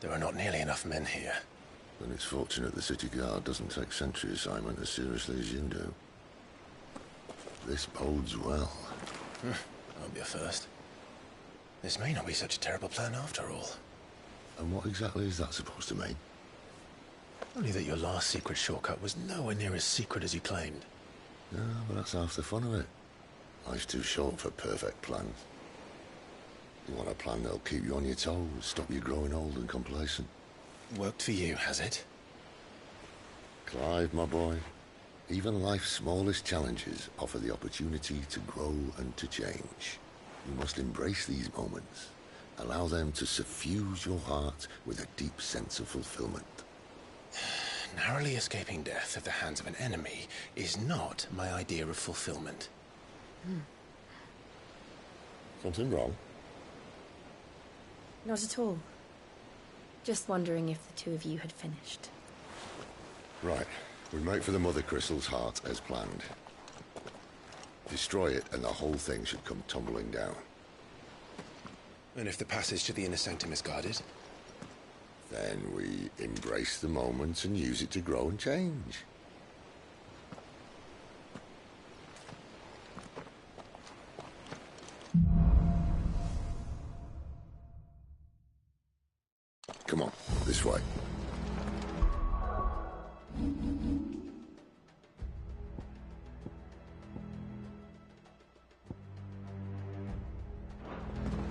There are not nearly enough men here. Then it's fortunate the city guard doesn't take sentry assignment as seriously as you do. This bodes well. Won't be a first. This may not be such a terrible plan after all. And what exactly is that supposed to mean? Only that your last secret shortcut was nowhere near as secret as you claimed. Yeah, but that's half the fun of it. Life's too short for perfect plans. You want a plan that'll keep you on your toes, stop you growing old and complacent. Worked for you, has it? Clive, my boy, even life's smallest challenges offer the opportunity to grow and to change. You must embrace these moments. Allow them to suffuse your heart with a deep sense of fulfillment. Narrowly escaping death at the hands of an enemy is not my idea of fulfillment. Something wrong? Not at all. Just wondering if the two of you had finished. Right. We make for the Mother Crystal's heart as planned. Destroy it and the whole thing should come tumbling down. And if the passage to the inner sanctum is guarded? Then we embrace the moment and use it to grow and change. Come on, this way.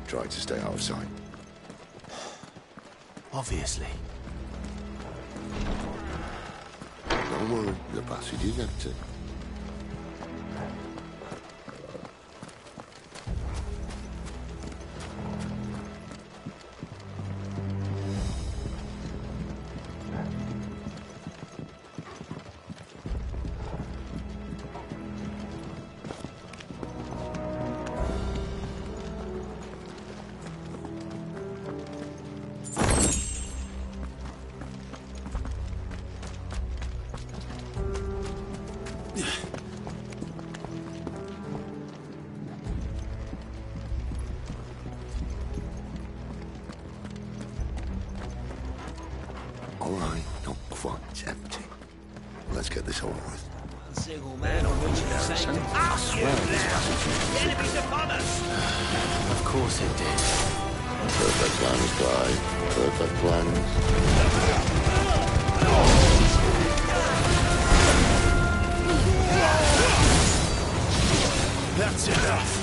Try to stay out of sight. Obviously. Don't worry, the passage is empty. All right, not quite empty. Let's get this over with. One single man on which you say to us, the enemy's upon us! Of course it did. Perfect plans, Clive. Perfect plans. That's enough.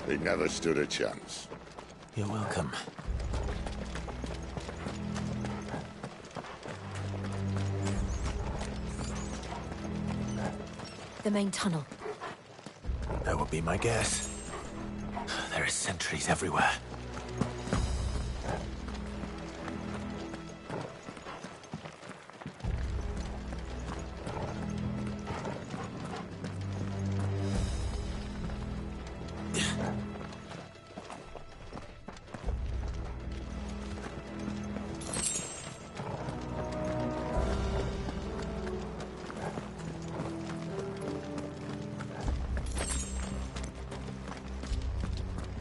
He never stood a chance. You're welcome. The main tunnel. That would be my guess. There are sentries everywhere.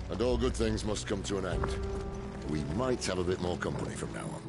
And all good things must come to an end. We might have a bit more company from now on.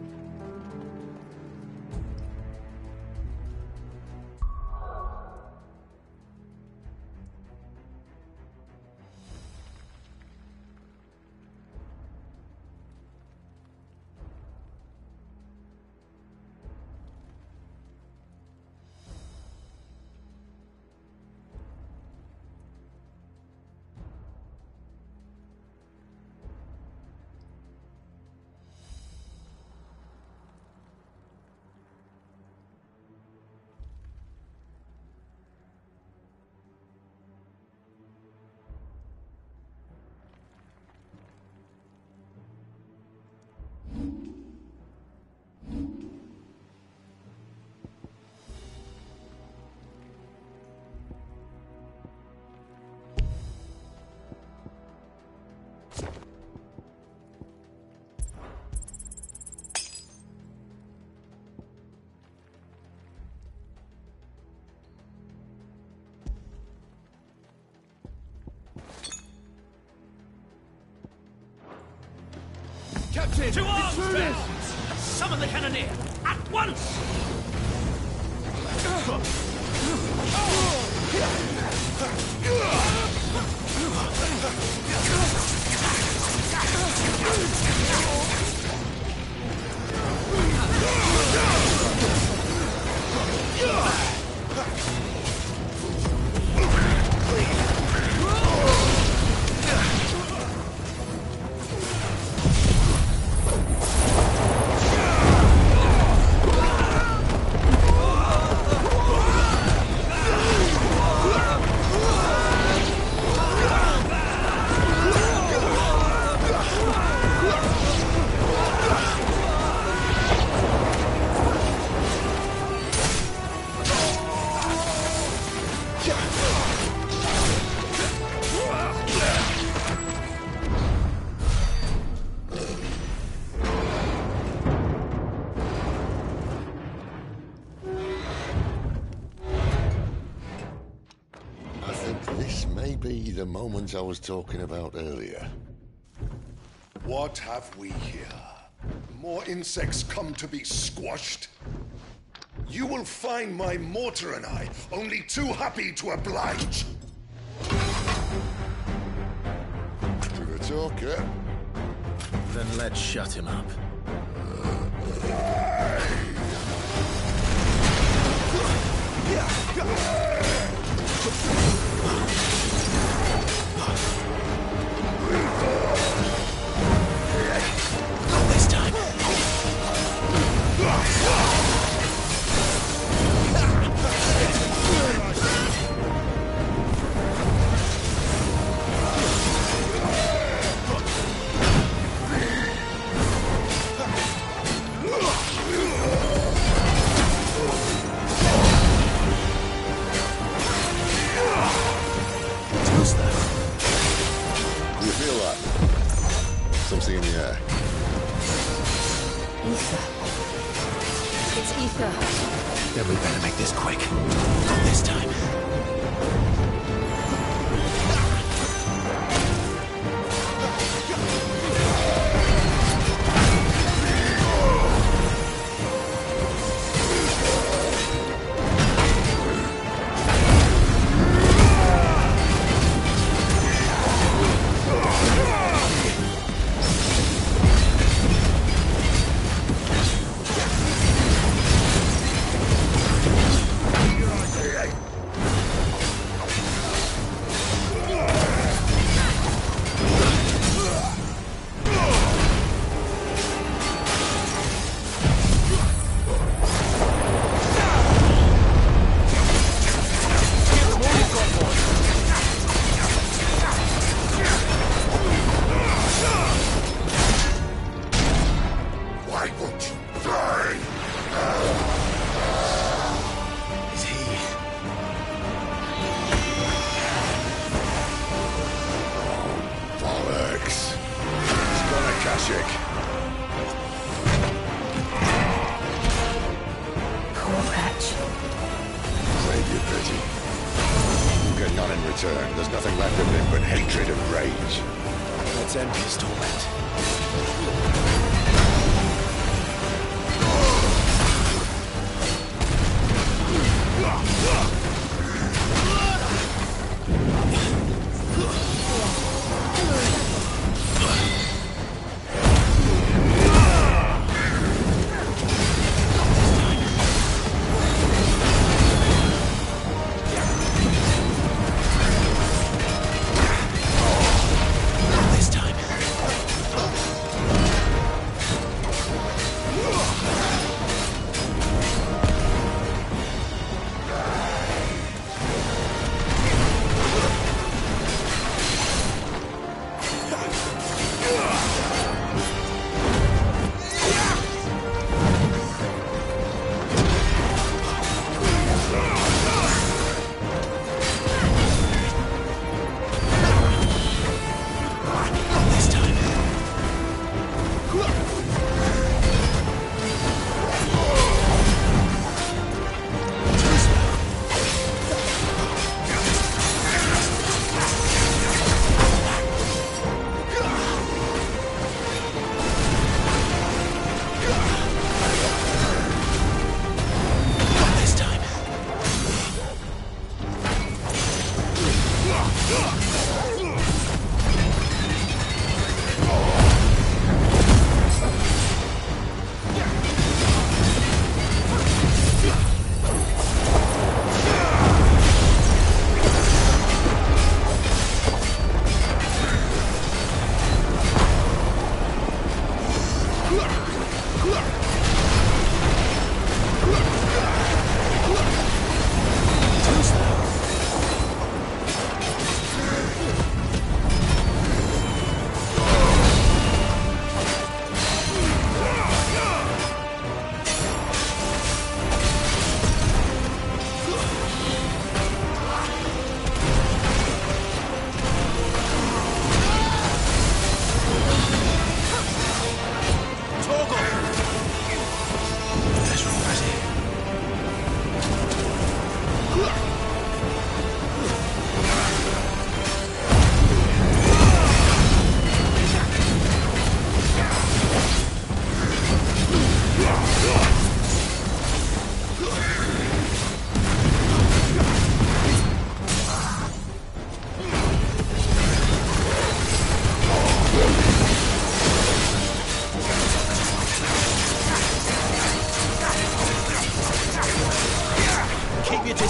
Captain! To arms, men! Summon the cannoneer! At once! The moment I was talking about earlier. What have we here? More insects come to be squashed? You will find my mortar and I only too happy to oblige. To the talker. Then let's shut him up. Not this time. What's that? You feel that? Something in the air. Ether. It's ether. Then we better make this quick. Not this time. There's nothing left of him but hatred and rage. Let's end his torment.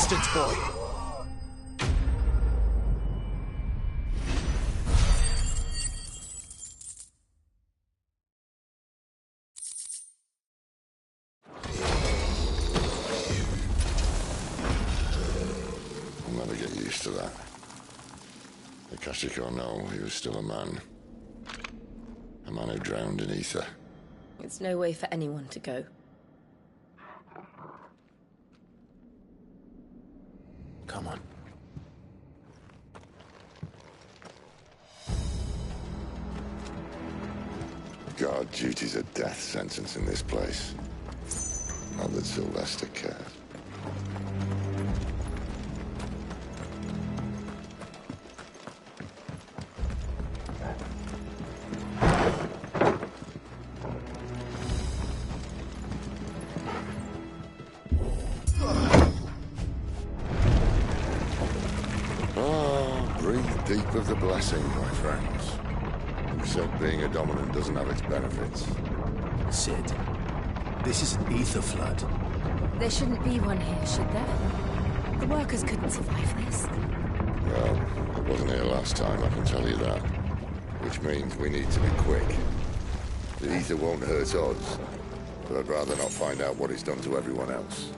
distance, boy. I'll never get used to that. Akashic or no, he was still a man. A man who drowned in ether. It's no way for anyone to go. Come on. Guard duty's a death sentence in this place. Not that Sylvester cared. Breathe deep of the blessing, my friends. Who said being a dominant doesn't have its benefits? Sid, this is an ether flood. There shouldn't be one here, should there? The workers couldn't survive this. Well, it wasn't here last time, I can tell you that. Which means we need to be quick. The ether won't hurt us, but I'd rather not find out what it's done to everyone else.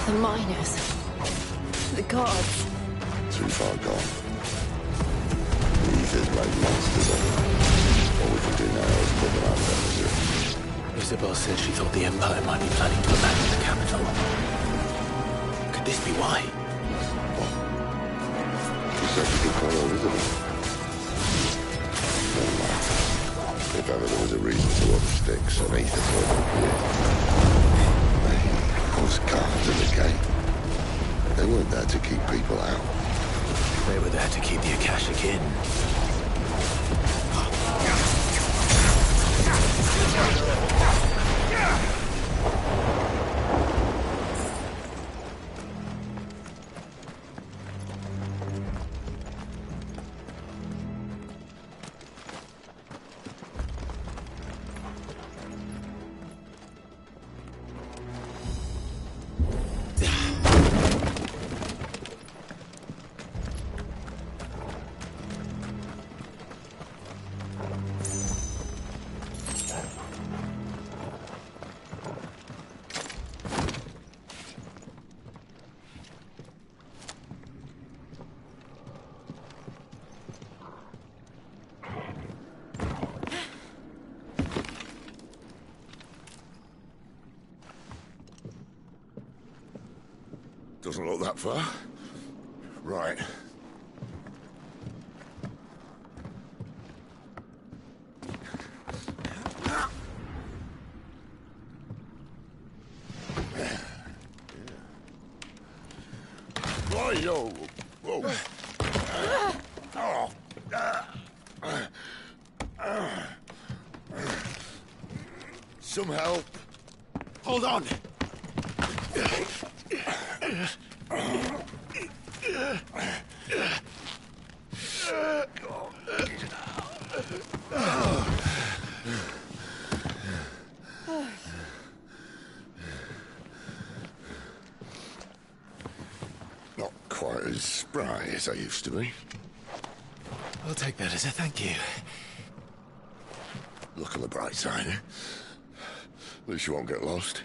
The miners. The guards. Too far gone. The ether's made monsters of them. All we can do now is put them out of their misery. Isabel said she thought the Empire might be planning to abandon the capital. Could this be why? She said she could call Elizabeth. Never mind. If ever there was a reason to up sticks, an ether could appear. Those guards at the gate. They weren't there to keep people out. They were there to keep the Akashic in. Doesn't look that far. Right. Yo. Whoa. Some help. Hold on! Not quite as spry as I used to be. I'll take that as a thank you. Look on the bright side, eh? At least you won't get lost.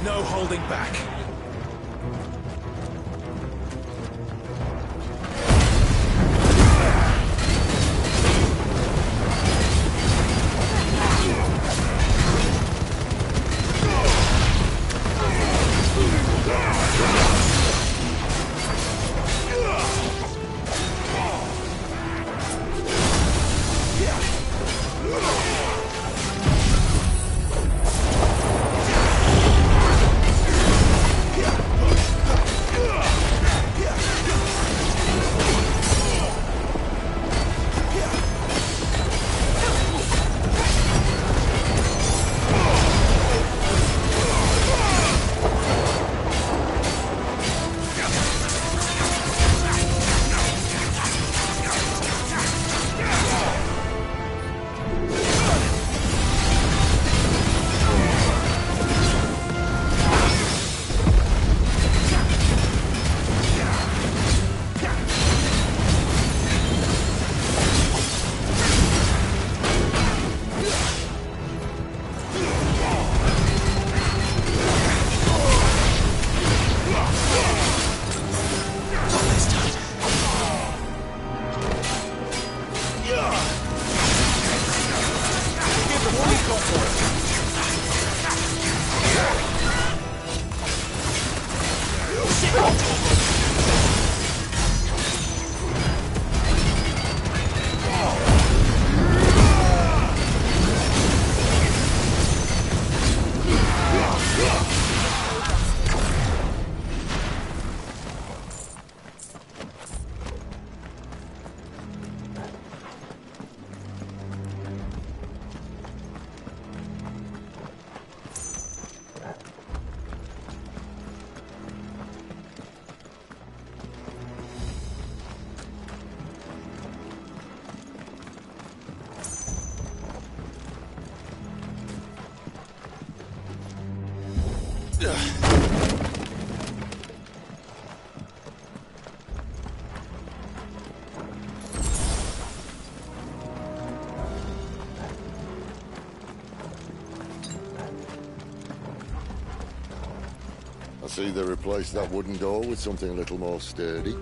No holding back. I see they replaced that wooden door with something a little more sturdy.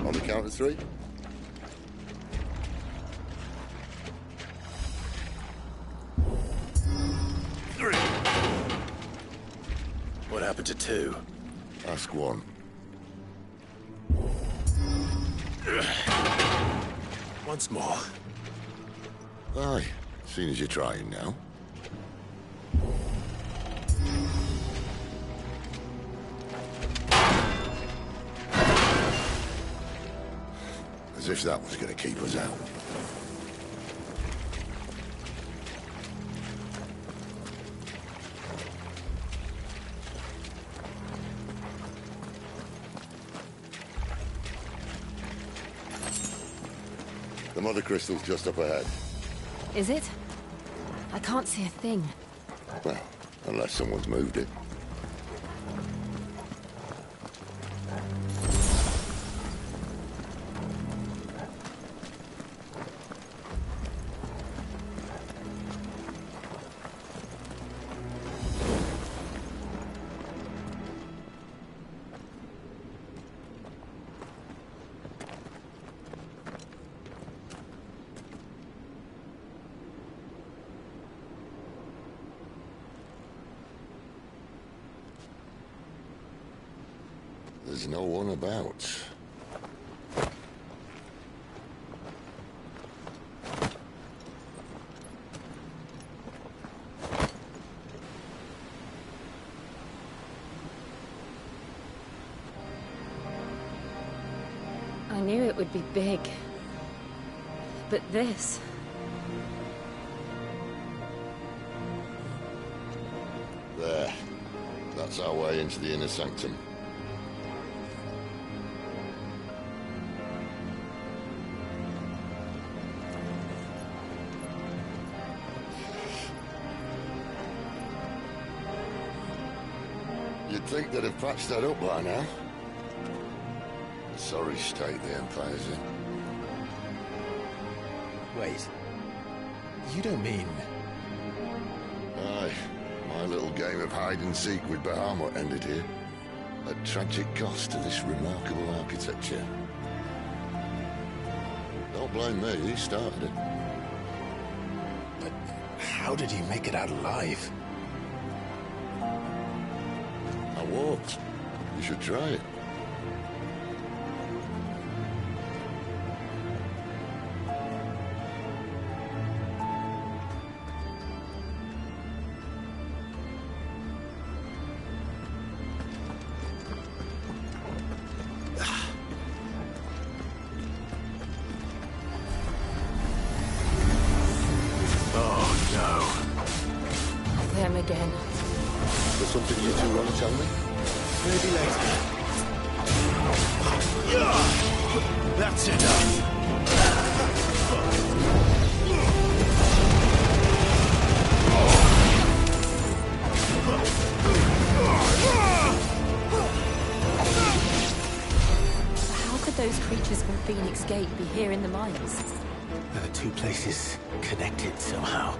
On the count of three. What happened to two? Ask one. Once more. Aye, seeing as you're trying now. As if that was going to keep us out. The mother crystal's just up ahead. Is it? I can't see a thing. Well, unless someone's moved it. There's no one about. I knew it would be big. But this... There. That's our way into the inner sanctum. You'd think they'd have patched that up by now. Sorry state the Empire's in. Wait. You don't mean... Aye. My little game of hide-and-seek with Bahamut ended here. At tragic cost to this remarkable architecture. Don't blame me, he started it. But how did he make it out alive? I walked. You should try it. Them again. There's something you two want to tell me? Maybe later. That's enough. How could those creatures from Phoenix Gate be here in the mines? Are the two places connected somehow?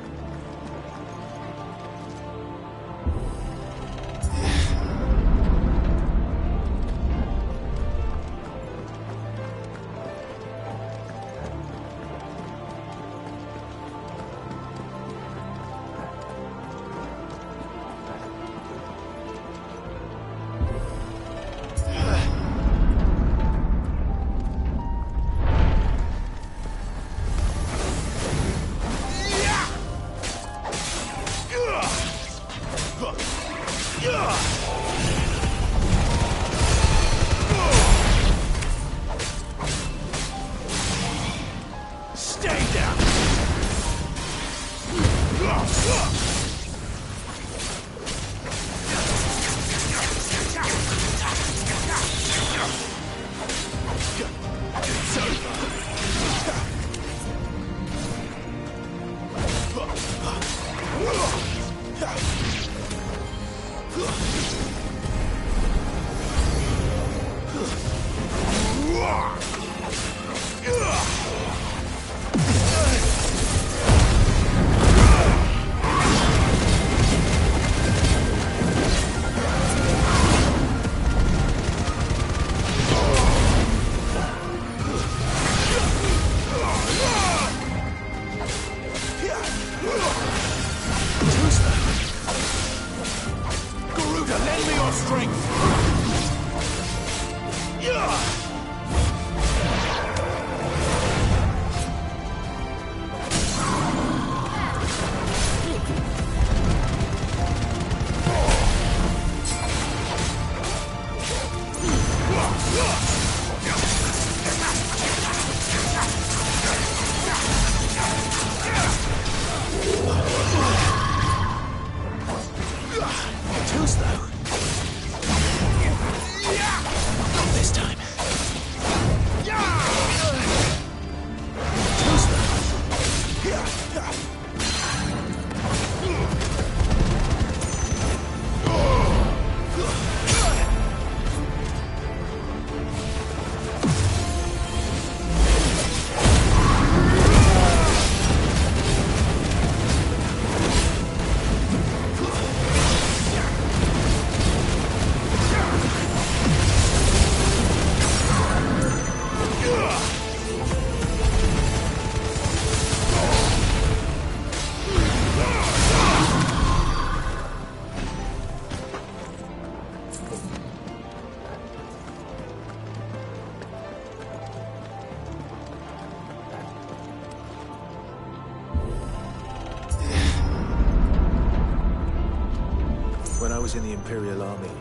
When I was in the Imperial Army,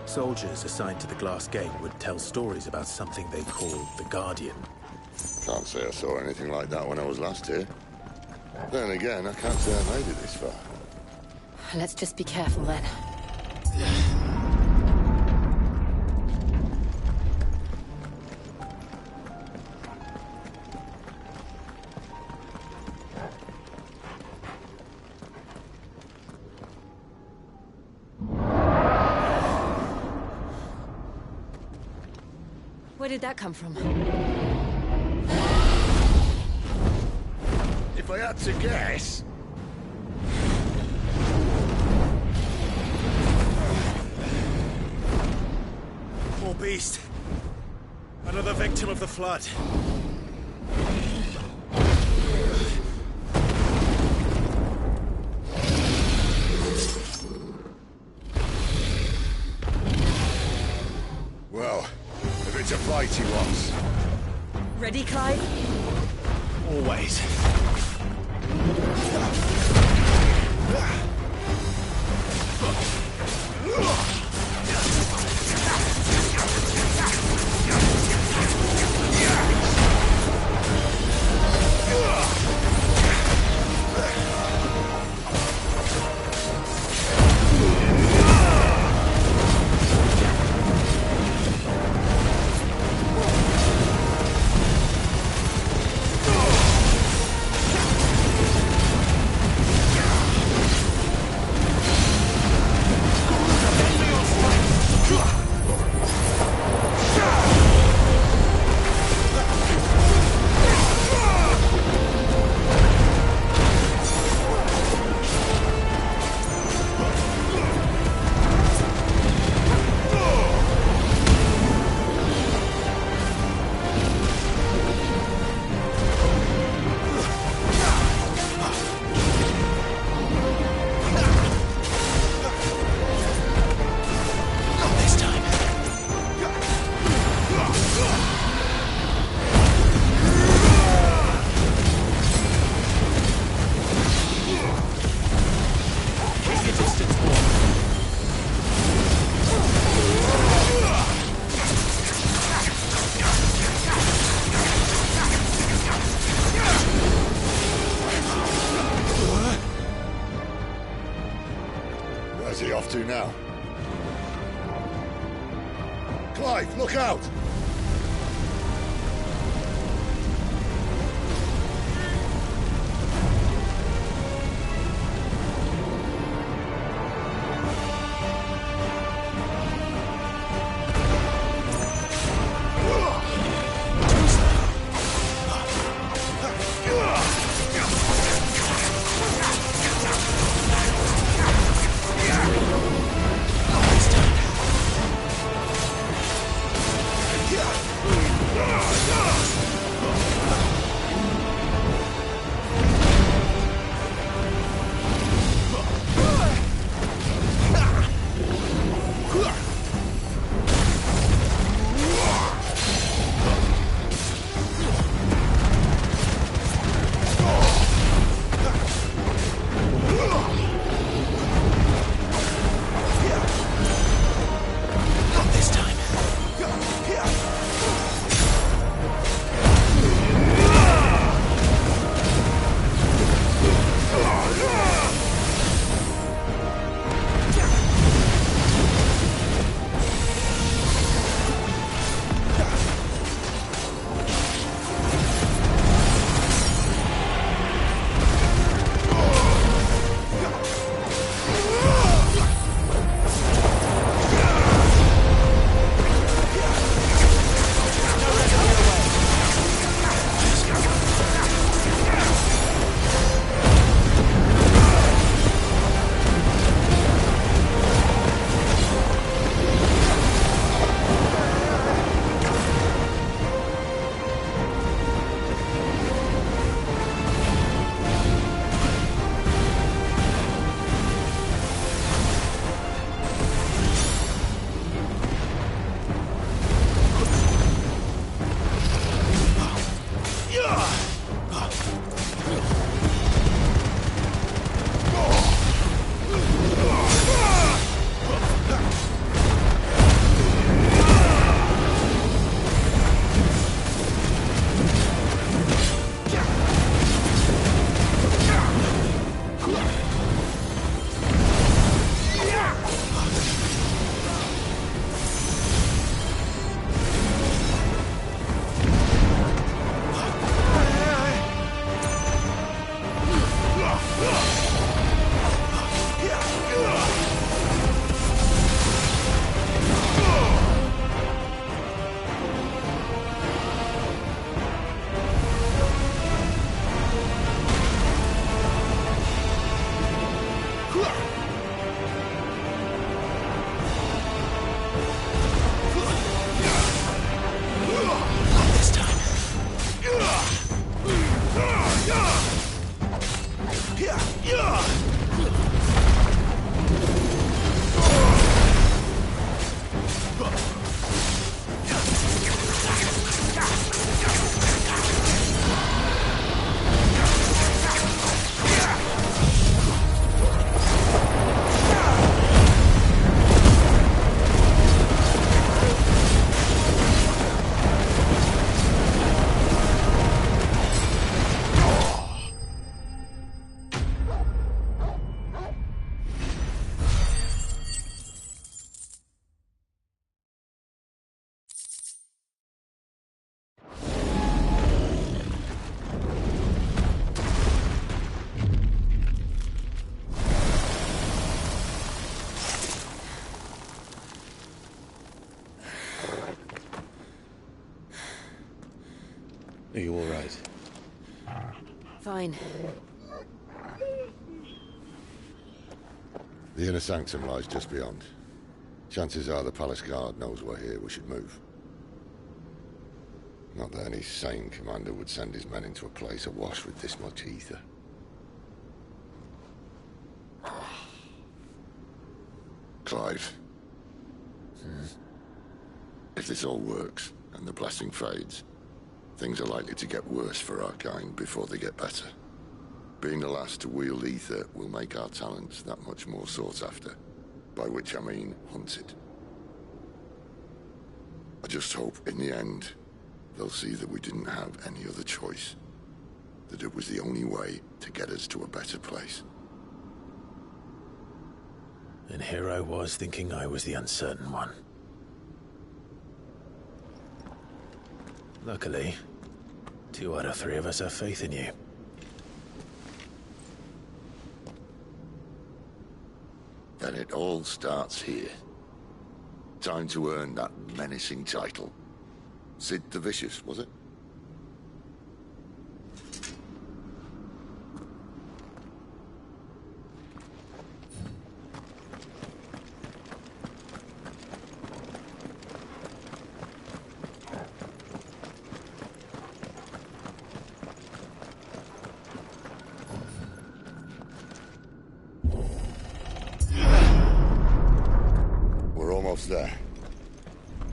soldiers assigned to the Glass Gate would tell stories about something they called the Guardian. Can't say I saw anything like that when I was last here. Then again, I can't say I made it this far. Let's just be careful then. Where did that come from? If I had to guess... Poor beast. Another victim of the flood. Well, if it's a fight he wants. Ready, Clive? Always. Where's he off to now? Clive, look out! Are you all right? Fine. The inner sanctum lies just beyond. Chances are the palace guard knows we're here. We should move. Not that any sane commander would send his men into a place awash with this much ether. Clive. If this all works, and the blessing fades, things are likely to get worse for our kind before they get better. Being the last to wield ether will make our talents that much more sought after. By which I mean hunted. I just hope, in the end, they'll see that we didn't have any other choice. That it was the only way to get us to a better place. And here I was thinking I was the uncertain one. Luckily, 2 out of 3 of us have faith in you. Then it all starts here. Time to earn that menacing title. Sid the Vicious, was it? We're almost there.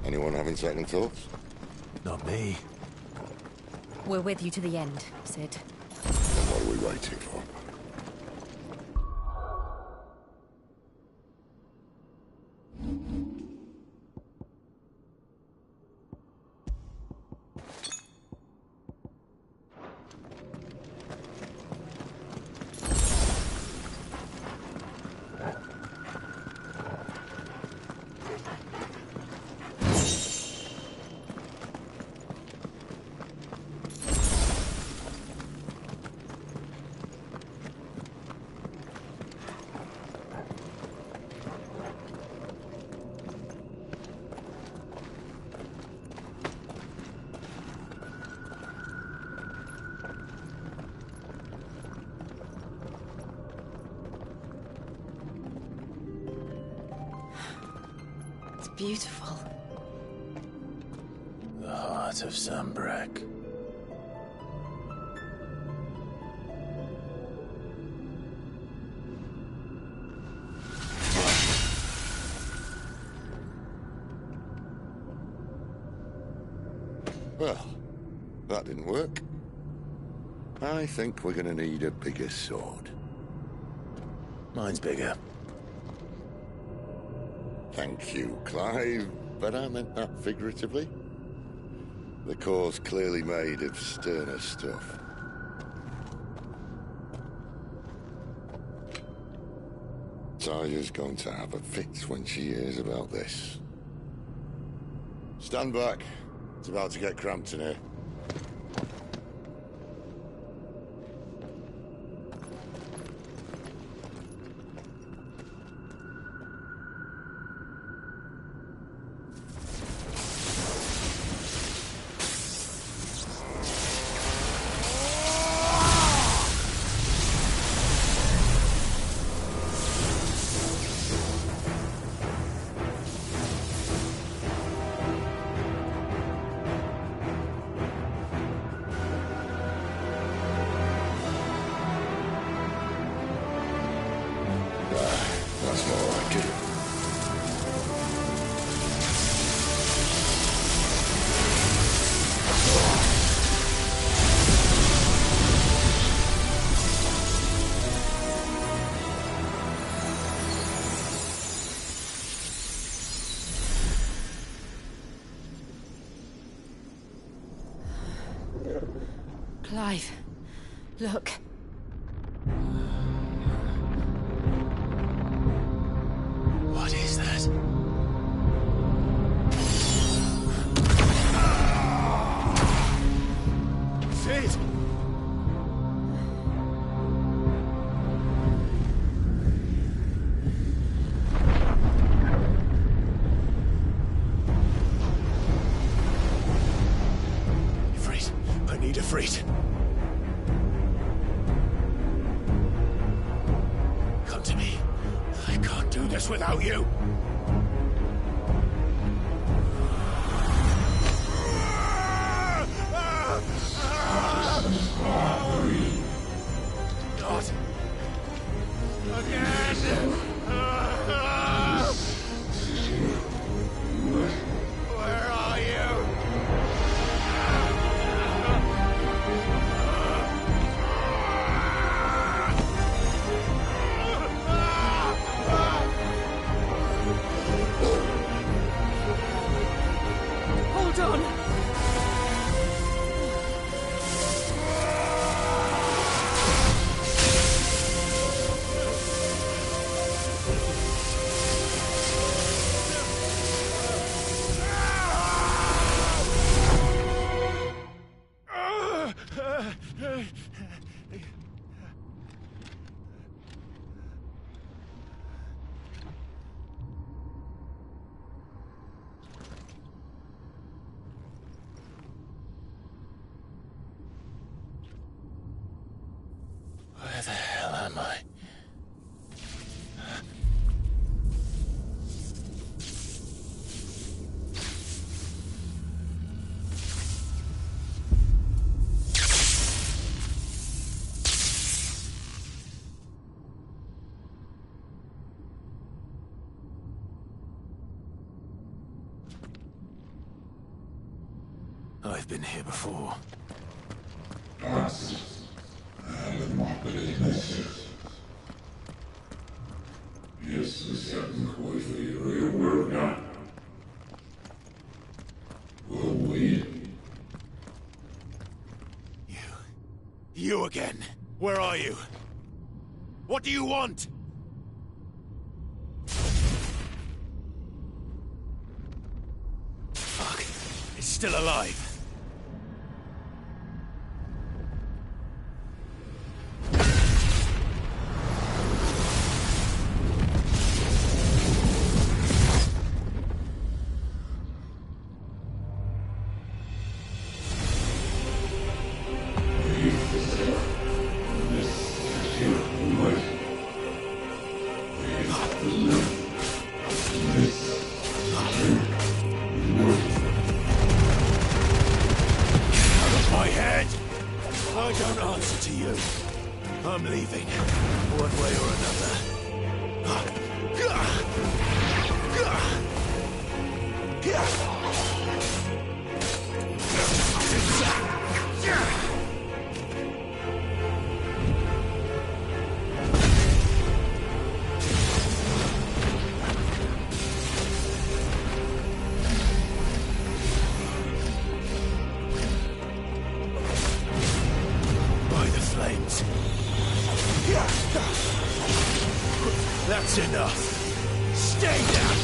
Anyone having second thoughts? Not me. We're with you to the end, Sid. Then what are we waiting for? Beautiful. The heart of Sambrek. Well, that didn't work. I think we're gonna need a bigger sword. Mine's bigger. Thank you, Clive, but I meant that figuratively. The core's clearly made of sterner stuff. Taya's going to have a fit when she hears about this. Stand back. It's about to get cramped in here. That's more like it. Clive, look. What is that? Sid! Ifrit. Come to me. I can't do this without you. Not again. Where are you? Hold on. Where the hell am I? I've been here before. You again. Where are you? What do you want? Fuck. It's still alive. My head! I don't answer to you. I'm leaving, one way or another. By the flames. That's enough. Stay down.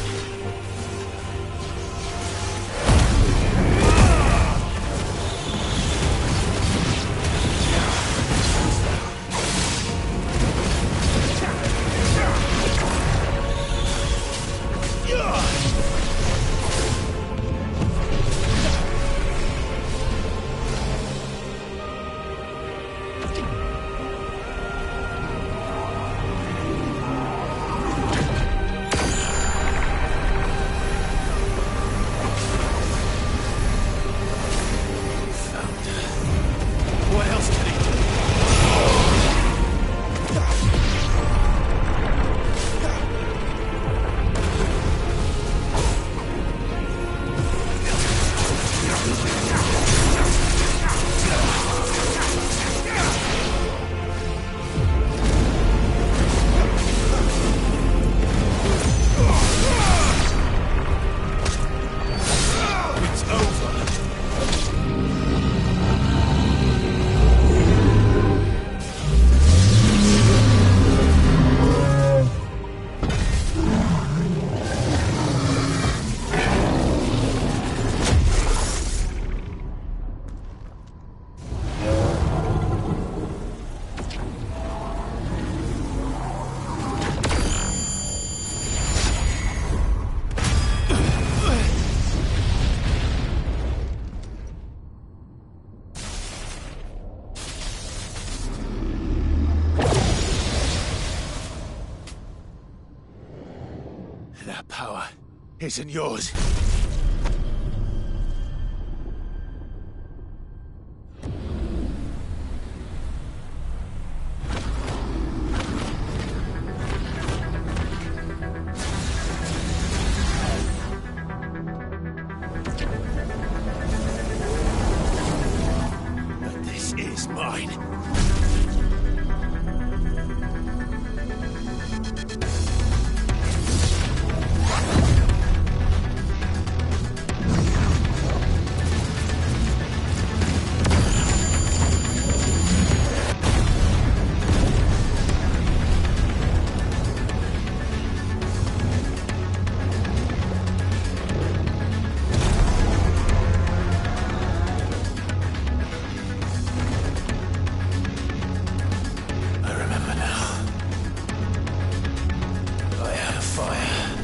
isn't yours. But this is mine. I remember now. I had a fire.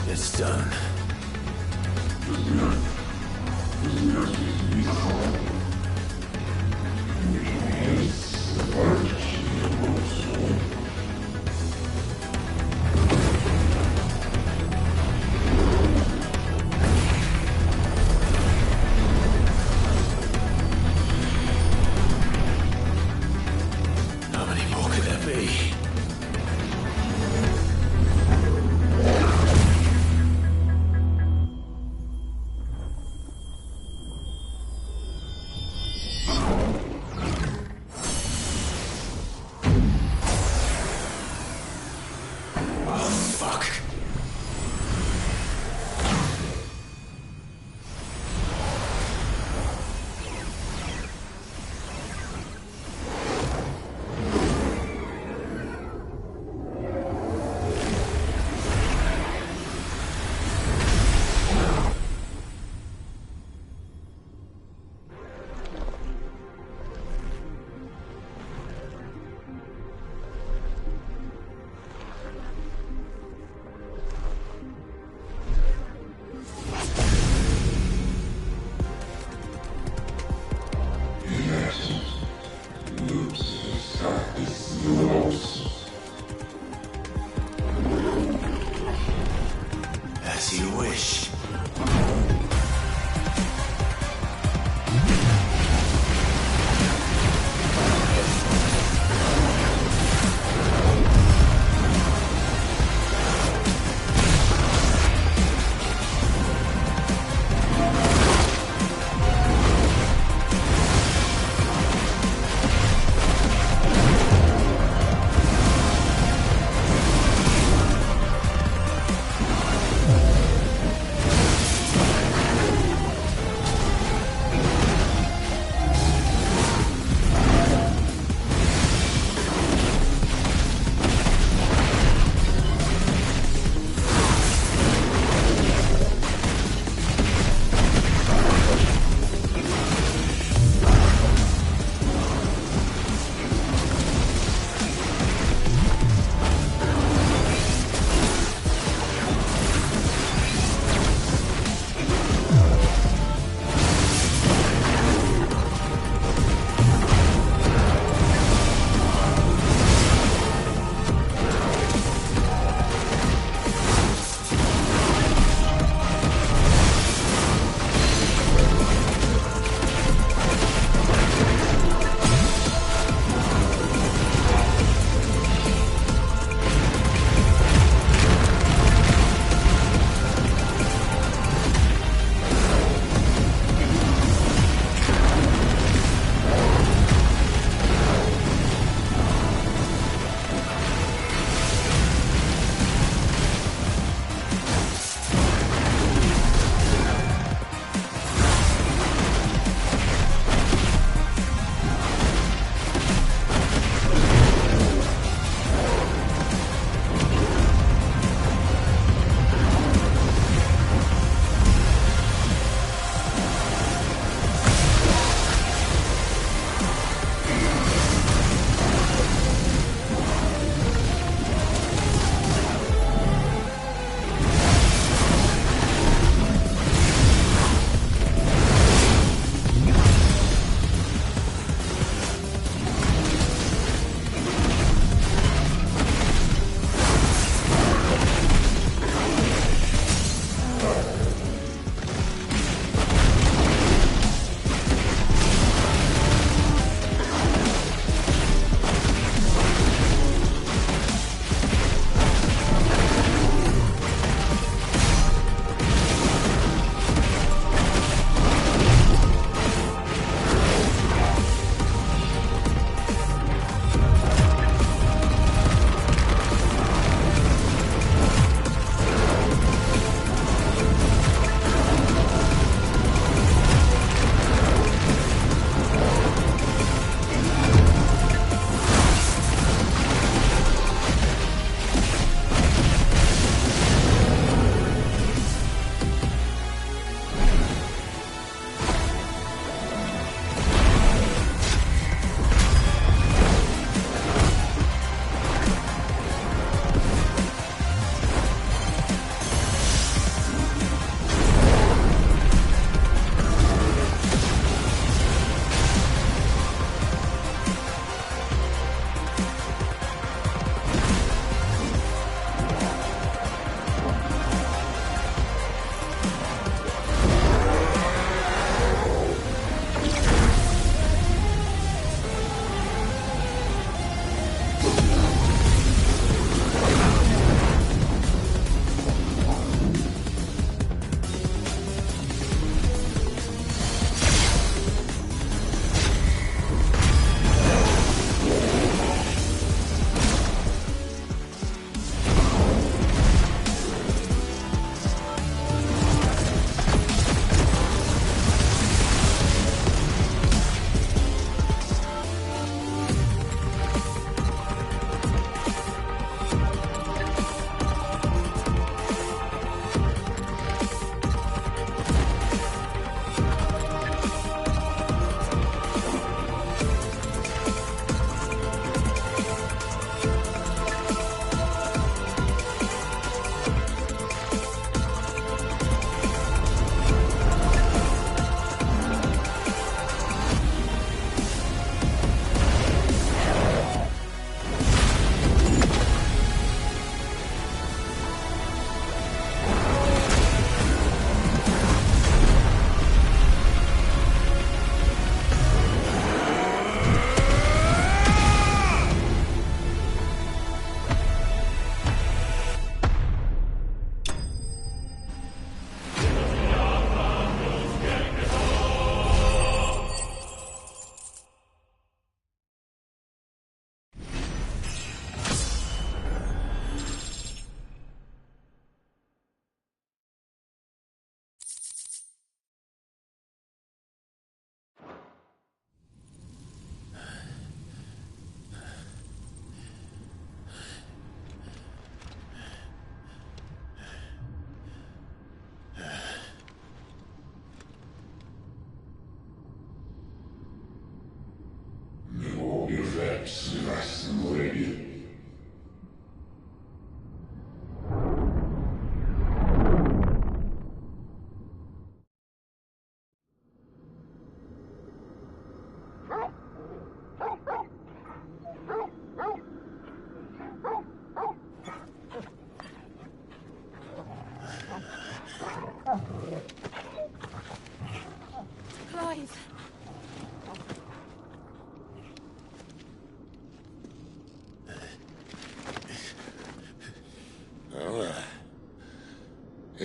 It's done. How many more could there be?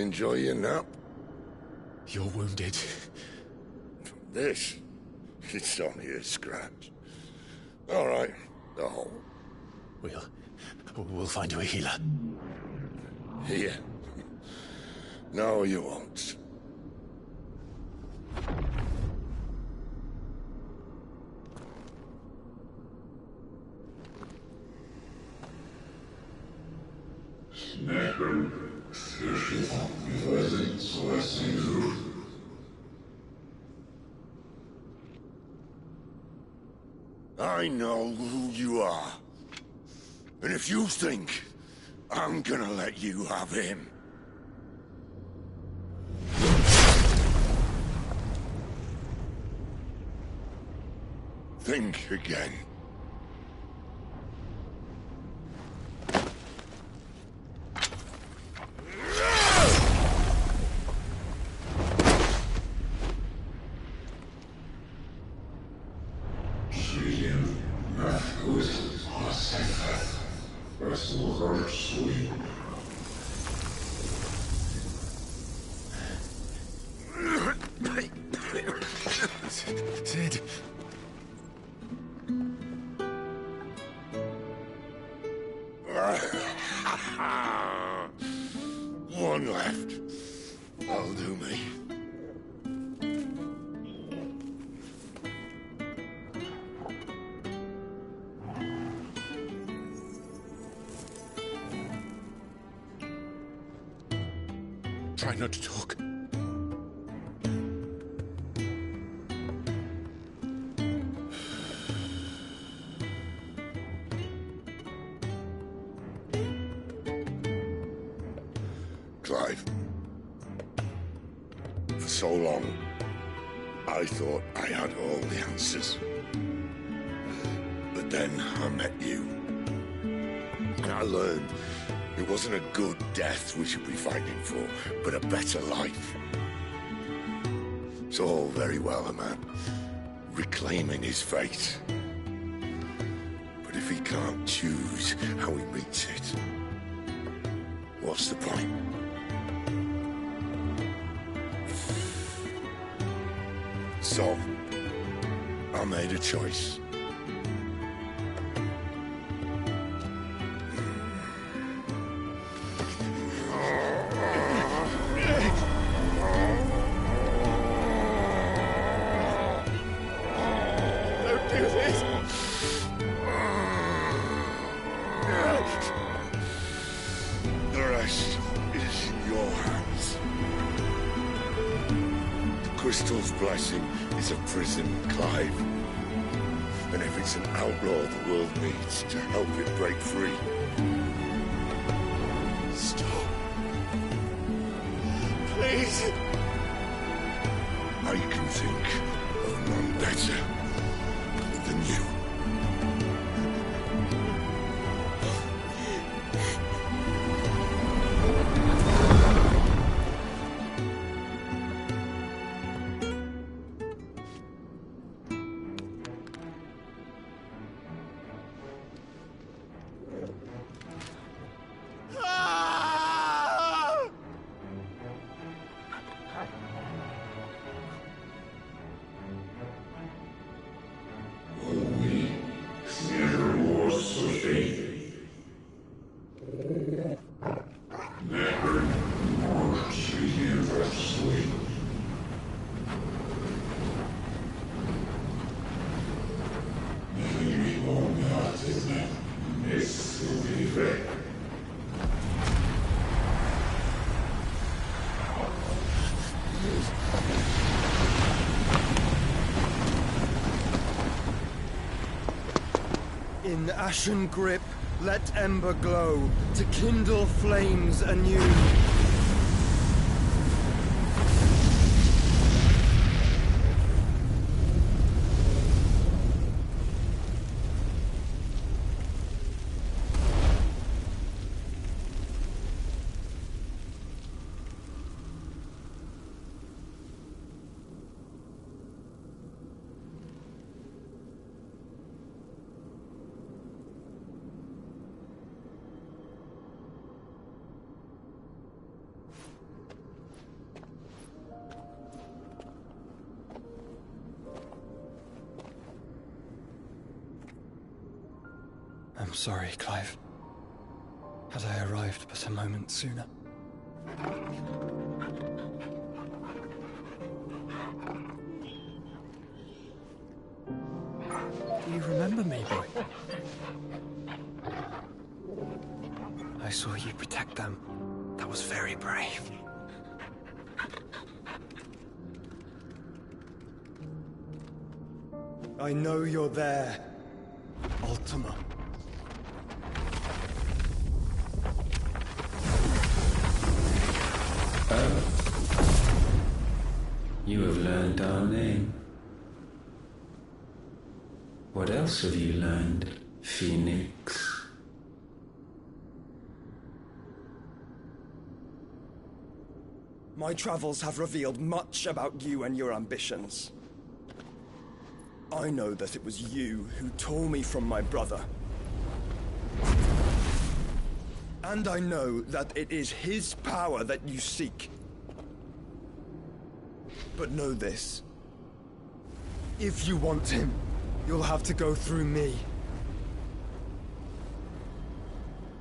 Enjoy your nap? You're wounded. This? It's only a scratch. All right, the hole. We'll find you a healer. Here. No, you won't. I know who you are. And if you think I'm gonna let you have him... think again. Sid. One left. That'll do me. Try not to talk. Clive. For so long, I thought I had all the answers. But then I met you. And I learned it wasn't a good death we should be fighting for, but a better life. It's all very well, a man reclaiming his fate. But if he can't choose how he meets it, what's the point? So, I made a choice. Don't do this! The rest is in your hands. The Crystal's blessing is a prison, Clive. And if it's an outlaw the world needs to help it break free... Stop. Please. I can think of none better than you. In ashen grip, let ember glow, to kindle flames anew. I'm sorry, Clive. Had I arrived but a moment sooner. Do you remember me, boy? I saw you protect them. That was very brave. I know you're there, Ultima. Oh. You have learned our name. What else have you learned, Phoenix? My travels have revealed much about you and your ambitions. I know that it was you who tore me from my brother. And I know that it is his power that you seek. But know this. If you want him, you'll have to go through me.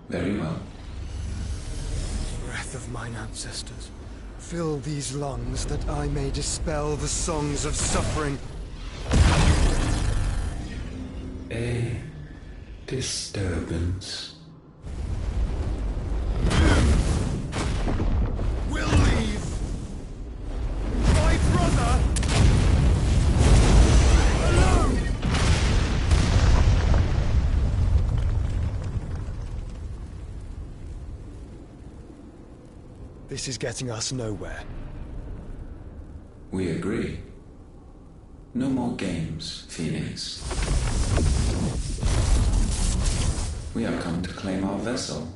Very well. Breath of mine ancestors, fill these lungs that I may dispel the songs of suffering. A disturbance. We'll leave! My brother! Alone! This is getting us nowhere. We agree. No more games, Phoenix. We have come to claim our vessel.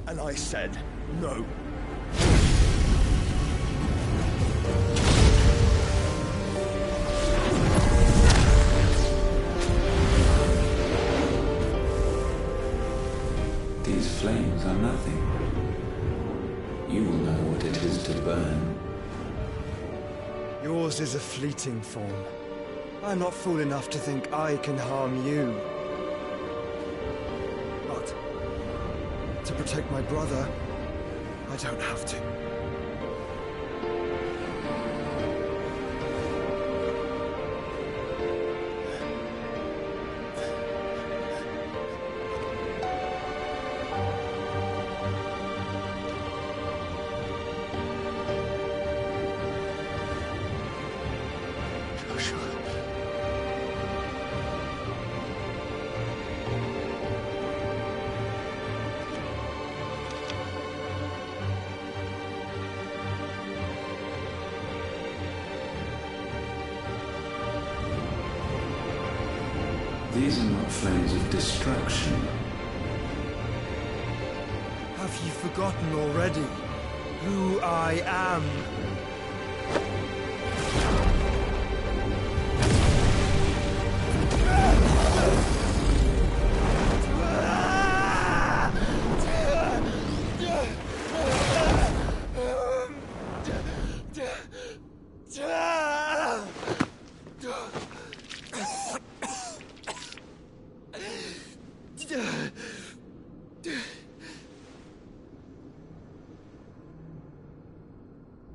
And I said no. These flames are nothing. You will know what it is to burn. Yours is a fleeting form. I'm not fool enough to think I can harm you. But to protect my brother, I don't have to. These are not flames of destruction. Have you forgotten already who I am?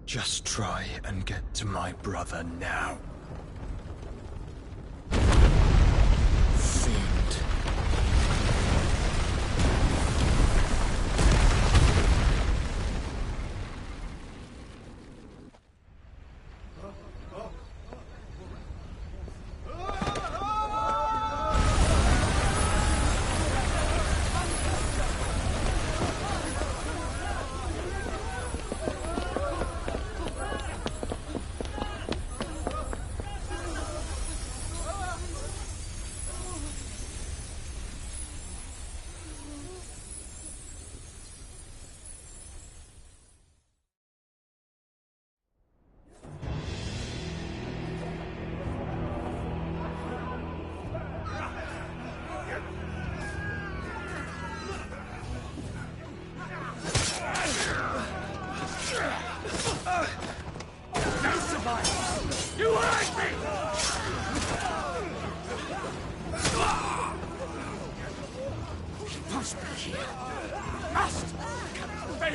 Just try and get to my brother now. Fiend.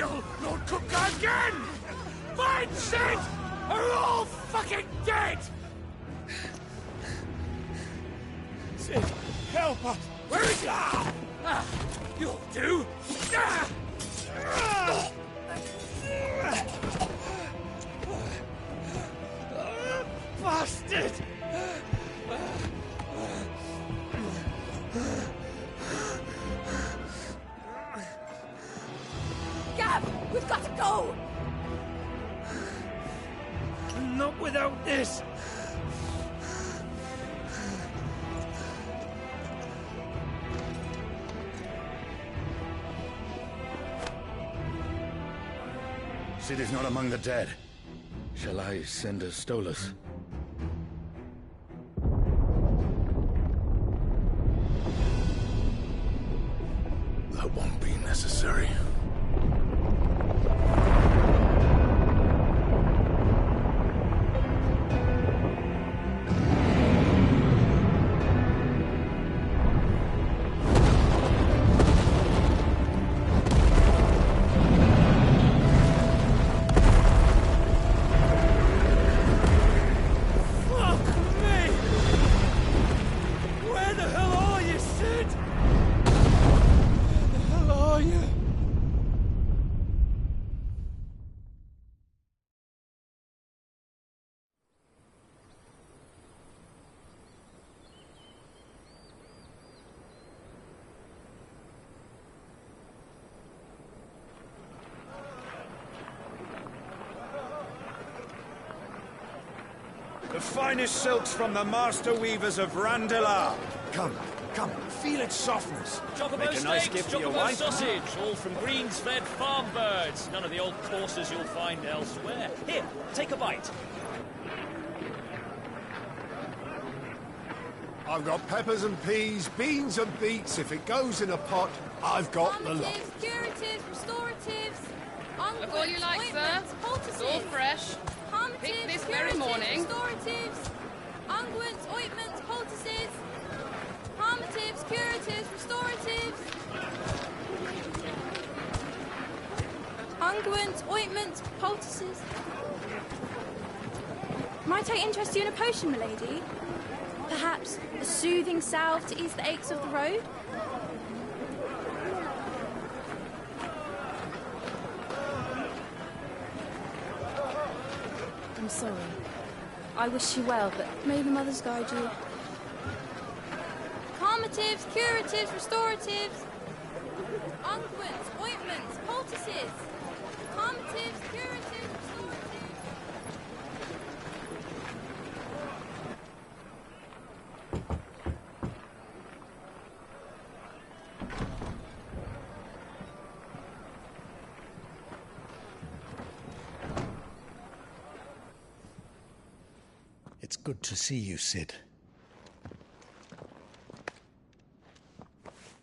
kill Lord Cookgar again! Mine, Sid, are all fucking dead! Sid, help us! Where is he? You'll do! Bastard! Gab, we've got to go! Not without this! Sid is not among the dead. Shall I send a Stolas? That won't be necessary. The finest silks from the master weavers of Randalar. Come, feel its softness. Chocobo Make a nice steaks, gift for your chocobo wife. sausage, all from greens-fed farm birds. None of the old courses you'll find elsewhere. Here, take a bite. I've got peppers and peas, beans and beets. If it goes in a pot, I've got the lot. Calmatives, curatives, restoratives, Look all you like, sir. It's all fresh. Picked this very morning. Restoratives, unguents, ointments, poultices. Calmatives, curatives, restoratives. Unguents, ointments, poultices. Might I interest you in a potion, milady? Perhaps a soothing salve to ease the aches of the road? I'm sorry. I wish you well, but may the mothers guide you. Calmatives, curatives, restoratives. Unguents, ointments, poultices. Calmatives, curatives, restoratives. It's good to see you, Sid.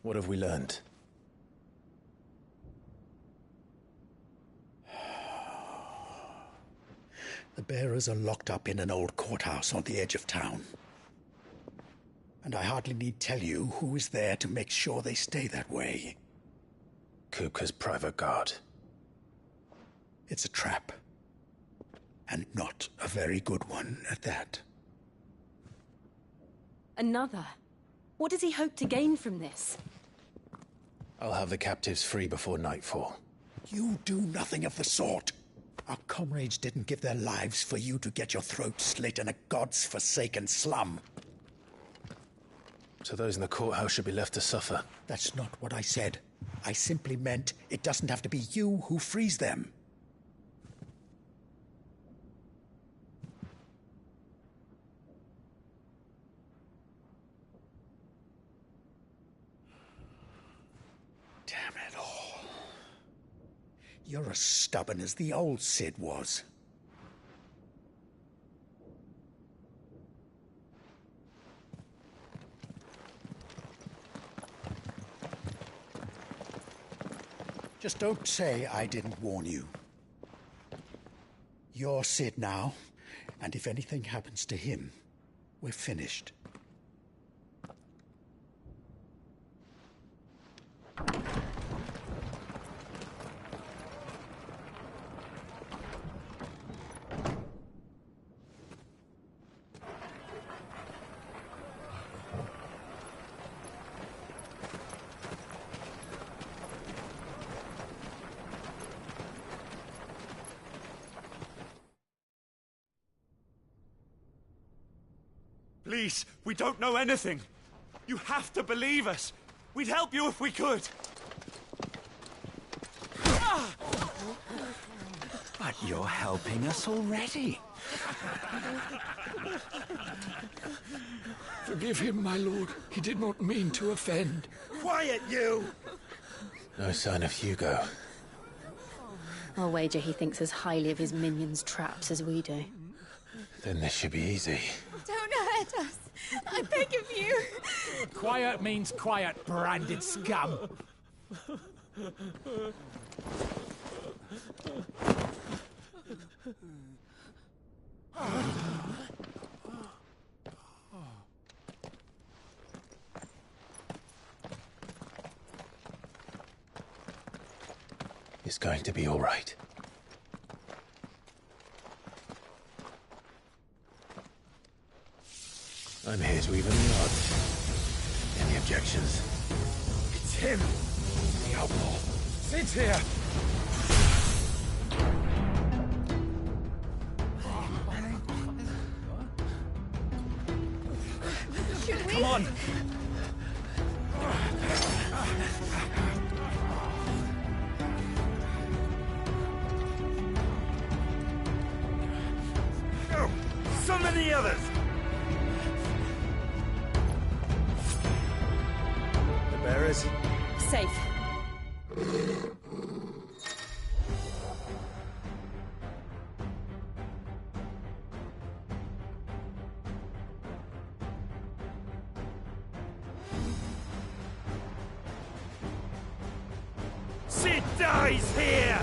What have we learned? The bearers are locked up in an old courthouse on the edge of town. And I hardly need tell you who is there to make sure they stay that way. Kupka's private guard. It's a trap. And not a very good one at that. Another? What does he hope to gain from this? I'll have the captives free before nightfall. You do nothing of the sort. Our comrades didn't give their lives for you to get your throat slit in a god's forsaken slum. So those in the courthouse should be left to suffer. That's not what I said. I simply meant it doesn't have to be you who frees them. Damn it all. You're as stubborn as the old Sid was. Just don't say I didn't warn you. You're Sid now, and if anything happens to him, we're finished. Please, we don't know anything. You have to believe us. We'd help you if we could. But you're helping us already. Forgive him, my lord. He did not mean to offend. Quiet, you! No sign of Hugo. I'll wager he thinks as highly of his minions' traps as we do. Then this should be easy. Don't hurt us. I beg of you. Quiet means quiet, branded scum. It's going to be all right. I'm here to even the odds. Any objections? It's him! The outlaw. Sit here! Come on! Go! Summon the others! The bearers? Safe. Sid dies here!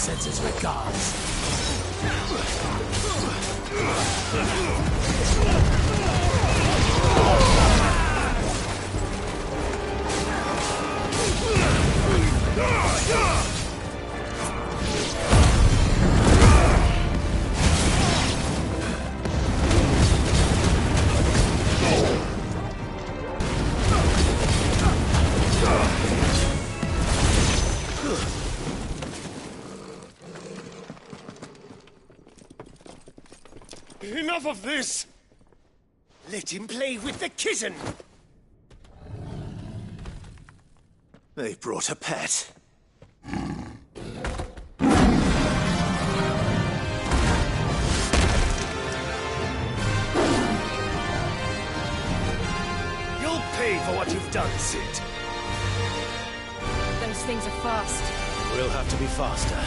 sends his regards. Enough of this! Let him play with the kitten! They brought a pet. You'll pay for what you've done, Sid. Those things are fast. We'll have to be faster.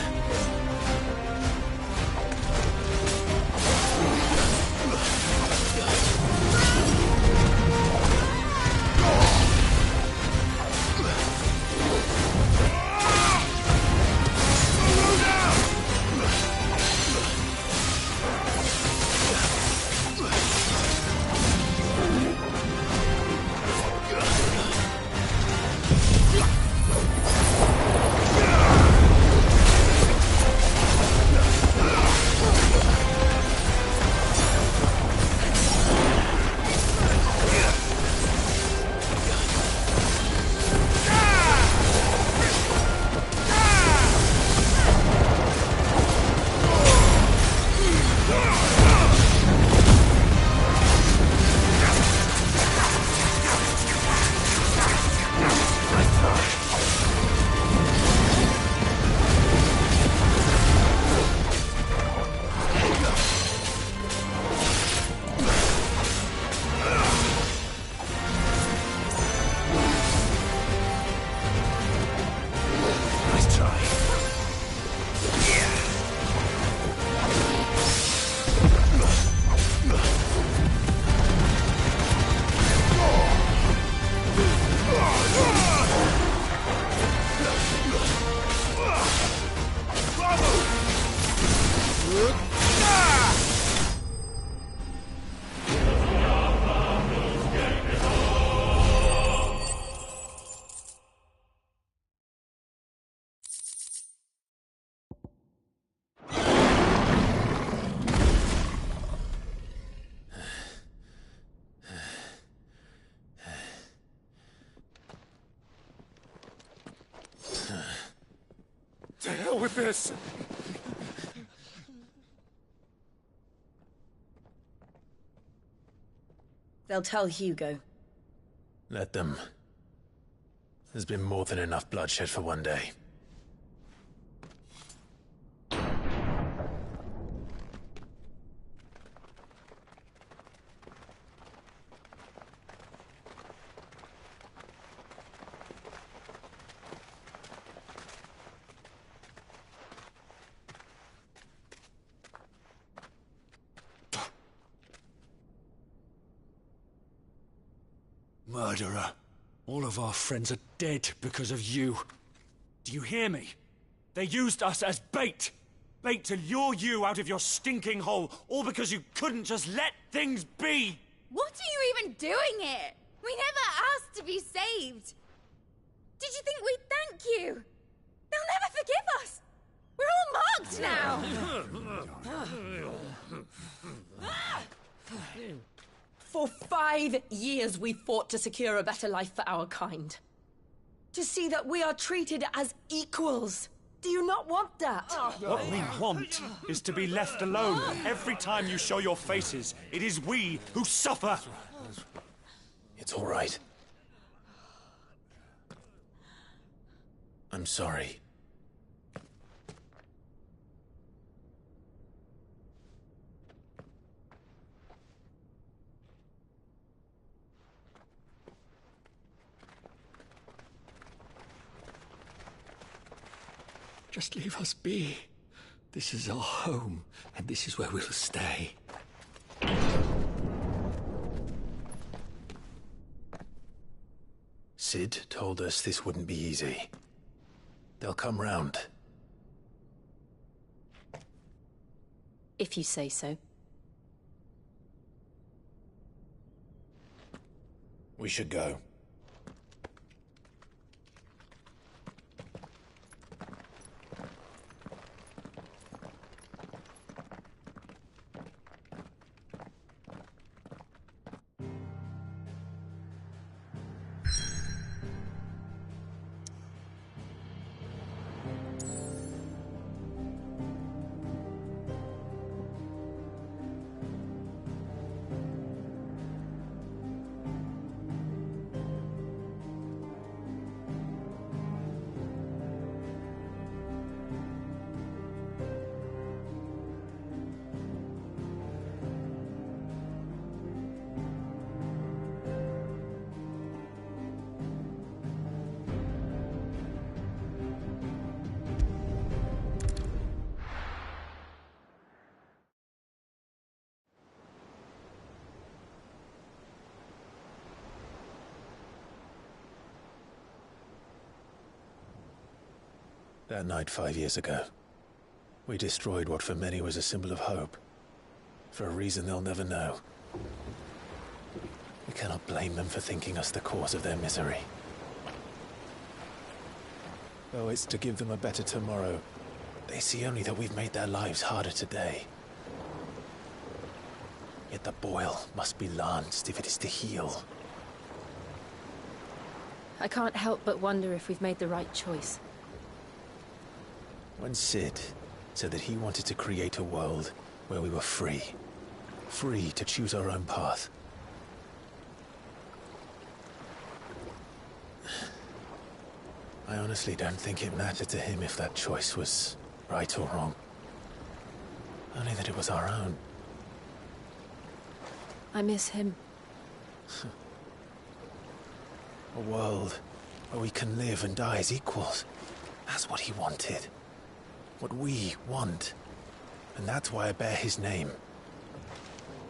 To hell with this! They'll tell Hugo. Let them. There's been more than enough bloodshed for one day. Murderer. All of our friends are dead because of you. Do you hear me? They used us as bait. Bait to lure you out of your stinking hole, all because you couldn't just let things be. What are you even doing here? We never asked to be saved. Did you think we'd thank you? They'll never forgive us. We're all marked now. For 5 years we fought to secure a better life for our kind. To see that we are treated as equals. Do you not want that? What we want is to be left alone. Every time you show your faces, it is we who suffer. It's all right. I'm sorry. Just leave us be. This is our home, and this is where we'll stay. Sid told us this wouldn't be easy. They'll come round. If you say so. We should go. That night 5 years ago, we destroyed what for many was a symbol of hope. For a reason they'll never know. We cannot blame them for thinking us the cause of their misery. Though it's to give them a better tomorrow, they see only that we've made their lives harder today. Yet the boil must be lanced if it is to heal. I can't help but wonder if we've made the right choice. When Sid said that he wanted to create a world where we were free. Free to choose our own path. I honestly don't think it mattered to him if that choice was right or wrong. Only that it was our own. I miss him. A world where we can live and die as equals. That's what he wanted. What we want. And that's why I bear his name.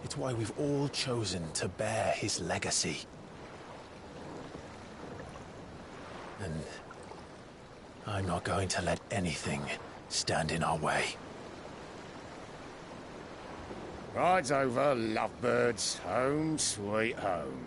It's why we've all chosen to bear his legacy. And I'm not going to let anything stand in our way. Rides over, lovebirds, home sweet home.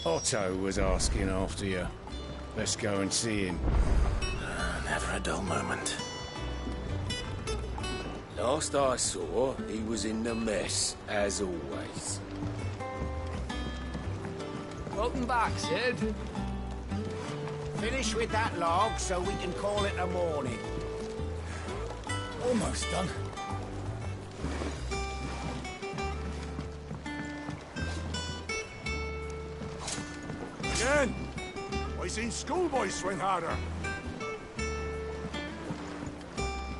Otto was asking after you. Let's go and see him. Never a dull moment. Last I saw, he was in the mess, as always. Welcome back, Sid. Finish with that log so we can call it a morning. Almost done. Again! I seen schoolboys swing harder.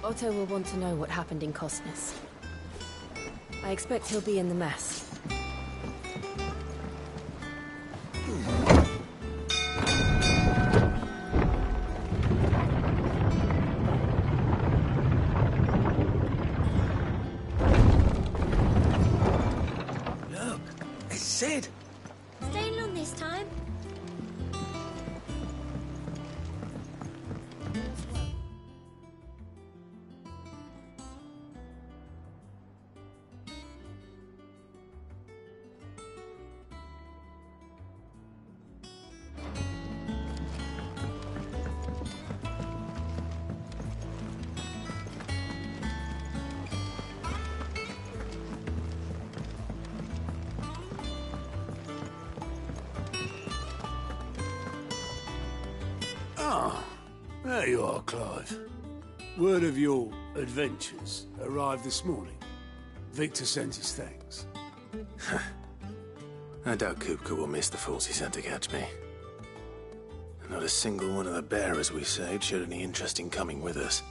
Otto will want to know what happened in Costness. I expect he'll be in the mess. Look, it's Sid. Staying long this time? Ah, there you are, Clive. Word of your adventures arrived this morning. Victor sends his thanks. I doubt Kupka will miss the fools he sent to catch me. Not a single one of the bearers we saved showed any interest in coming with us.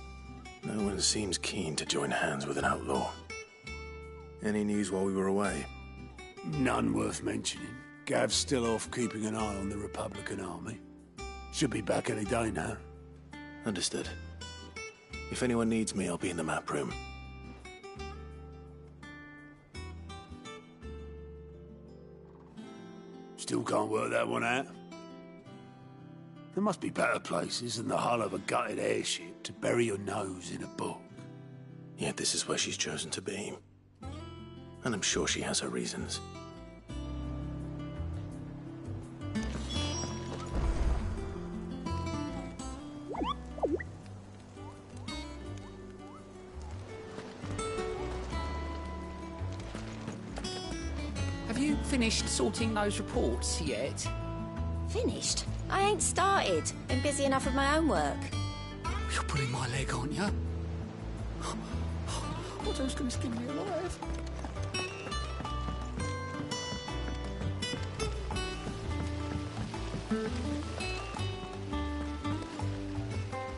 No one seems keen to join hands with an outlaw. Any news while we were away? None worth mentioning. Gav's still off keeping an eye on the Republican army. Should be back any day now. Understood. If anyone needs me, I'll be in the map room. Still can't work that one out. There must be better places than the hull of a gutted airship to bury your nose in a book. Yet this is where she's chosen to be. And I'm sure she has her reasons. Have you finished sorting those reports yet? Finished? I ain't started. Been busy enough with my own work. You're pulling my leg, aren't you? Otto's gonna skin me alive.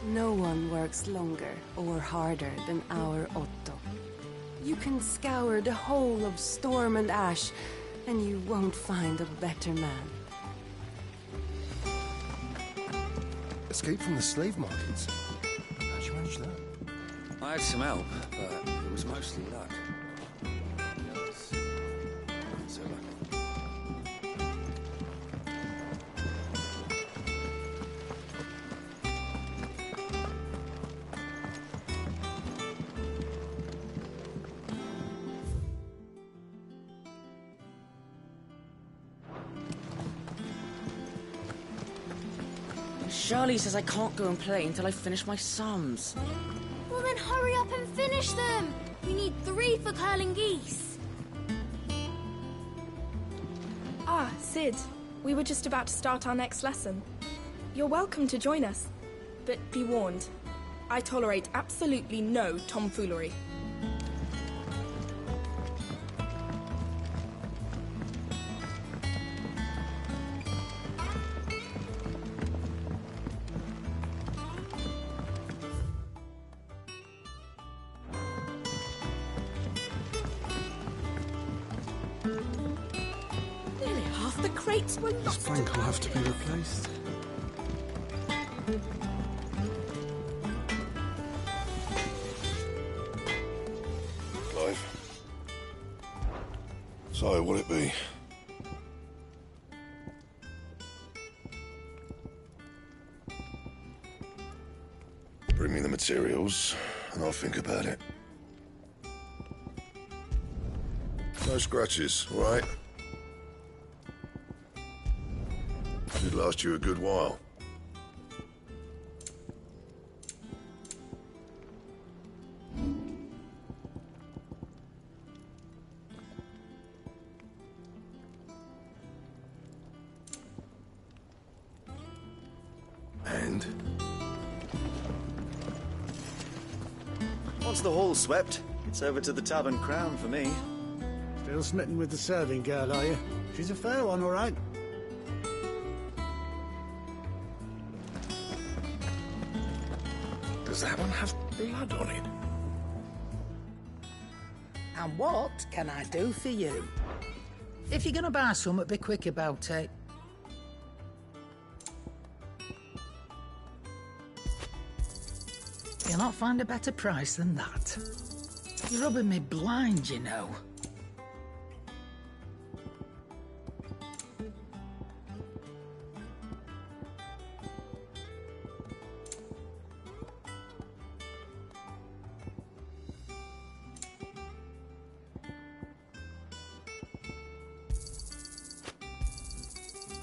No one works longer or harder than our Otto. You can scour the whole of Storm and Ash, and you won't find a better man. Escape from the slave markets. How'd you manage that? I had some help, but it was mostly luck. So lucky. Charlie says I can't go and play until I finish my sums. Well then hurry up and finish them! We need 3 for curling geese. Ah, Sid. We were just about to start our next lesson. You're welcome to join us. But be warned, I tolerate absolutely no tomfoolery. Nearly half the crates were This lost. plank will have to be replaced. Clive. So, what'll it be? Bring me the materials, and I'll think about it. No scratches, all right? Should last you a good while. And? Once the hall's swept, it's over to the Tavern Crown for me. Still smitten with the serving girl, are you? She's a fair one, all right. Does that one have blood on it? And what can I do for you? If you're gonna buy something, be quick about it. You'll not find a better price than that. You're rubbing me blind, you know.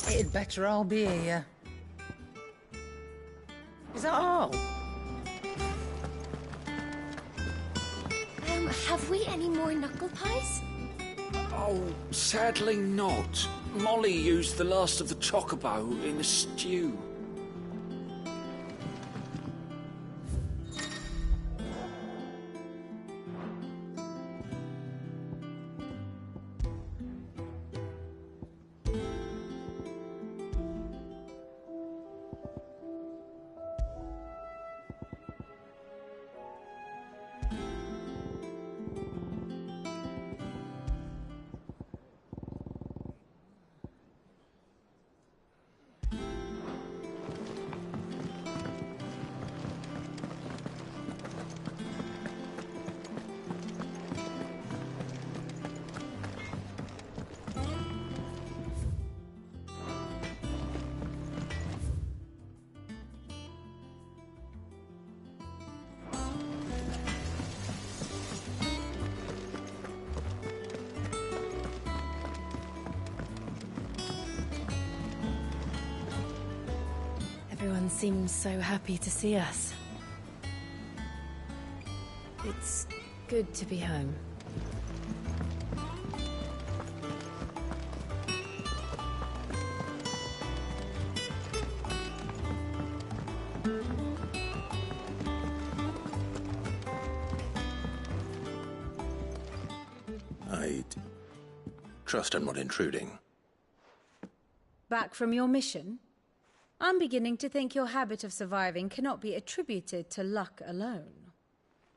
It'd better all be here. Is that all? Have we any more knuckle pies? Oh, sadly not. Molly used the last of the chocobo in the stew. Everyone seems so happy to see us. It's good to be home. I trust I'm not intruding. Back from your mission? I'm beginning to think your habit of surviving cannot be attributed to luck alone.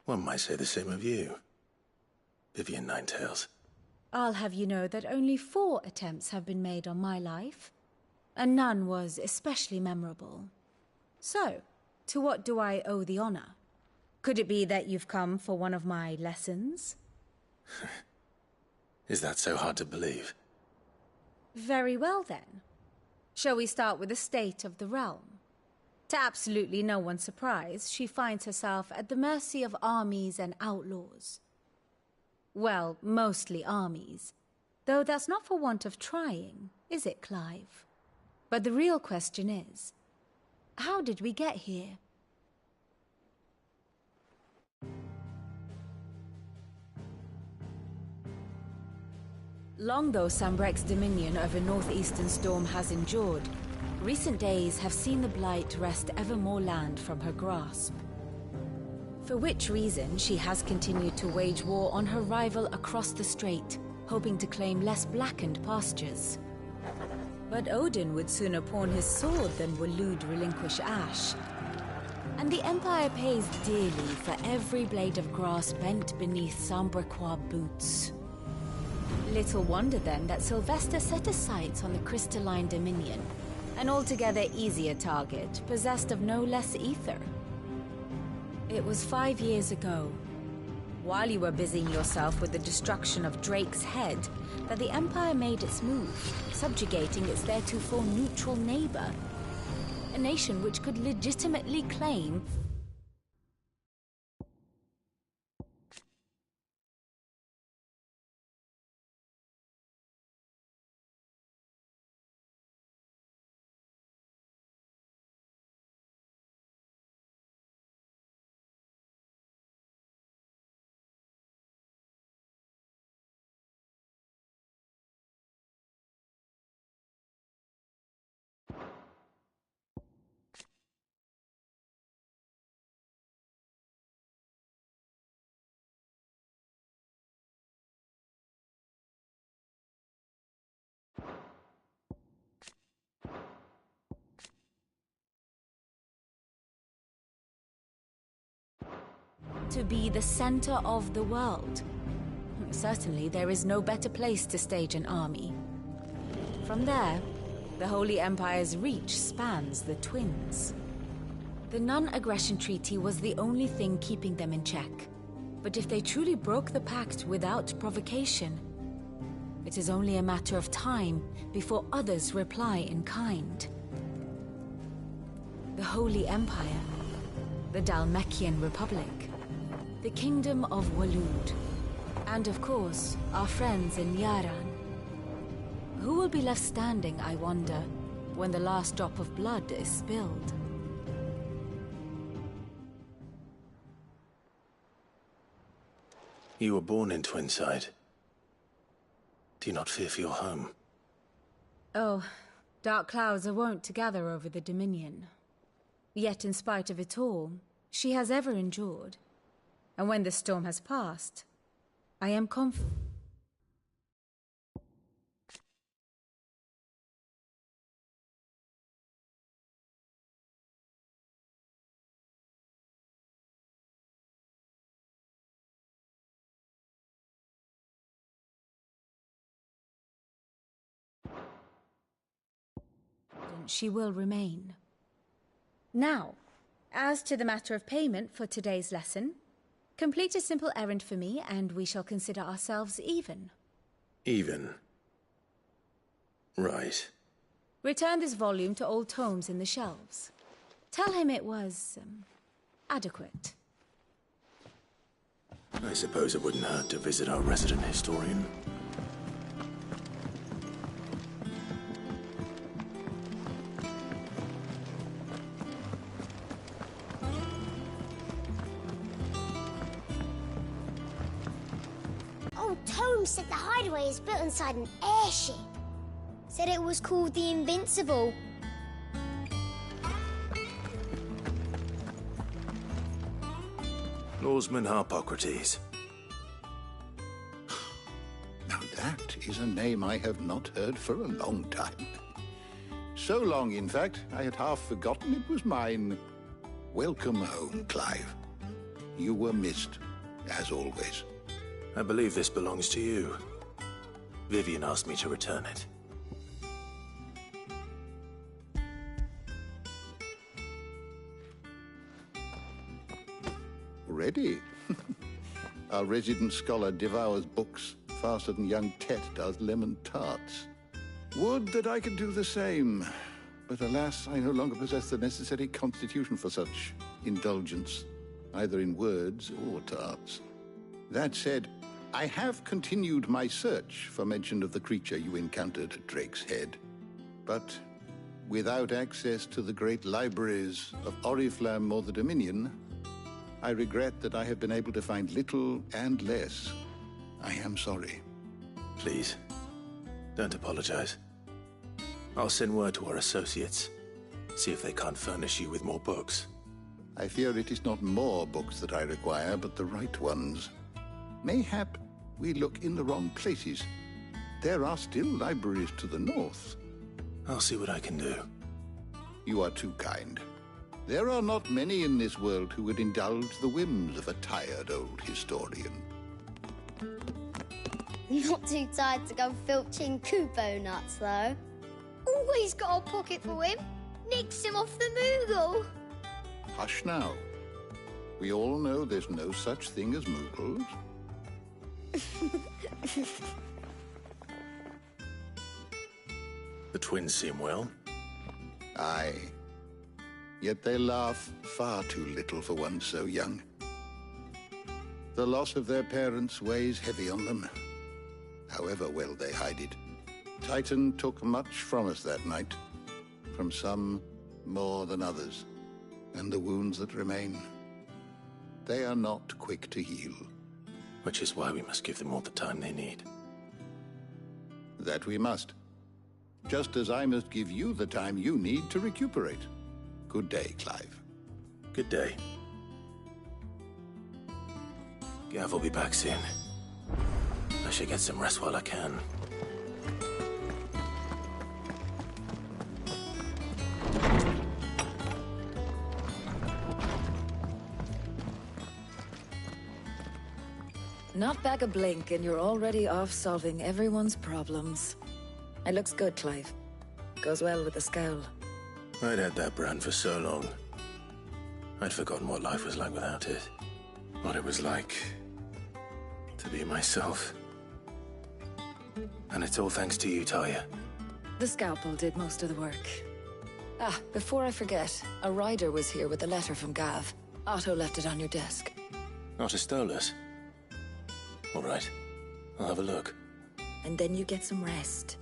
One might say the same of you, Vivian Ninetails. I'll have you know that only 4 attempts have been made on my life, and none was especially memorable. So, to what do I owe the honor? Could it be that you've come for one of my lessons? Is that so hard to believe? Very well then. Shall we start with the state of the realm? To absolutely no one's surprise, she finds herself at the mercy of armies and outlaws. Well, mostly armies. Though that's not for want of trying, is it, Clive? But the real question is, how did we get here? Long though Sambrek's dominion over northeastern Storm has endured, recent days have seen the Blight wrest ever more land from her grasp. For which reason she has continued to wage war on her rival across the strait, hoping to claim less blackened pastures. But Odin would sooner pawn his sword than Waloed relinquish Ash. And the Empire pays dearly for every blade of grass bent beneath Sambrequois boots. Little wonder then that Sylvester set his sights on the crystalline dominion, an altogether easier target, possessed of no less ether. It was 5 years ago, while you were busying yourself with the destruction of Drake's head, that the Empire made its move, subjugating its theretofore neutral neighbor, a nation which could legitimately claim to be the center of the world. Certainly, there is no better place to stage an army. From there, the Holy Empire's reach spans the Twins. The non-aggression treaty was the only thing keeping them in check. But if they truly broke the pact without provocation, it is only a matter of time before others reply in kind. The Holy Empire, the Dalmekian Republic, the Kingdom of Waloed, and of course, our friends in Yaran. Who will be left standing, I wonder, when the last drop of blood is spilled? You were born in Twinside. Do you not fear for your home? Oh, dark clouds are wont to gather over the Dominion. Yet in spite of it all, she has ever endured. And when the storm has passed, I am confident. She will remain. Now, as to the matter of payment for today's lesson, complete a simple errand for me, and we shall consider ourselves even. Even? Right. Return this volume to old tomes in the shelves. Tell him it was, adequate. I suppose it wouldn't hurt to visit our resident historian. Holmes said the hideaway is built inside an airship. Said it was called the Invincible. Lawsman Harpocrates. Now that is a name I have not heard for a long time. So long, in fact, I had half forgotten it was mine. Welcome home, Clive. You were missed, as always. I believe this belongs to you. Vivian asked me to return it. Ready? Our resident scholar devours books faster than young Tet does lemon tarts. Would that I could do the same. But alas, I no longer possess the necessary constitution for such indulgence, either in words or tarts. That said, I have continued my search for mention of the creature you encountered at Drake's Head. But without access to the great libraries of Oriflamme or the Dominion, I regret that I have been able to find little and less. I am sorry. Please, don't apologize. I'll send word to our associates. See if they can't furnish you with more books. I fear it is not more books that I require, but the right ones. Mayhap we look in the wrong places. There are still libraries to the north. I'll see what I can do. You are too kind. There are not many in this world who would indulge the whims of a tired old historian. Not too tired to go filching Kupo nuts, though. Always got a pocket for him. Nicks him off the Moogle. Hush now. We all know there's no such thing as Moogles. The twins seem well. Aye. Yet they laugh far too little for one so young. The loss of their parents weighs heavy on them, however well they hide it. Titan took much from us that night, from some more than others, and the wounds that remain, they are not quick to heal. Which is why we must give them all the time they need. That we must. Just as I must give you the time you need to recuperate. Good day, Clive. Good day. Gav will be back soon. I should get some rest while I can. Not back a blink and you're already off solving everyone's problems. It looks good, Clive. Goes well with the scowl. I'd had that brand for so long. I'd forgotten what life was like without it. What it was like to be myself. And it's all thanks to you, Talia. The scalpel did most of the work. Ah, before I forget, a rider was here with a letter from Gav. Otto left it on your desk. Not a Stolas. All right, I'll have a look. And then you get some rest.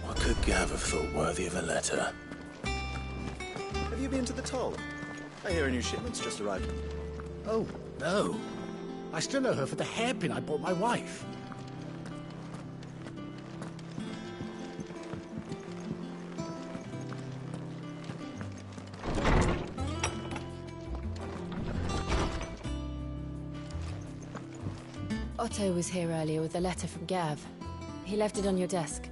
What could Gav have thought worthy of a letter? Have you been to the toll? I hear a new shipment's just arrived. Oh, no. I still owe her for the hairpin I bought my wife. Otto was here earlier with a letter from Gav. He left it on your desk.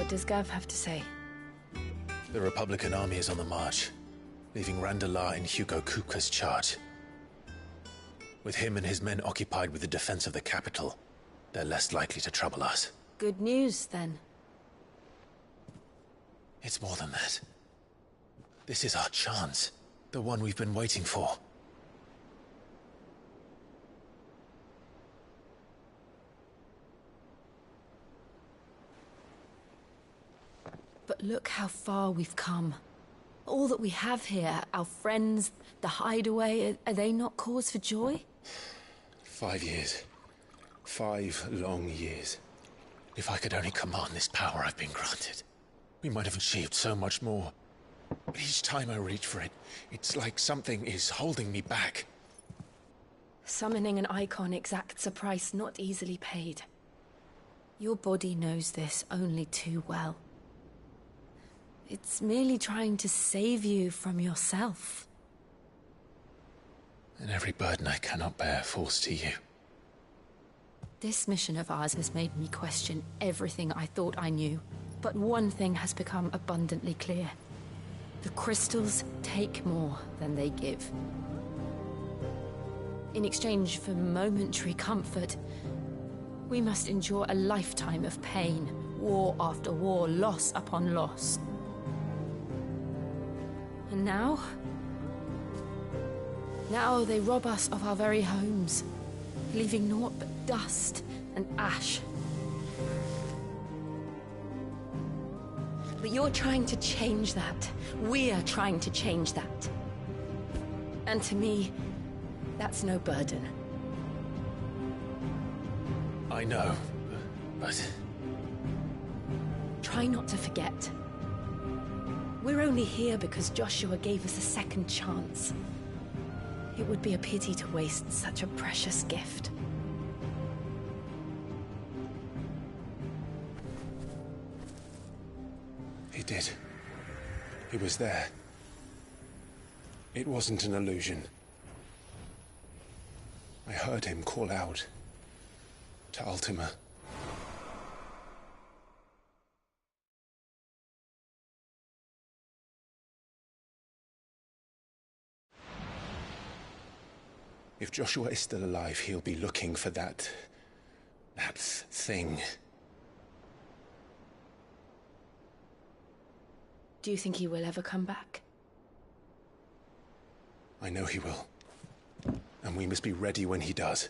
What does Gav have to say? The Republican army is on the march, leaving Randalar in Hugo Kupka's charge. With him and his men occupied with the defense of the capital, they're less likely to trouble us. Good news, then. It's more than that. This is our chance. The one we've been waiting for. But look how far we've come. All that we have here, our friends, the hideaway, are they not cause for joy? 5 years. 5 long years. If I could only command this power I've been granted, we might have achieved so much more. But each time I reach for it, it's like something is holding me back. Summoning an icon exacts a price not easily paid. Your body knows this only too well. It's merely trying to save you from yourself. And every burden I cannot bear falls to you. This mission of ours has made me question everything I thought I knew. But one thing has become abundantly clear. The crystals take more than they give. In exchange for momentary comfort, we must endure a lifetime of pain, war after war, loss upon loss. And now they rob us of our very homes, leaving naught but dust and ash. But you're trying to change that. We're trying to change that. And to me, that's no burden. I know, but... Try not to forget. We're only here because Joshua gave us a second chance. It would be a pity to waste such a precious gift. He did. He was there. It wasn't an illusion. I heard him call out to Ultima. If Joshua is still alive, he'll be looking for that thing. Do you think he will ever come back? I know he will. And we must be ready when he does.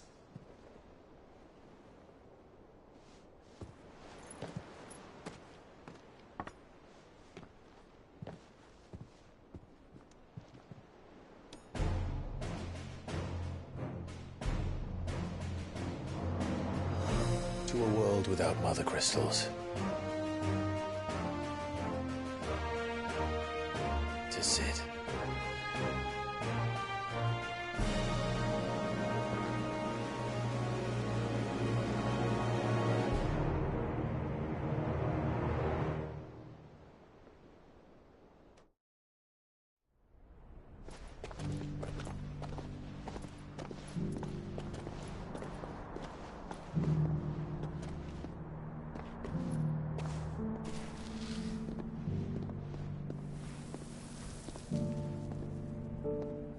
To a world without mother crystals. To Sid.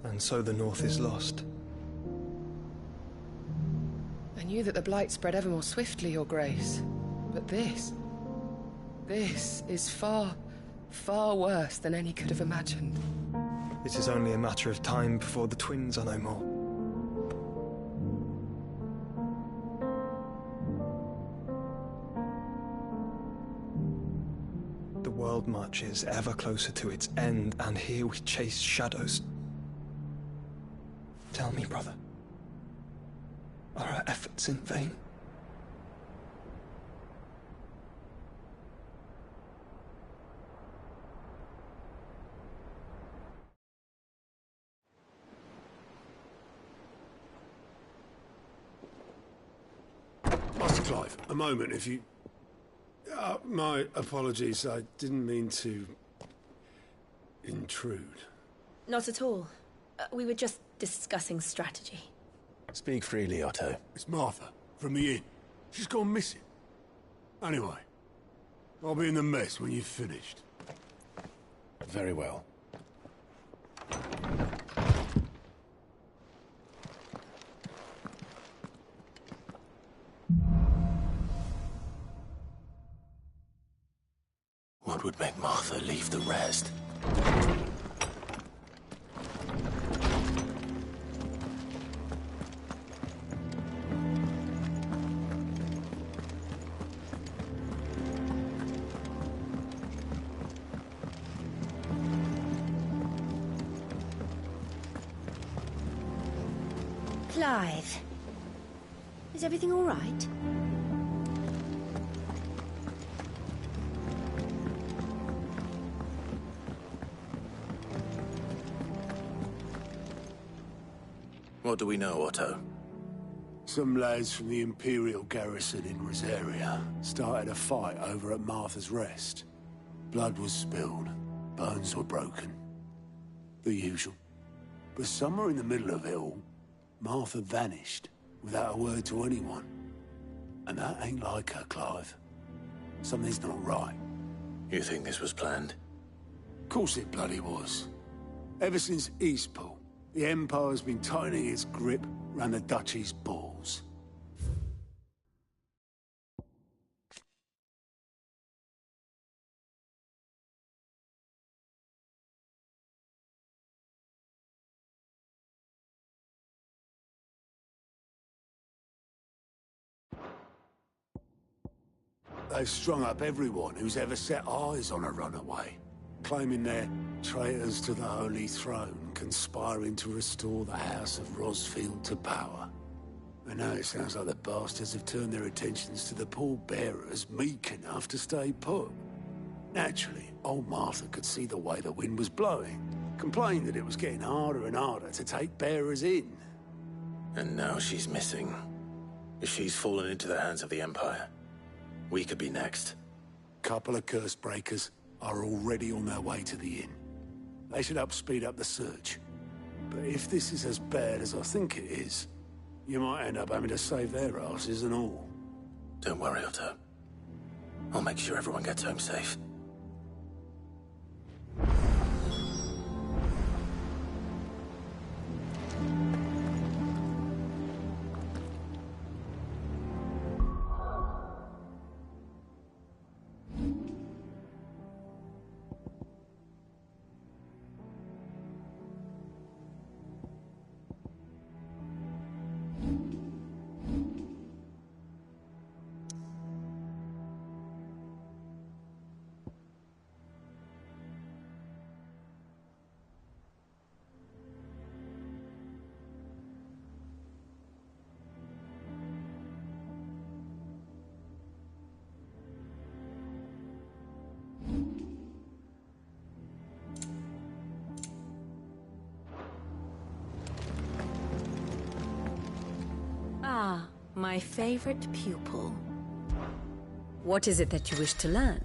And so the North is lost. I knew that the Blight spread ever more swiftly, Your Grace. But this is far, far worse than any could have imagined. It is only a matter of time before the twins are no more. The world marches ever closer to its end, and here we chase shadows. Tell me, brother, are our efforts in vain? Master Clive, a moment, if you... my apologies, I didn't mean to... intrude. Not at all. We were just discussing strategy. Speak freely, Otto. It's Martha, from the inn. She's gone missing. Anyway, I'll be in the mess when you've finished. Very well. What would make Martha leave the rest? Clive, is everything all right? What do we know, Otto? Some lads from the Imperial garrison in Rosaria started a fight over at Martha's Rest. Blood was spilled, bones were broken. The usual. But somewhere in the middle of it all, Martha vanished without a word to anyone. And that ain't like her, Clive. Something's not right. You think this was planned? Of course it bloody was. Ever since Eastpool, the Empire's been tightening its grip around the Duchy's balls. They've strung up everyone who's ever set eyes on a runaway, claiming they're traitors to the Holy Throne, conspiring to restore the House of Rosfield to power. And now it sounds like the bastards have turned their attentions to the pallbearers meek enough to stay put. Naturally, old Martha could see the way the wind was blowing, complained that it was getting harder and harder to take bearers in. And now she's missing. If she's fallen into the hands of the Empire, we could be next. Couple of curse breakers are already on their way to the inn. They should help speed up the search. But if this is as bad as I think it is, you might end up having to save their asses and all. Don't worry, Otto. I'll make sure everyone gets home safe. Ah, my favorite pupil. What is it that you wish to learn?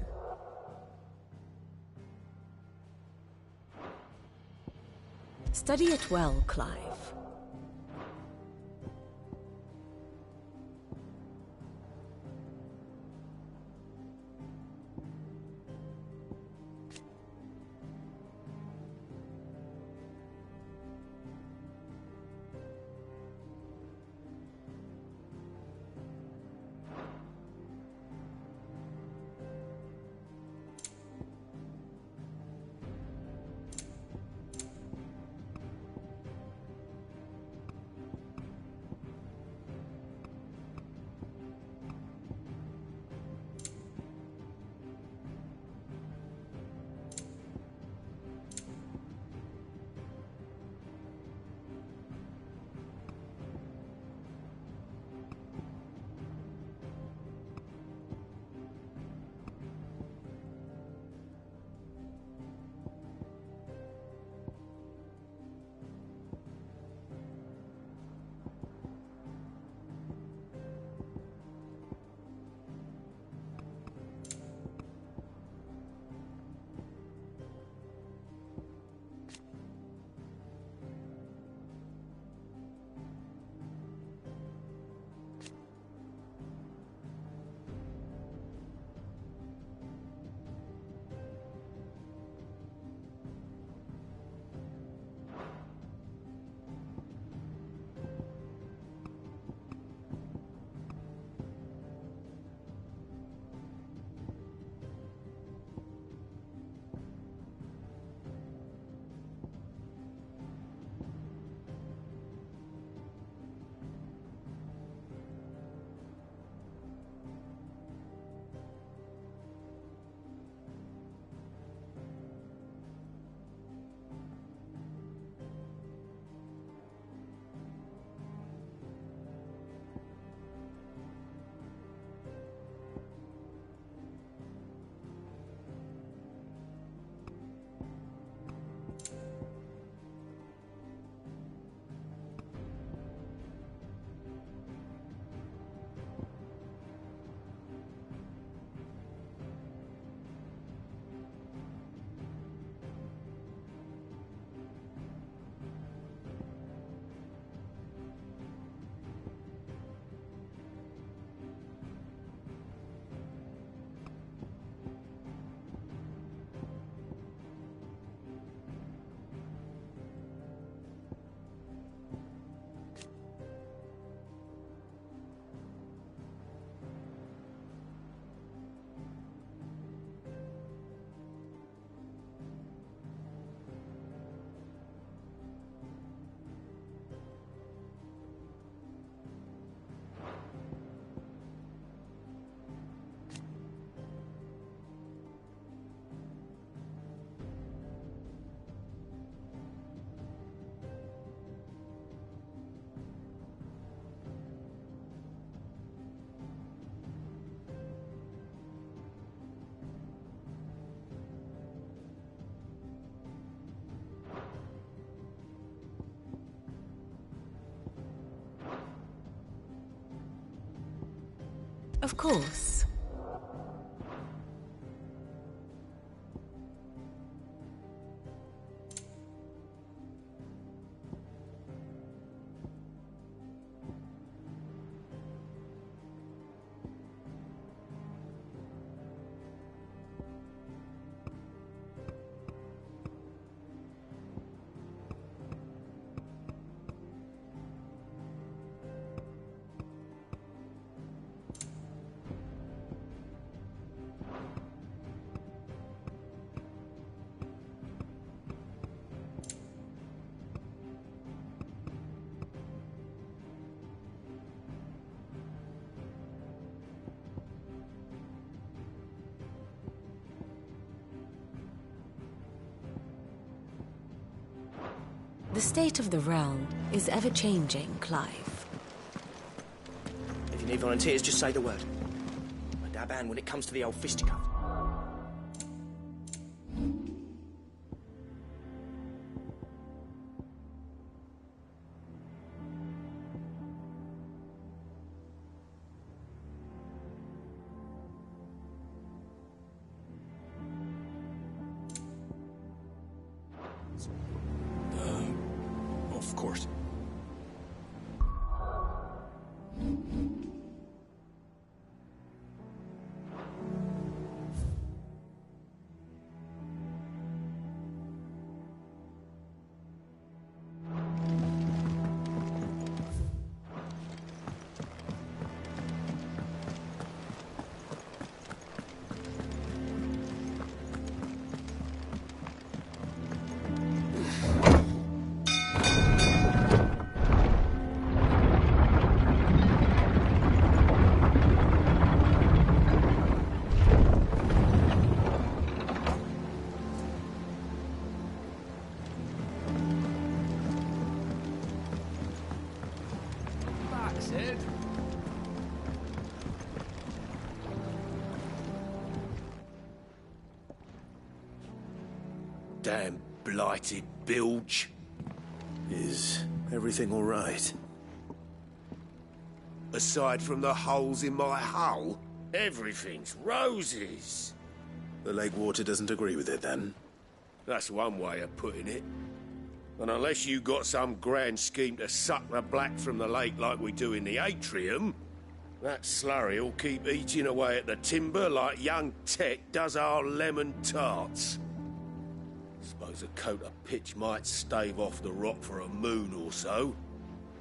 Study it well, Clive. Of course. The state of the realm is ever-changing, Clive. If you need volunteers, just say the word. I dab hand when it comes to the old fisticuff. Of course. Damn blighted bilge. Is everything all right? Aside from the holes in my hull, everything's roses. The lake water doesn't agree with it, then? That's one way of putting it. And unless you got some grand scheme to suck the black from the lake like we do in the atrium, that slurry'll keep eating away at the timber like young Tech does our lemon tarts. Suppose a coat of pitch might stave off the rock for a moon or so.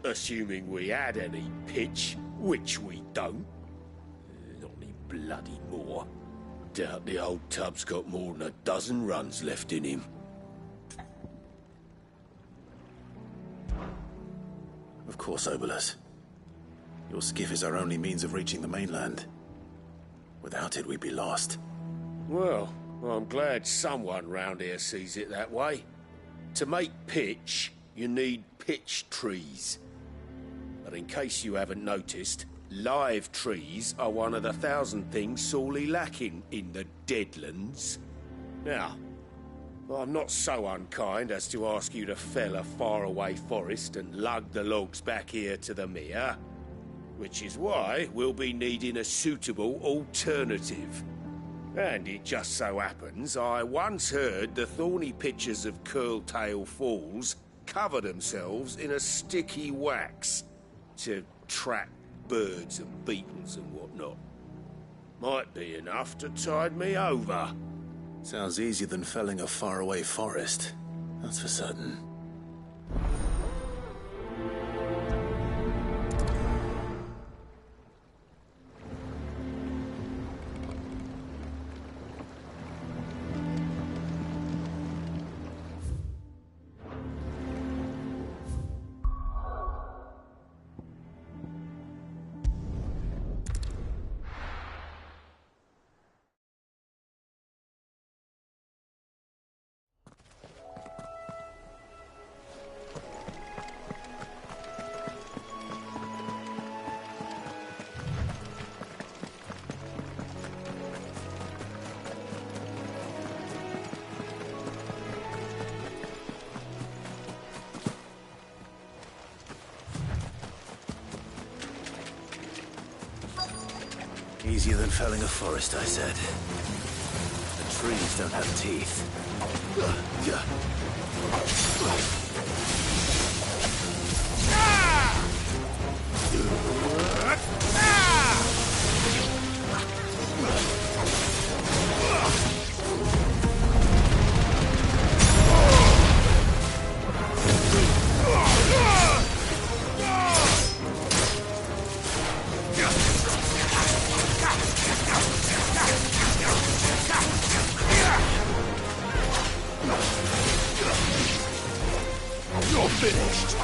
Assuming we had any pitch, which we don't. Not any bloody more. Doubt the old tub's got more than a dozen runs left in him. Of course, Obolus. Your skiff is our only means of reaching the mainland. Without it, we'd be lost. Well, I'm glad someone round here sees it that way. To make pitch, you need pitch trees. But in case you haven't noticed, live trees are one of the 1,000 things sorely lacking in the Deadlands. Now, I'm not so unkind as to ask you to fell a faraway forest and lug the logs back here to the mere, which is why we'll be needing a suitable alternative. And it just so happens I once heard the thorny pitchers of Curltail Falls cover themselves in a sticky wax to trap birds and beetles and whatnot. Might be enough to tide me over. Sounds easier than felling a faraway forest. That's for certain. Easier than felling a forest, I said. The trees don't have teeth. You're finished!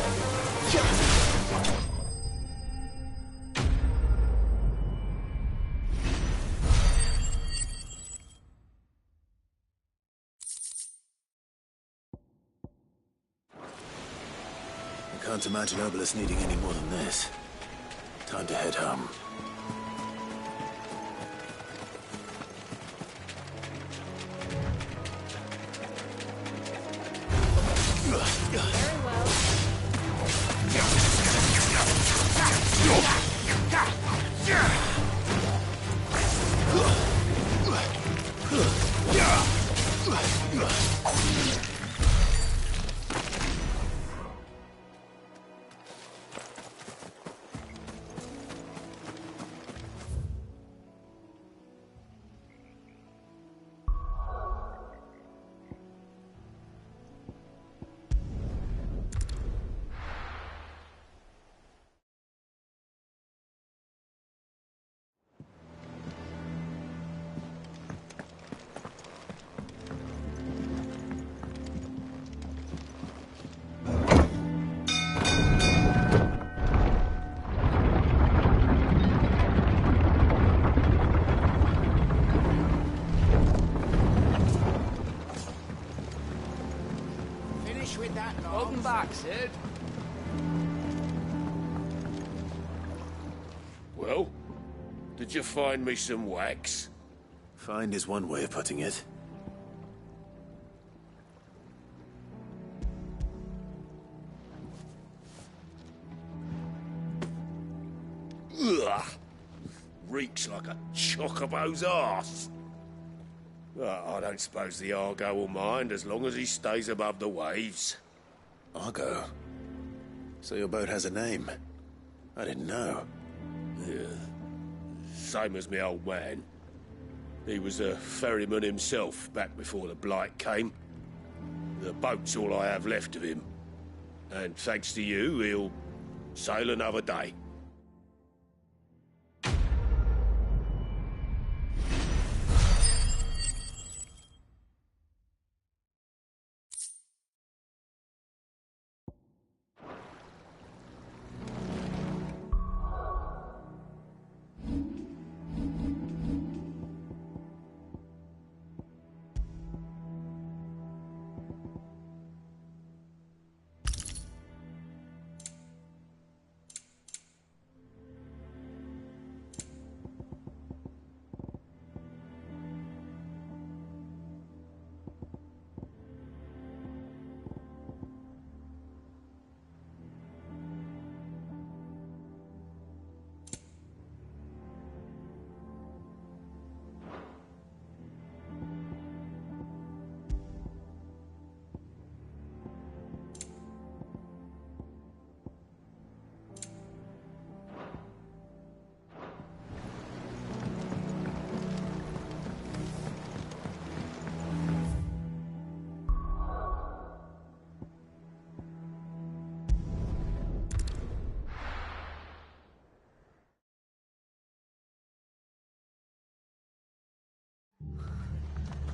I can't imagine Obelisk needing any more than this. Time to head home. Very well. Welcome back, Sid. Well, did you find me some wax? Find is one way of putting it. Ugh! Reeks like a chocobo's arse. I don't suppose the Argo will mind as long as he stays above the waves. Argo? So your boat has a name? I didn't know. Yeah. Same as me old man. He was a ferryman himself back before the Blight came. The boat's all I have left of him. And thanks to you, he'll sail another day.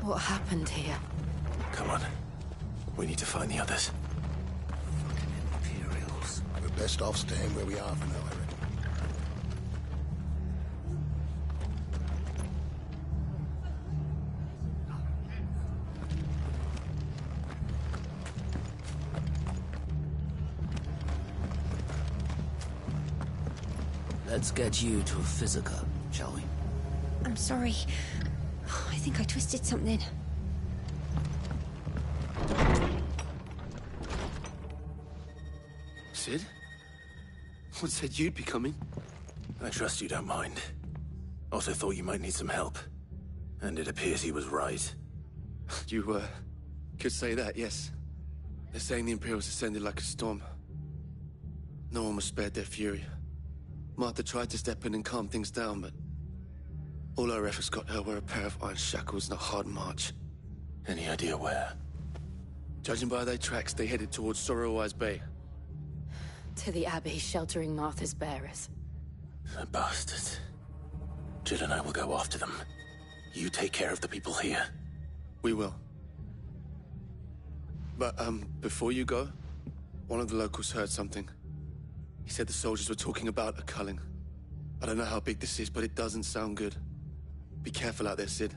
What happened here? Come on. We need to find the others. Imperials. We're best off staying where we are for now, I reckon. Let's get you to a physical, shall we? I'm sorry. I think I twisted something. Sid? What said you'd be coming? I trust you don't mind. Otto thought you might need some help. And it appears he was right. You, could say that, yes. They're saying the Imperials ascended like a storm. No one was spared their fury. Martha tried to step in and calm things down, but all our efforts got her were a pair of iron shackles and a hard march. Any idea where? Judging by their tracks, they headed towards Sorrowwise Bay. To the Abbey sheltering Martha's bearers. The bastards. Jill and I will go after them. You take care of the people here. We will. But, before you go, one of the locals heard something. He said the soldiers were talking about a culling. I don't know how big this is, but it doesn't sound good. Be careful out there, Sid.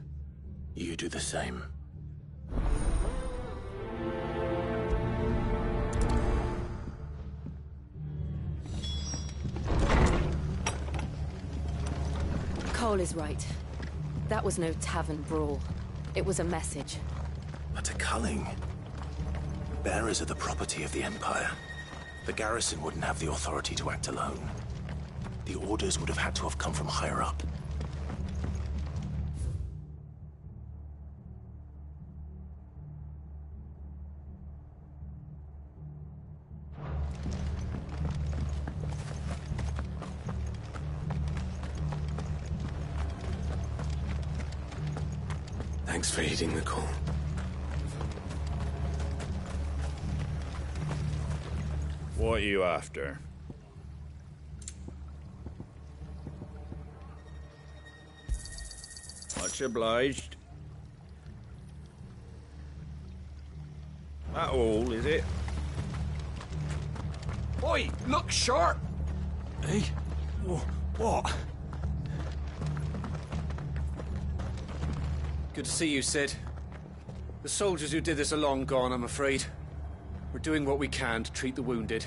You do the same. Cole is right. That was no tavern brawl. It was a message. But a culling. Bearers are the property of the Empire. The garrison wouldn't have the authority to act alone. The orders would have had to have come from higher up. Thanks for heeding the call. What are you after? Much obliged. That all, is it? Oi, look sharp! Hey? What? Good to see you, Sid. The soldiers who did this are long gone, I'm afraid. We're doing what we can to treat the wounded.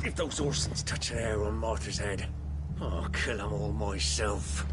If those Orsons touch an arrow on Martha's head, I'll kill them all myself.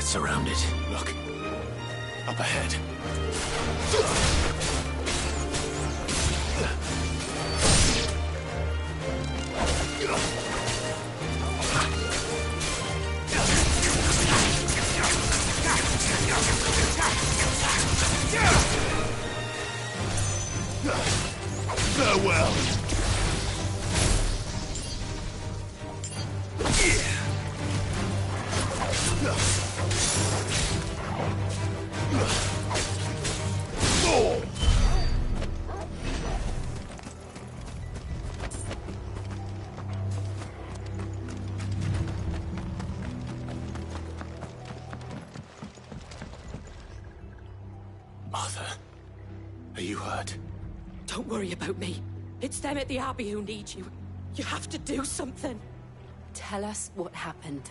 surrounded. Look. Up ahead. Farewell. Martha, are you hurt? Don't worry about me. It's them at the Abbey who need you. You have to do something. Tell us what happened.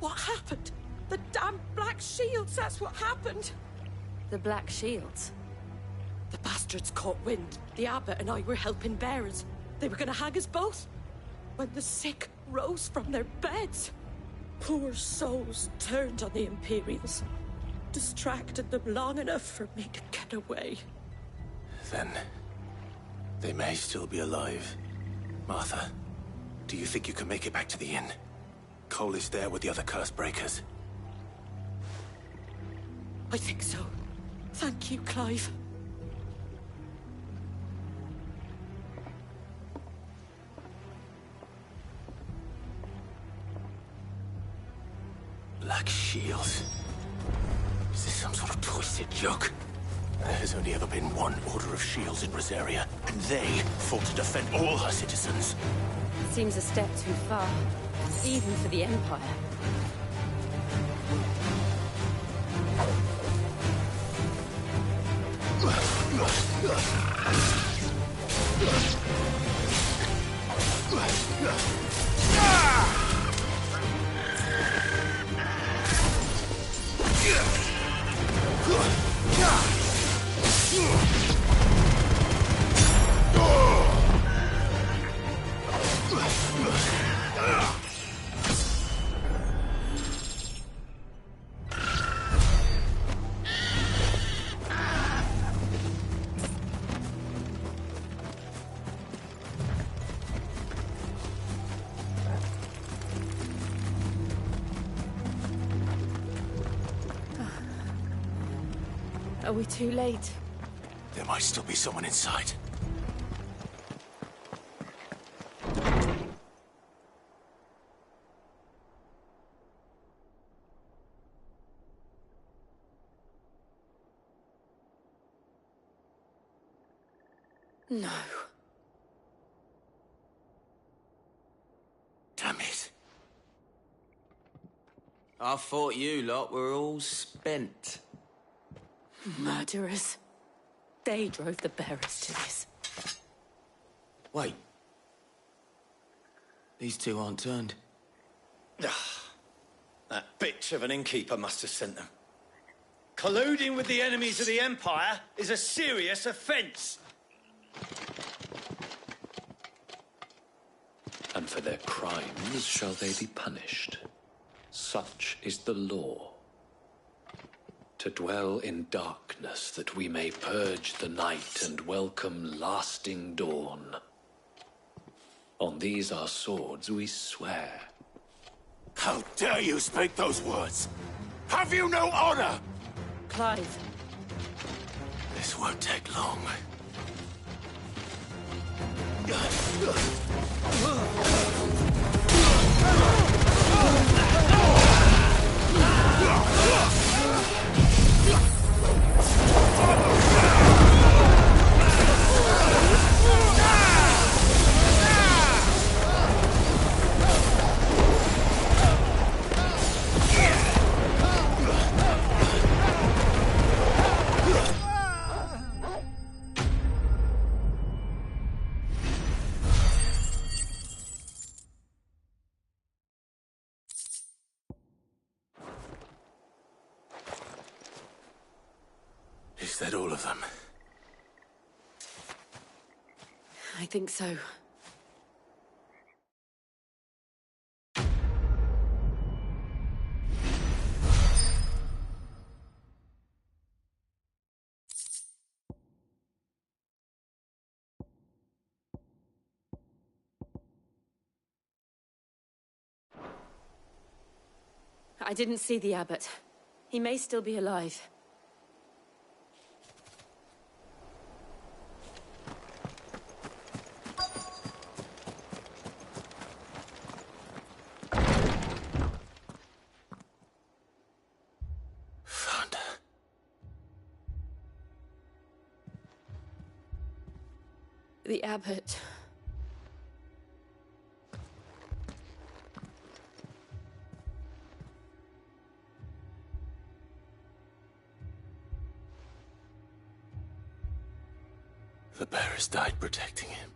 What happened? The damn Black Shields, that's what happened. The Black Shields? The bastards caught wind. The abbot and I were helping bearers. They were gonna hang us both. When the sick rose from their beds. Poor souls turned on the Imperials. Distracted them long enough for me to get away. Then they may still be alive. Martha, do you think you can make it back to the inn? Cole is there with the other curse breakers. I think so. Thank you, Clive. Black Shields. Is this some sort of twisted joke? There has only ever been one Order of Shields in Rosaria, and they fought to defend all her citizens. Seems a step too far, even for the Empire. Are we too late? There might still be someone inside. No. Damn it. I thought you lot were all spent. Murderers. They drove the bearers to this. Wait. These two aren't turned. That bitch of an innkeeper must have sent them. Colluding with the enemies of the Empire is a serious offence. And for their crimes shall they be punished. Such is the law. To dwell in darkness that we may purge the night and welcome lasting dawn. On these our swords we swear. How dare you speak those words? Have you no honor? Clive. This won't take long. Is that all of them? I think so. I didn't see the abbot. He may still be alive. Found her. The abbot. The bearers died protecting him.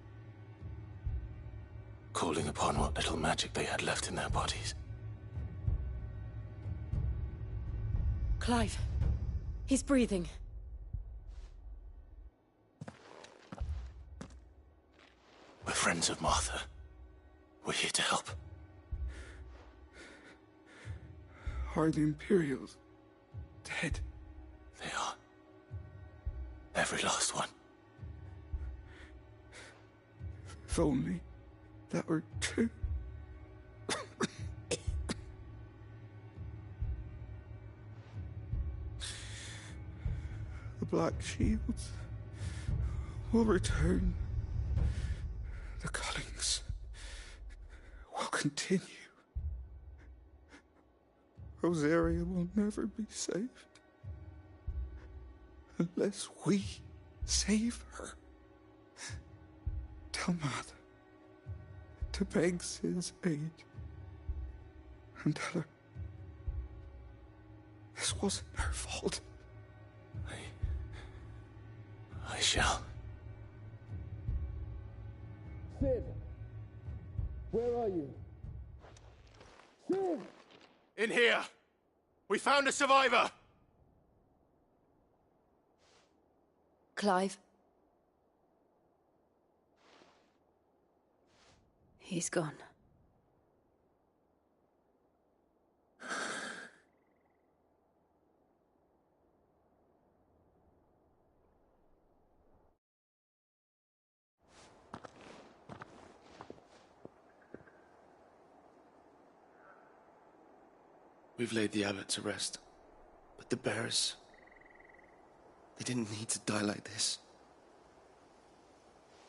Calling upon what little magic they had left in their bodies. Clive. He's breathing. We're friends of Martha. We're here to help. Are the Imperials dead? They are. Every last one. If only that were true. The Black Shields will return. The cullings will continue. Rosaria will never be saved unless we save her. Tell Martha to beg Sid's aid and tell her this wasn't her fault. I shall. Sid! Where are you? Sid! In here! We found a survivor! Clive. He's gone. We've laid the abbot to rest. But the bearers... they didn't need to die like this.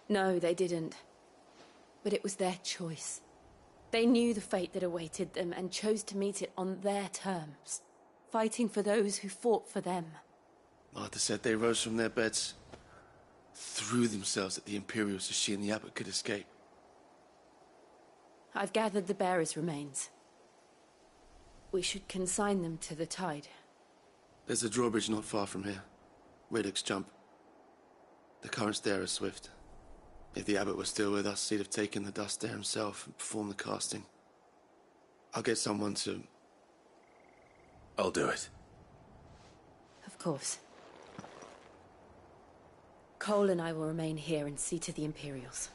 No, they didn't. But it was their choice. They knew the fate that awaited them and chose to meet it on their terms, fighting for those who fought for them. Martha said they rose from their beds, threw themselves at the Imperials so she and the abbot could escape. I've gathered the bearers' remains. We should consign them to the tide. There's a drawbridge not far from here. Radix jump. The currents there are swift. If the abbot was still with us, he'd have taken the dust there himself and performed the casting. I'll get someone to... I'll do it. Of course. Cole and I will remain here and see to the Imperials.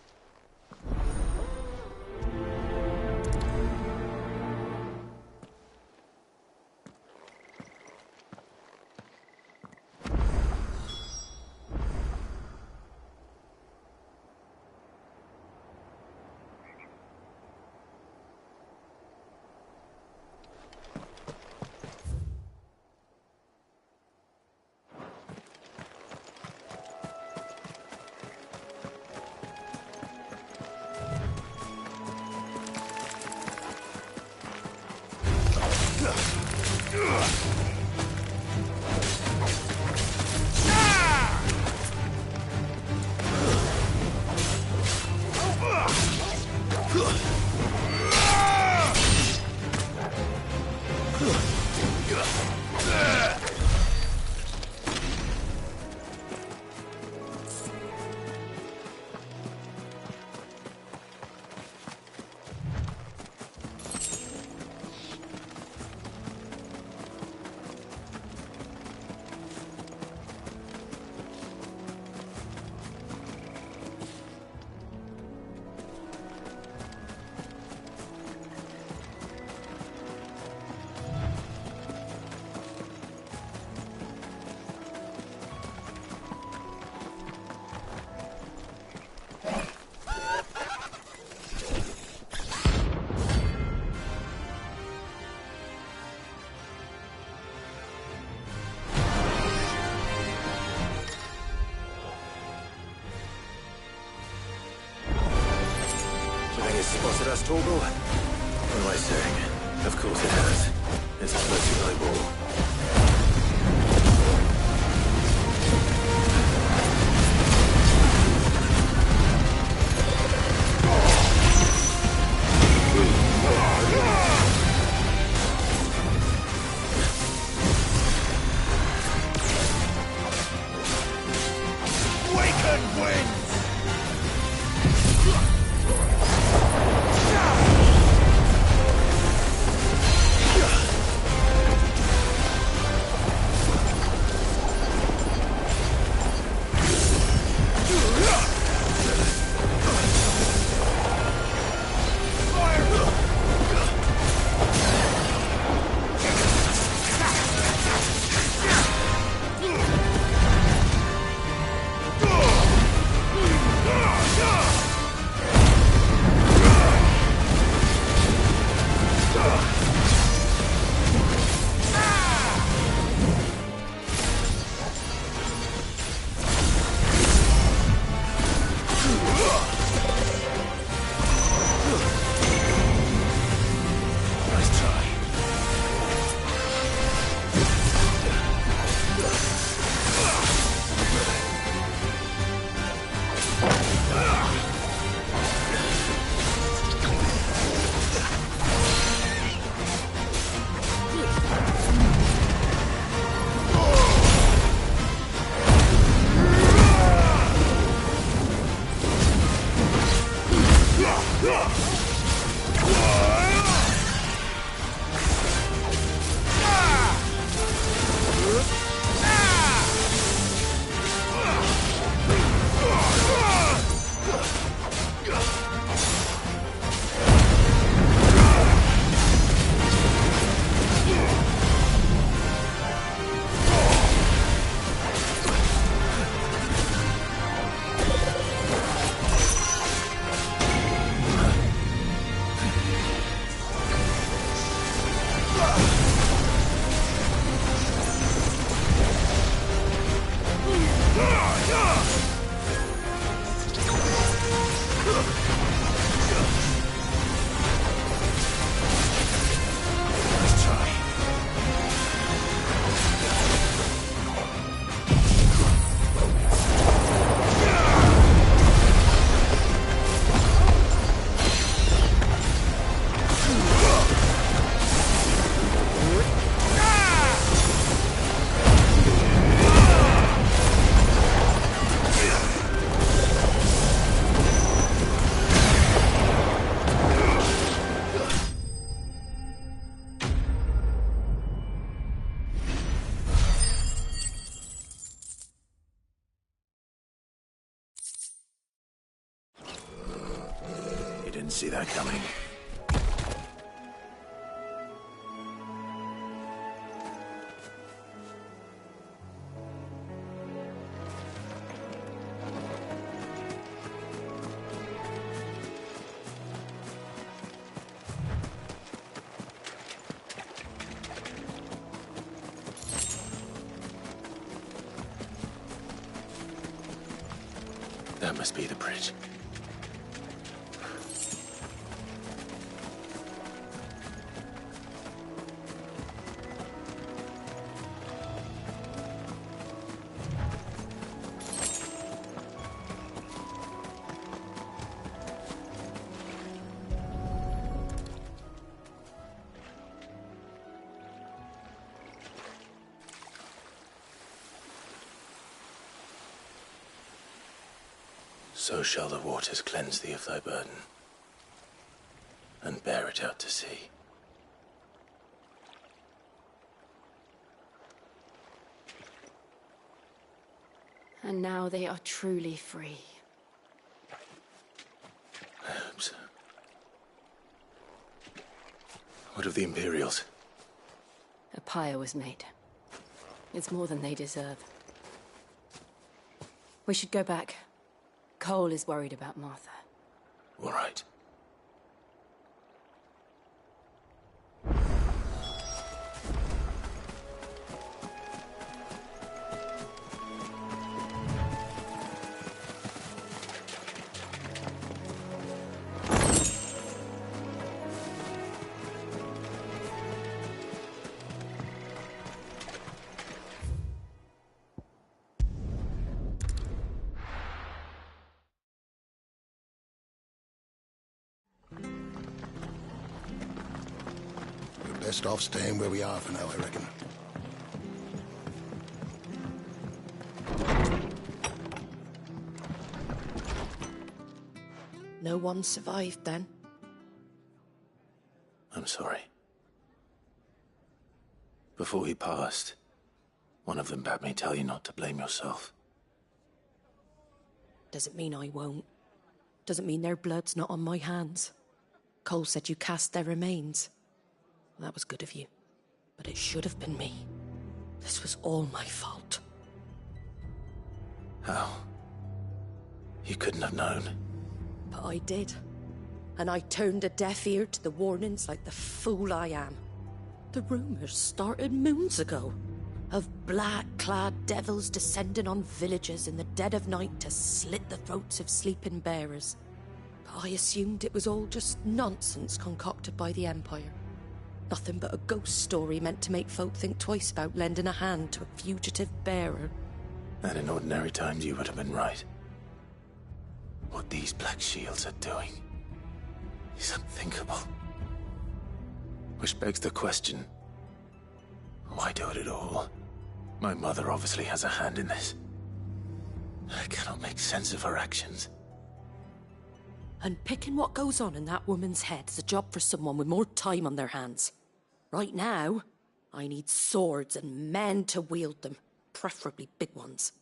Torgal? What am I saying? Of course it has. It's a floating eyeball. Didn't see that coming. That must be the bridge. So shall the waters cleanse thee of thy burden, and bear it out to sea. And now they are truly free. I hope so. What of the Imperials? A pyre was made. It's more than they deserve. We should go back. Cole is worried about Martha. All right. Best off staying where we are for now, I reckon. No one survived then? I'm sorry. Before he passed, one of them bade me tell you not to blame yourself. Doesn't mean I won't. Doesn't mean their blood's not on my hands. Cole said you cast their remains. That was good of you. But it should have been me. This was all my fault. How? You couldn't have known. But I did. And I turned a deaf ear to the warnings like the fool I am. The rumours started moons ago. Of black-clad devils descending on villages in the dead of night to slit the throats of sleeping bearers. But I assumed it was all just nonsense concocted by the Empire. Nothing but a ghost story meant to make folk think twice about lending a hand to a fugitive bearer. And in ordinary times you would have been right. What these Black Shields are doing is unthinkable. Which begs the question, why do it at all? My mother obviously has a hand in this. I cannot make sense of her actions. Unpicking what goes on in that woman's head is a job for someone with more time on their hands. Right now, I need swords and men to wield them, preferably big ones.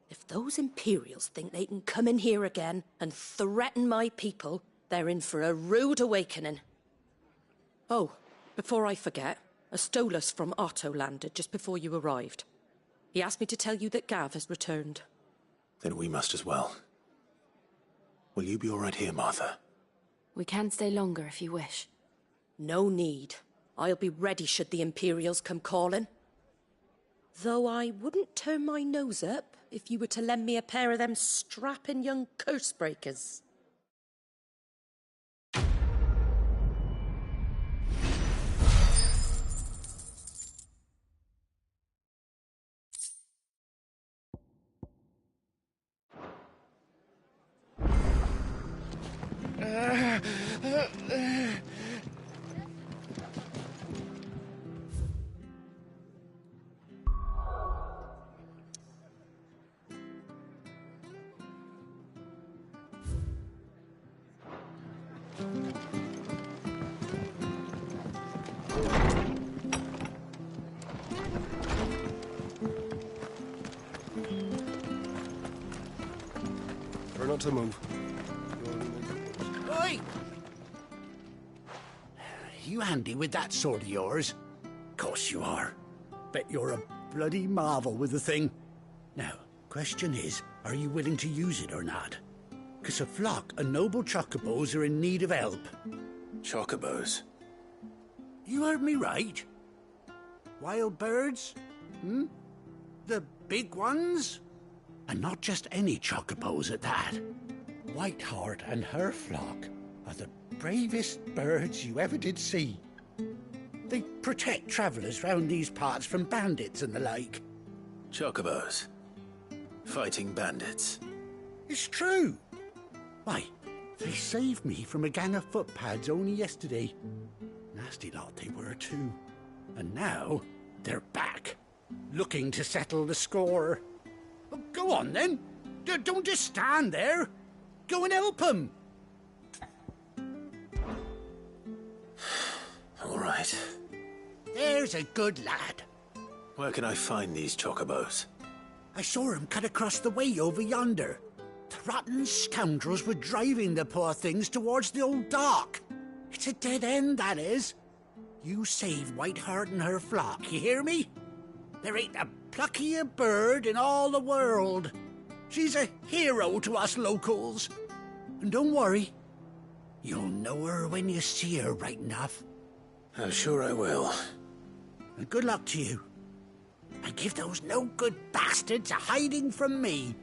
If those Imperials think they can come in here again and threaten my people, they're in for a rude awakening. Oh, before I forget, a Stolas from Otto landed just before you arrived. He asked me to tell you that Gav has returned. Then we must as well. Will you be all right here, Martha? We can stay longer if you wish. No need. I'll be ready should the Imperials come calling. Though I wouldn't turn my nose up if you were to lend me a pair of them strapping young curse-breakers. Try not to move. Oi! You handy with that sword of yours? Course you are. Bet you're a bloody marvel with the thing. Now, question is, are you willing to use it or not? 'Cause a flock of noble chocobos are in need of help. Chocobos? You heard me right. Wild birds? Hmm? The big ones? And not just any chocobos at that. Whiteheart and her flock are the bravest birds you ever did see. They protect travellers round these parts from bandits and the like. Chocobos? Fighting bandits? It's true. Why, they saved me from a gang of footpads only yesterday. Nasty lot they were too. And now they're back, looking to settle the score. Well, go on then. Don't just stand there. Go and help them. All right. There's a good lad. Where can I find these chocobos? I saw him cut across the way over yonder. The rotten scoundrels were driving the poor things towards the old dock. It's a dead end, that is. You save Whiteheart and her flock, you hear me? There ain't a pluckier bird in all the world. She's a hero to us locals. And don't worry, you'll know her when you see her right enough. I'm sure I will. And good luck to you. And give those no-good bastards a hiding from me.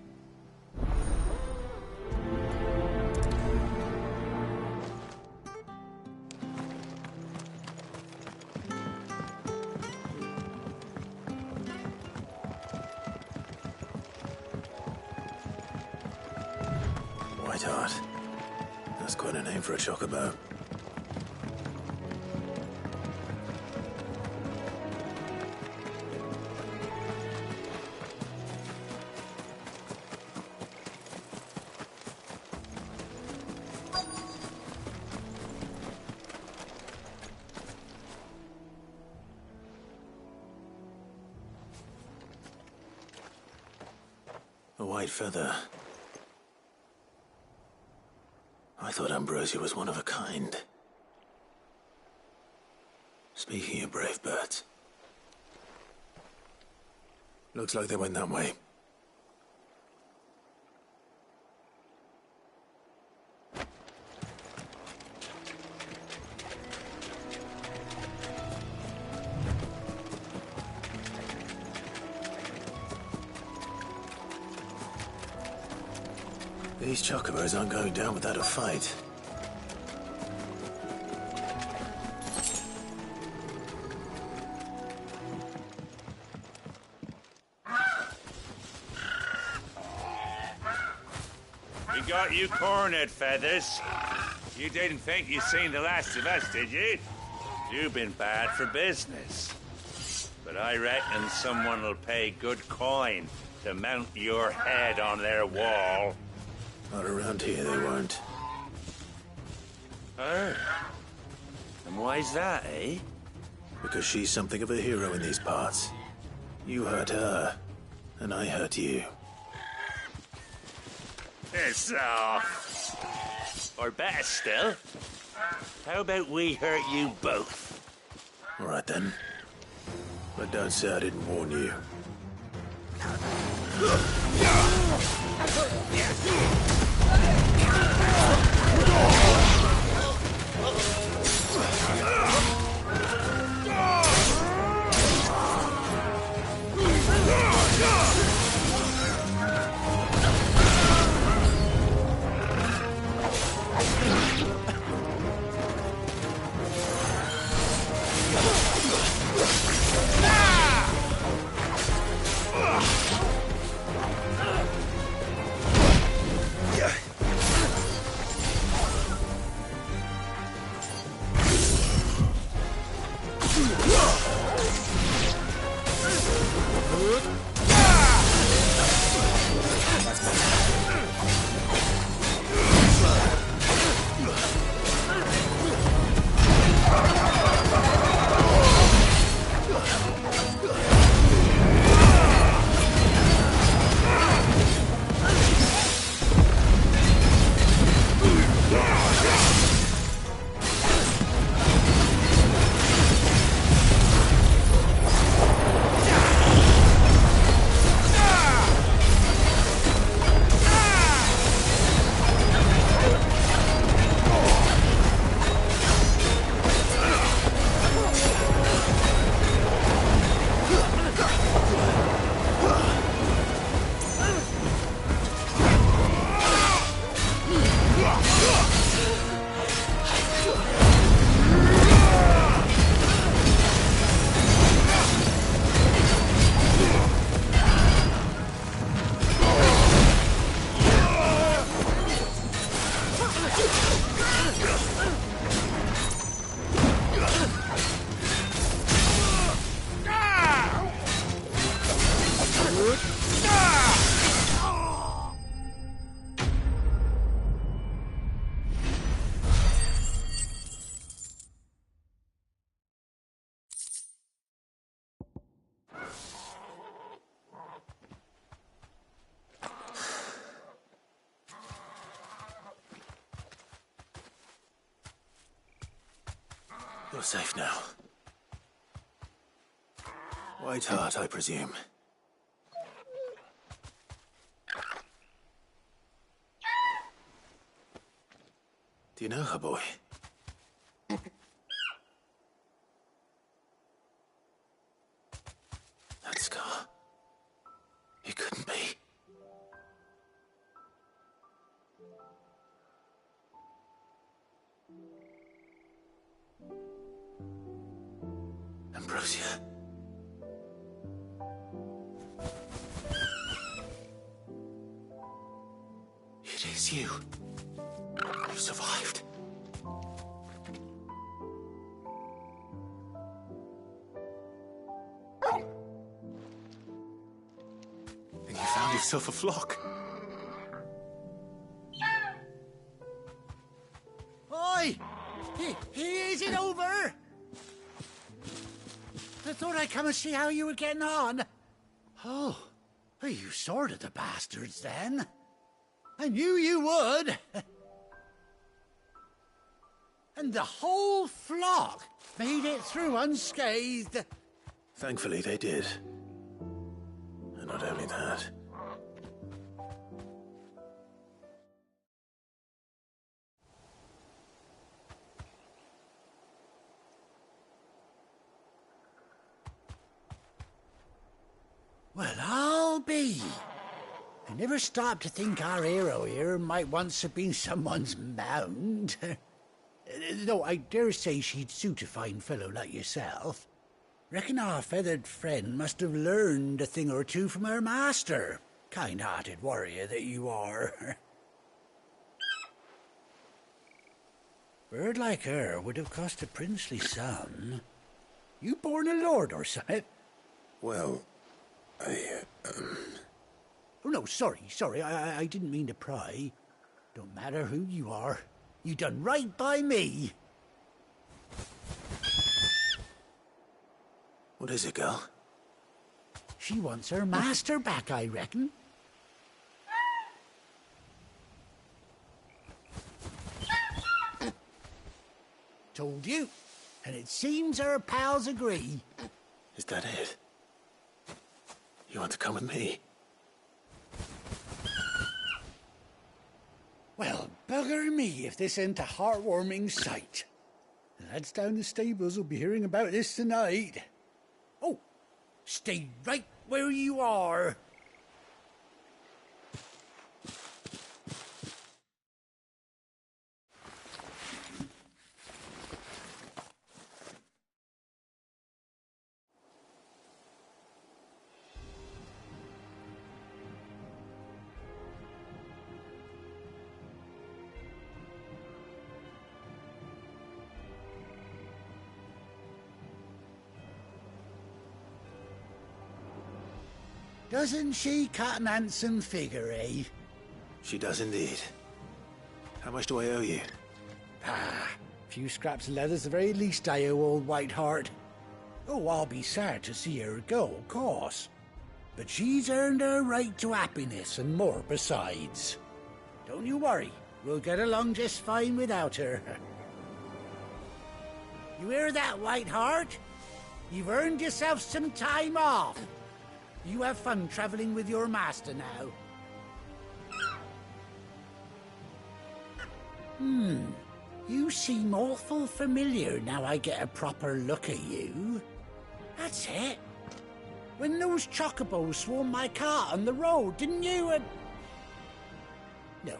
Whiteheart. That's quite a name for a chocobo. A white feather. I thought Ambrosia was one of a kind. Speaking of brave birds. Looks like they went that way. These chocobos aren't going down without a fight. We got you cornered, Feathers. You didn't think you'd seen the last of us, did you? You've been bad for business. But I reckon someone will pay good coin to mount your head on their wall. Not around here, they won't. Oh. And why's that, eh? Because she's something of a hero in these parts. You hurt her, and I hurt you. Piss off. Or better still, how about we hurt you both? All right, then. But don't say I didn't warn you. You're safe now. White Heart, I presume. Do you know her, boy? That scar. It couldn't be. Ambrosia. It is you. You survived. And you found yourself a flock. Oi! Is it over? I thought I'd come and see how you were getting on. Oh, Well, you sorted the bastards, then. I knew you would. And the whole flock made it through unscathed. Thankfully, they did. And not only that. Well, I'll be. I never stopped to think our hero here might once have been someone's mount. Though I dare say she'd suit a fine fellow like yourself. Reckon our feathered friend must have learned a thing or two from her master. Kind-hearted warrior that you are. Bird like her would have cost a princely sum. You born a lord or something? Well, Oh, no, sorry. I didn't mean to pry. Don't matter who you are. You done right by me. What is it, girl? She wants her master back, I reckon. Told you. And it seems her pals agree. Is that it? You want to come with me? Well, bugger me if this ain't a heartwarming sight. The lads down the stables will be hearing about this tonight. Oh, stay right where you are. Doesn't she cut an handsome figure, eh? She does indeed. How much do I owe you? Ah, a few scraps of leather's the very least I owe old Whiteheart. Oh, I'll be sad to see her go, of course. But she's earned her right to happiness and more besides. Don't you worry, we'll get along just fine without her. You hear that, Whiteheart? You've earned yourself some time off. You have fun traveling with your master now. You seem awful familiar now I get a proper look at you. That's it. When those chocobos swarmed my cart on the road, didn't you? No,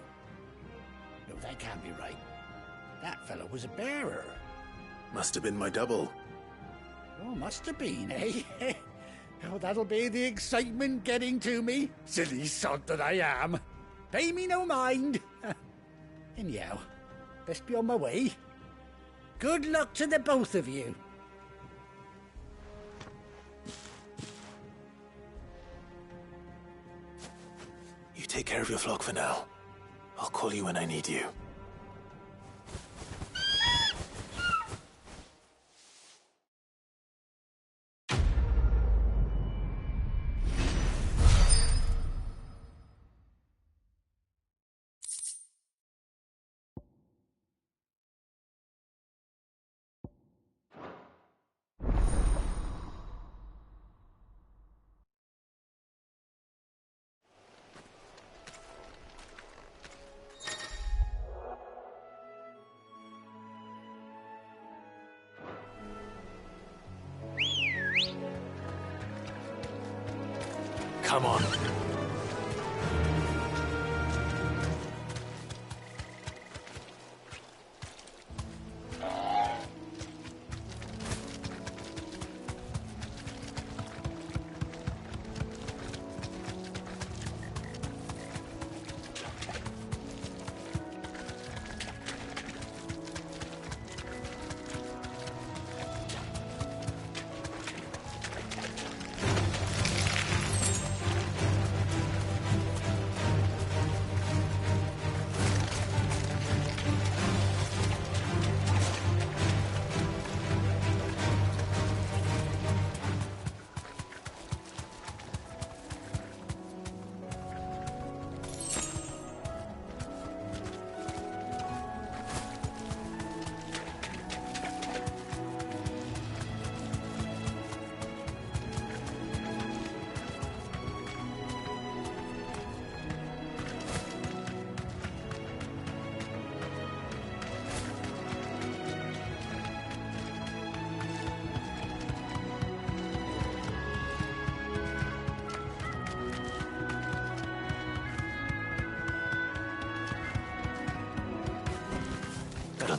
that can't be right. That fellow was a bearer. Must have been my double. Oh, must have been, eh? Oh, that'll be the excitement getting to me. Silly sod that I am. Pay me no mind. Anyhow, best be on my way. Good luck to the both of you. You take care of your flock for now. I'll call you when I need you. Come on.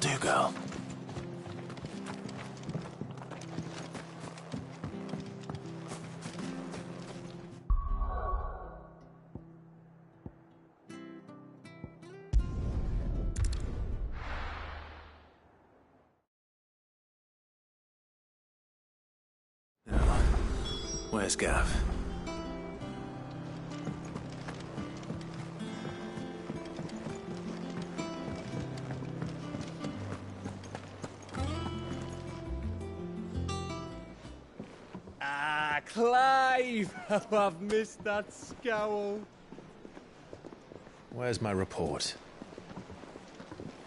do, girl. Now, where's Gav? Ah, Clive! Oh, I've missed that scowl. Where's my report?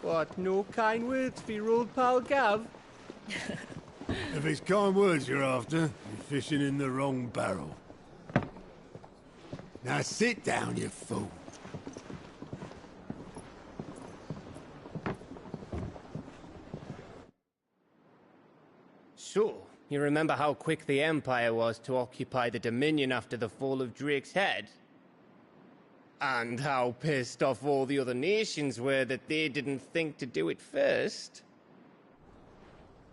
What, no kind words for your old pal Gav? If it's kind words you're after, you're fishing in the wrong barrel. Now sit down, you fool. So, you remember how quick the Empire was to occupy the Dominion after the fall of Drake's head? And how pissed off all the other nations were that they didn't think to do it first?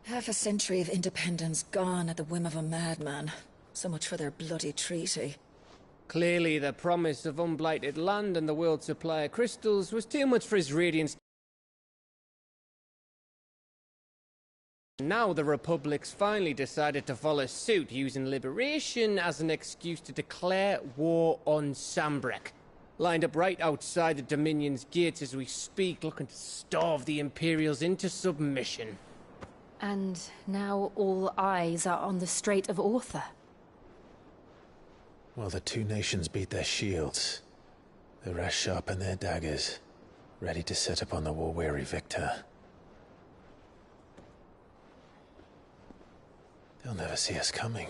Half a century of independence gone at the whim of a madman. So much for their bloody treaty. Clearly, the promise of unblighted land and the world's supply of crystals was too much for his radiance. Now the Republic's finally decided to follow suit, using liberation as an excuse to declare war on Sambrek. Lined up right outside the Dominion's gates as we speak, looking to starve the Imperials into submission. And now all eyes are on the Strait of Author. Well, the two nations beat their shields. The rest sharpen their daggers, ready to set upon the war-weary victor. They'll never see us coming.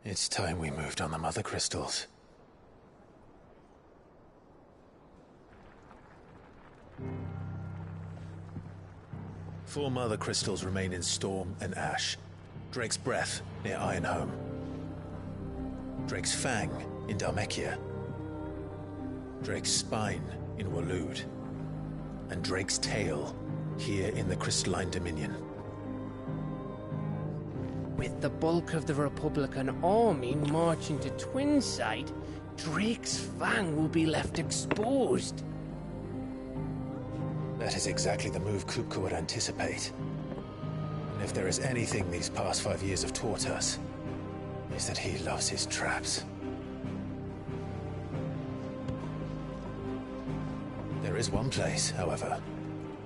It's time we moved on the Mother Crystals. Four Mother Crystals remain in Storm and Ash. Drake's Breath near Ironhome. Drake's Fang in Dhalmekia. Drake's Spine in Waloed. And Drake's Tail here in the Crystalline Dominion. With the bulk of the Republican army marching to Twinside, Drake's Fang will be left exposed. That is exactly the move Kupka would anticipate. And if there is anything these past 5 years have taught us, is that he loves his traps. There is one place, however,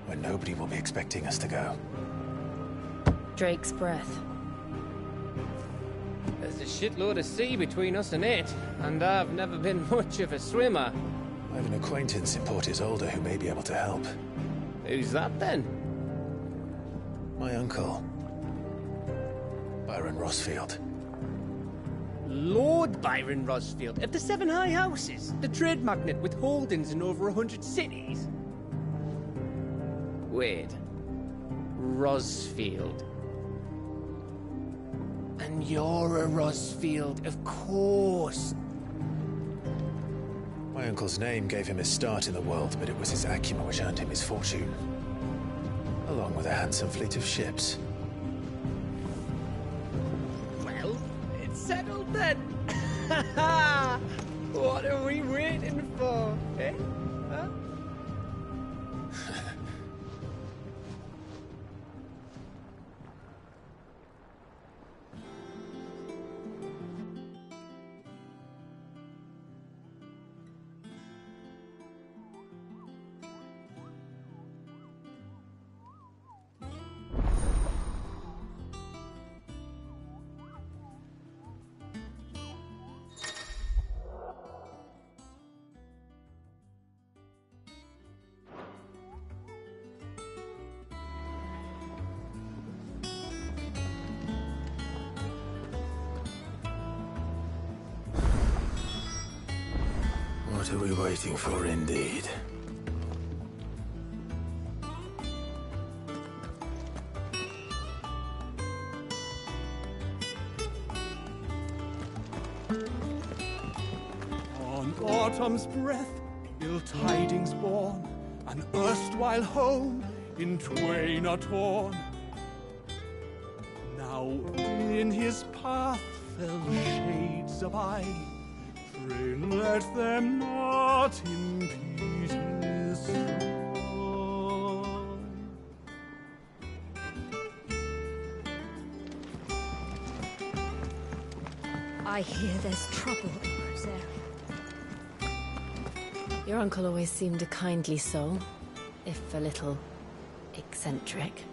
where nobody will be expecting us to go. Drake's Breath. There's a shitload of sea between us and it, and I've never been much of a swimmer. I have an acquaintance in Port Isolde who may be able to help. Who's that then? My uncle, Byron Rosfield. Lord Byron Rosfield of the Seven High Houses, the trade magnate with holdings in over 100 cities. Wait, Rosfield. And you're a Rosfield, of course. My uncle's name gave him his start in the world, but it was his acumen which earned him his fortune. Along with a handsome fleet of ships. Well, it's settled then. What are we waiting for, eh? Huh? What are we waiting for, indeed? On autumn's breath, till tidings born, an erstwhile home in twain are torn. Now in his path fell shades of eye, pray let them not impede his song. I hear there's trouble in Rosaria. Your uncle always seemed a kindly soul, if a little eccentric.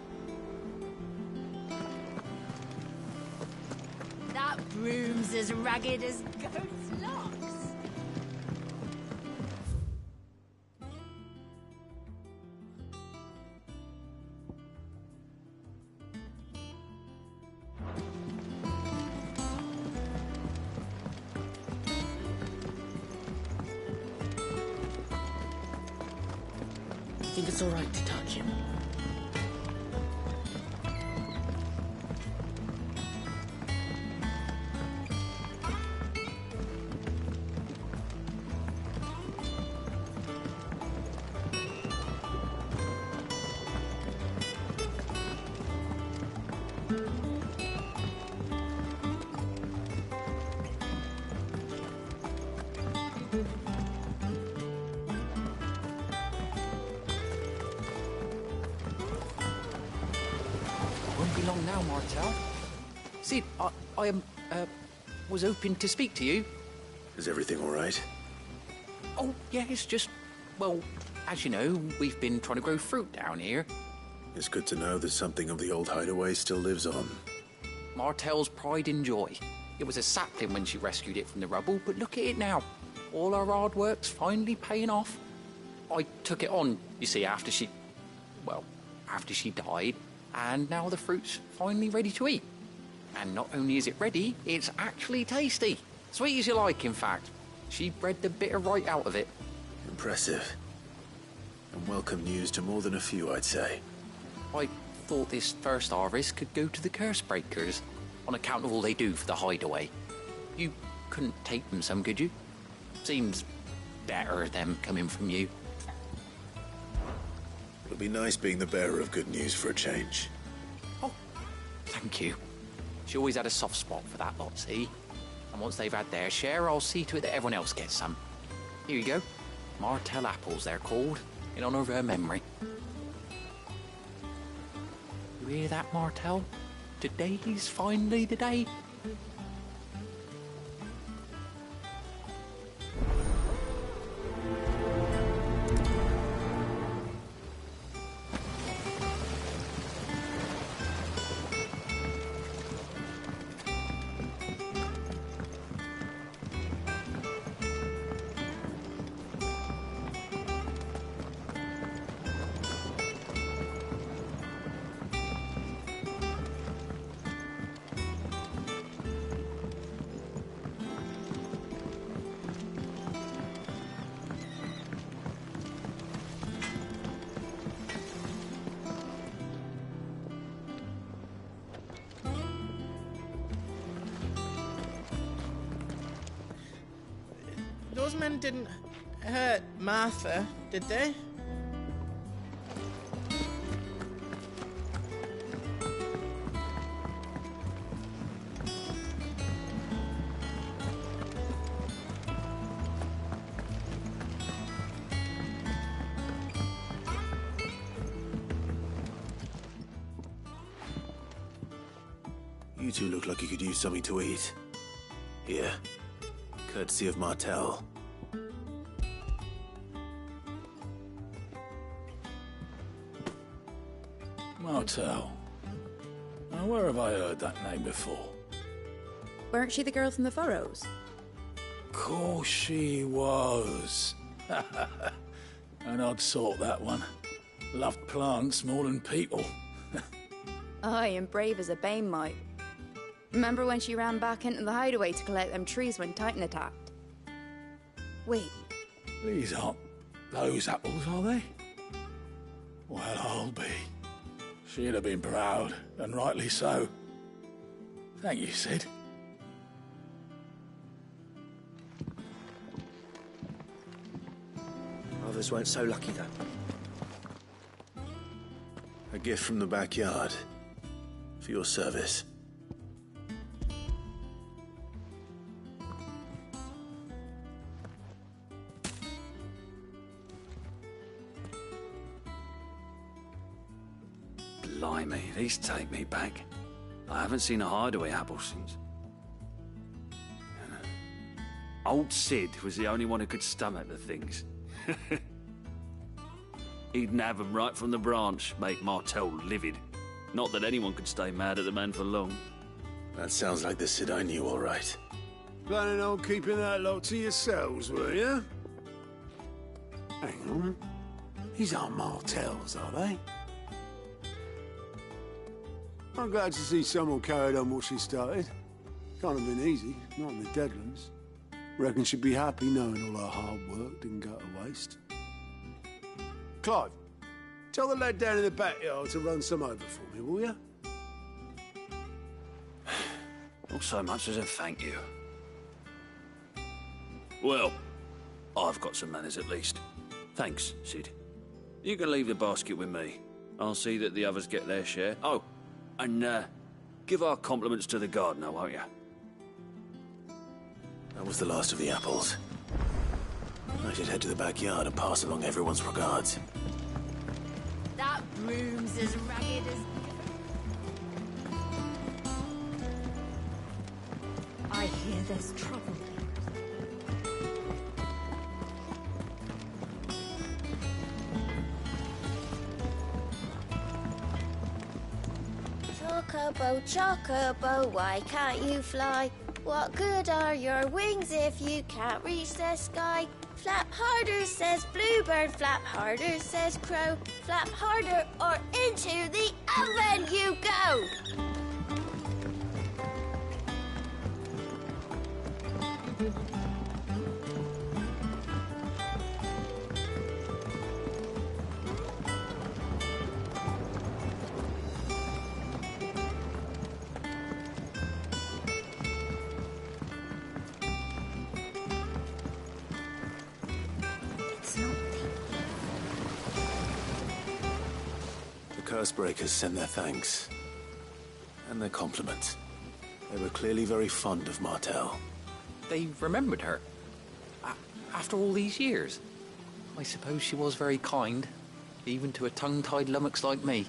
That broom's as ragged as goat's locks. I think it's all right to touch him. Won't be long now, Martel. Sid, I was hoping to speak to you. Is everything all right? Oh, yeah, it's just, well, as you know, we've been trying to grow fruit down here. It's good to know that something of the old hideaway still lives on. Martel's pride and joy. It was a sapling when she rescued it from the rubble, but look at it now. All our hard work's finally paying off. I took it on, you see, after she died, and now the fruit's finally ready to eat. And not only is it ready, it's actually tasty. Sweet as you like, in fact. She bred the bitter right out of it. Impressive. And welcome news to more than a few, I'd say. I thought this first harvest could go to the curse breakers, on account of all they do for the hideaway. You couldn't take them some, could you? Seems better them coming from you. It'll be nice being the bearer of good news for a change. Oh, thank you. She always had a soft spot for that lot, see? And once they've had their share, I'll see to it that everyone else gets some. Here you go. Martel apples, they're called, in honour of her memory. You hear that, Martel? Today's finally the day. Those men didn't hurt Martha, did they? You two look like you could use something to eat. Here. Courtesy of Martel. Martel. Now, where have I heard that name before? Weren't she the girl from the Furrows? Course she was. An odd sort, that one. Loved plants more than people. Aye, and brave as a bane mite. Remember when she ran back into the hideaway to collect them trees when Titan attacked? Wait. These aren't those apples, are they? Well, I'll be. She'd have been proud, and rightly so. Thank you, Sid. others weren't so lucky, though. A gift from the backyard. For your service. Blimey, these take me back. I haven't seen a hideaway apple since. Old Sid was the only one who could stomach the things. He'd nab 'em right from the branch, make Martell livid. Not that anyone could stay mad at the man for long. That sounds like the Sid I knew, all right. Planning on keeping that lot to yourselves, were you? Hang on. These aren't Martells, are they? I'm glad to see someone carried on what she started. Can't have been easy, not in the Deadlands. Reckon she'd be happy knowing all her hard work didn't go to waste. Clive, tell the lad down in the backyard to run some over for me, will you? Not so much as a thank you. Well, I've got some manners at least. Thanks, Sid. You can leave the basket with me. I'll see that the others get their share. Oh, and give our compliments to the gardener, won't you? That was the last of the apples. I should head to the backyard and pass along everyone's regards. That broom's as ragged as... I hear there's trouble. Chocobo, Chocobo, why can't you fly? What good are your wings if you can't reach the sky? Flap harder, says bluebird, flap harder, says crow. Flap harder or into the oven you go! Cursebreakers send their thanks. And their compliments. They were clearly very fond of Martell. They remembered her. After all these years. I suppose she was very kind, even to a tongue-tied lummox like me.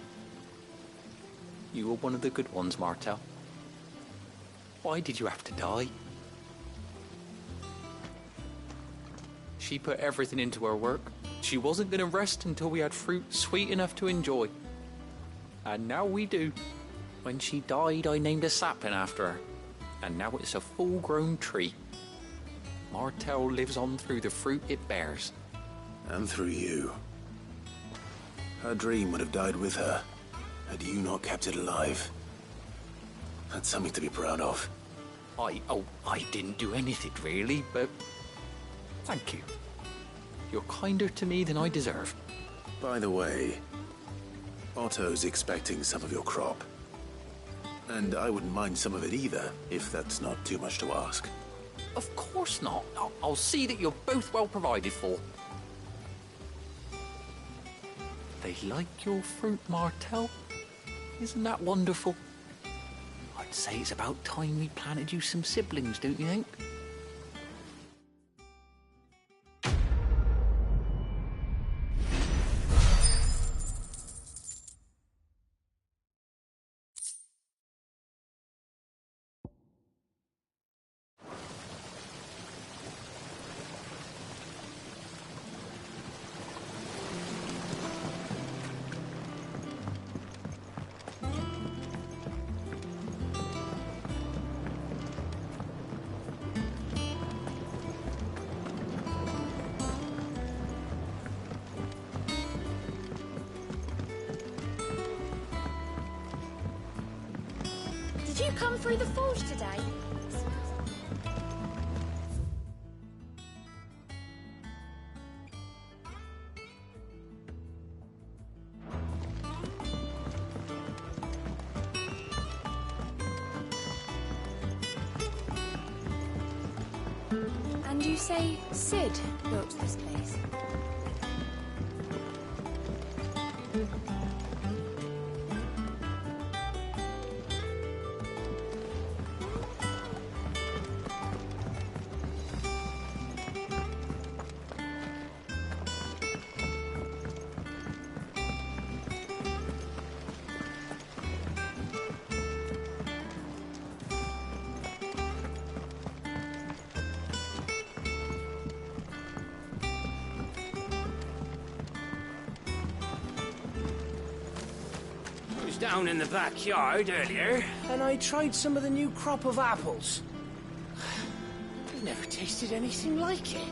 You were one of the good ones, Martell. Why did you have to die? She put everything into her work. She wasn't going to rest until we had fruit sweet enough to enjoy. And now we do. When she died, I named a sapling after her. And now it's a full-grown tree. Martell lives on through the fruit it bears. And through you. Her dream would have died with her, had you not kept it alive. That's something to be proud of. I didn't do anything really, but thank you. You're kinder to me than I deserve. By the way, Otto's expecting some of your crop. And I wouldn't mind some of it either, if that's not too much to ask. Of course not. I'll see that you're both well provided for. They like your fruit, Martell. Isn't that wonderful? I'd say it's about time we planted you some siblings, don't you think? Did you come through the forge today? And you say Sid built this place? was down in the backyard earlier, and I tried some of the new crop of apples. I've never tasted anything like it.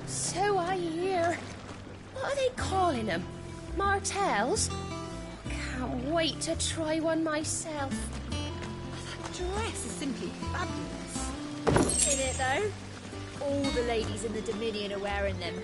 So I hear. What are they calling them? Martels? Can't wait to try one myself. That dress is simply fabulous. Isn't it, though? All the ladies in the Dominion are wearing them.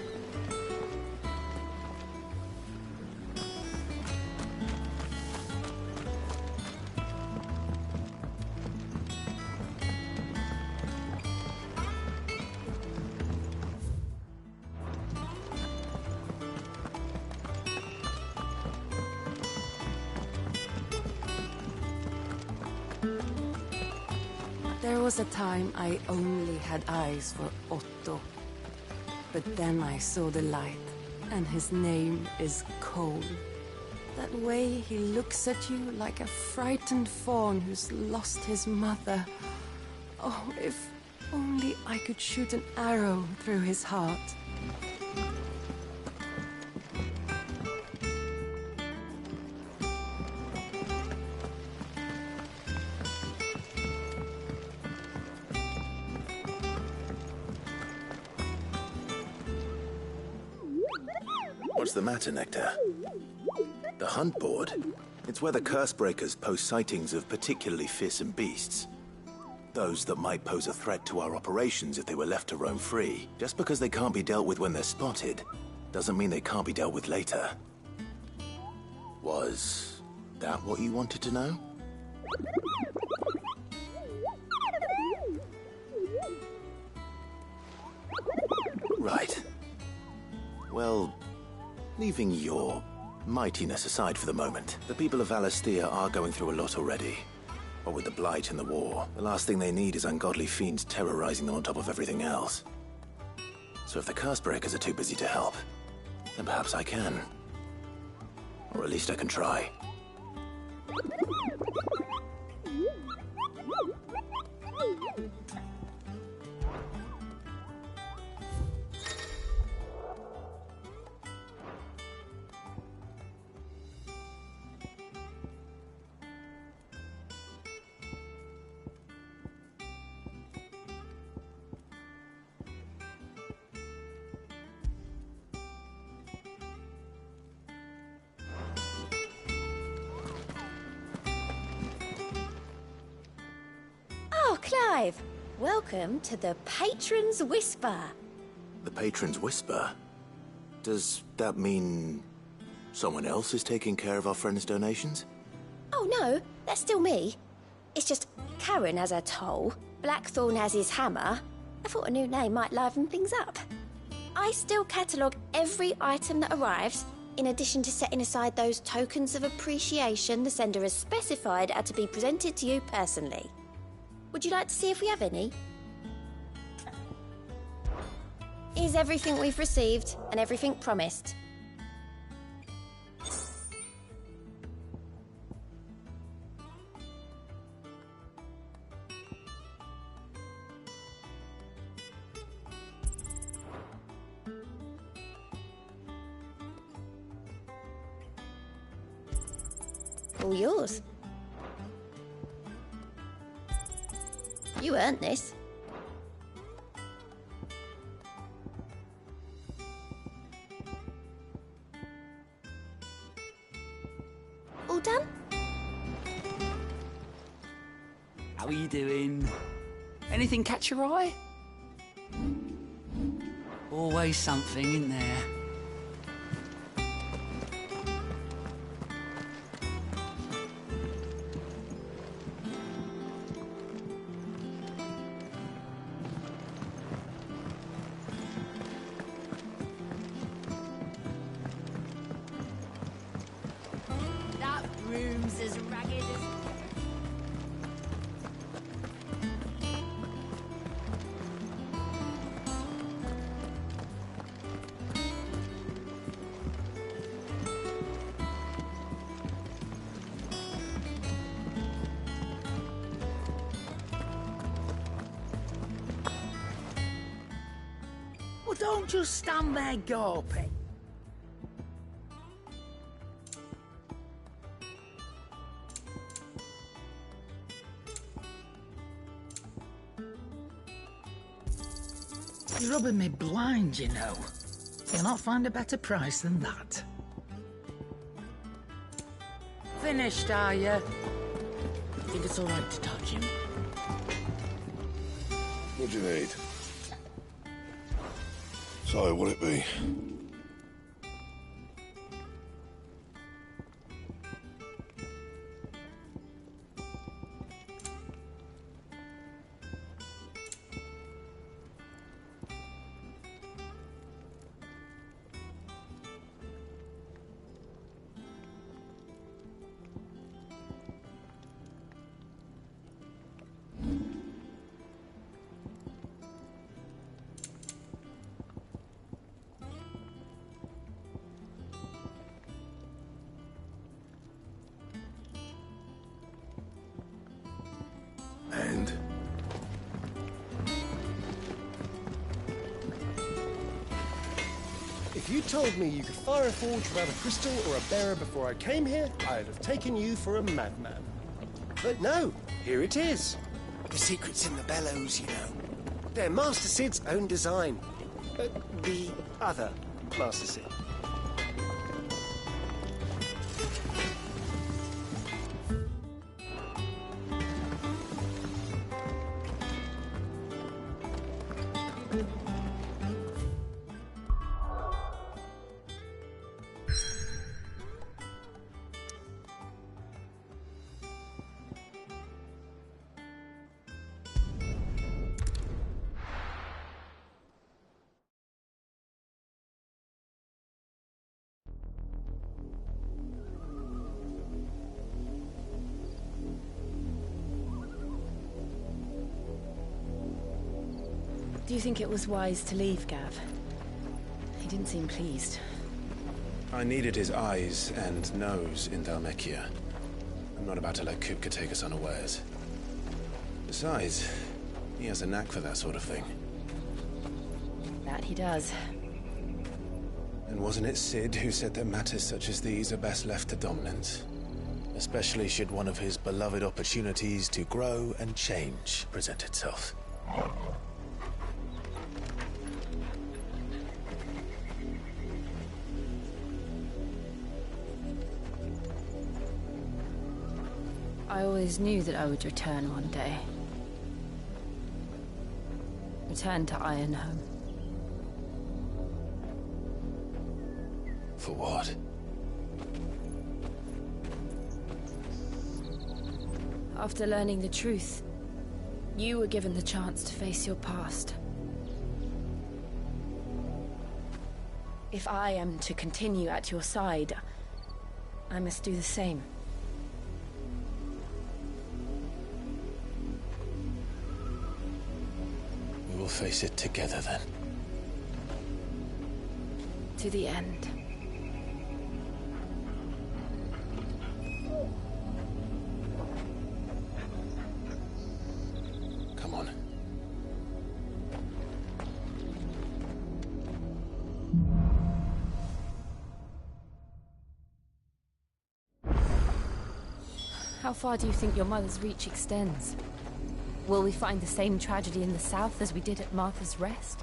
There was a time I only had eyes for Otto. But then I saw the light, and his name is Cole. That way he looks at you like a frightened fawn who's lost his mother. Oh, if only I could shoot an arrow through his heart. What's the matter, Nectar? The hunt board? It's where the curse breakers post sightings of particularly fearsome beasts. Those that might pose a threat to our operations if they were left to roam free. Just because they can't be dealt with when they're spotted, doesn't mean they can't be dealt with later. Was that what you wanted to know? Right. Well, leaving your mightiness aside for the moment, the people of Valisthea are going through a lot already. But with the Blight and the war, the last thing they need is ungodly fiends terrorizing them on top of everything else. So if the Cursebreakers are too busy to help, then perhaps I can. Or at least I can try. Oh, Clive! Welcome to the Patron's Whisper. The Patron's Whisper? Does that mean someone else is taking care of our friend's donations? Oh no, that's still me. It's just Karen has her toll, Blackthorn has his hammer. I thought a new name might liven things up. I still catalogue every item that arrives, in addition to setting aside those tokens of appreciation the sender has specified are to be presented to you personally. Would you like to see if we have any? Here's everything we've received and everything promised. All yours. You earned this. All done? How are you doing? Anything catch your eye? Always something, isn't there? That room's as ragged as... Well, don't just stand there gawping. You're rubbing me blind, you know. You'll not find a better price than that. Finished, are you? Think it's all right to touch him? What do you need? So, what'll it be? And? If you told me you could fire a forge without a crystal or a bearer before I came here, I'd have taken you for a madman. But no, here it is. The secret's in the bellows, you know. They're Master Sid's own design. The other Master Sid. Do you think it was wise to leave, Gav? He didn't seem pleased. I needed his eyes and nose in Dhalmekia. I'm not about to let Kupka take us unawares. Besides, he has a knack for that sort of thing. That he does. And wasn't it Sid who said that matters such as these are best left to dominance? Especially should one of his beloved opportunities to grow and change present itself. I always knew that I would return one day. Return to Ironhome. For what? After learning the truth, you were given the chance to face your past. If I am to continue at your side, I must do the same. We will face it together then. To the end. Come on. How far do you think your mother's reach extends? Will we find the same tragedy in the south as we did at Martha's Rest?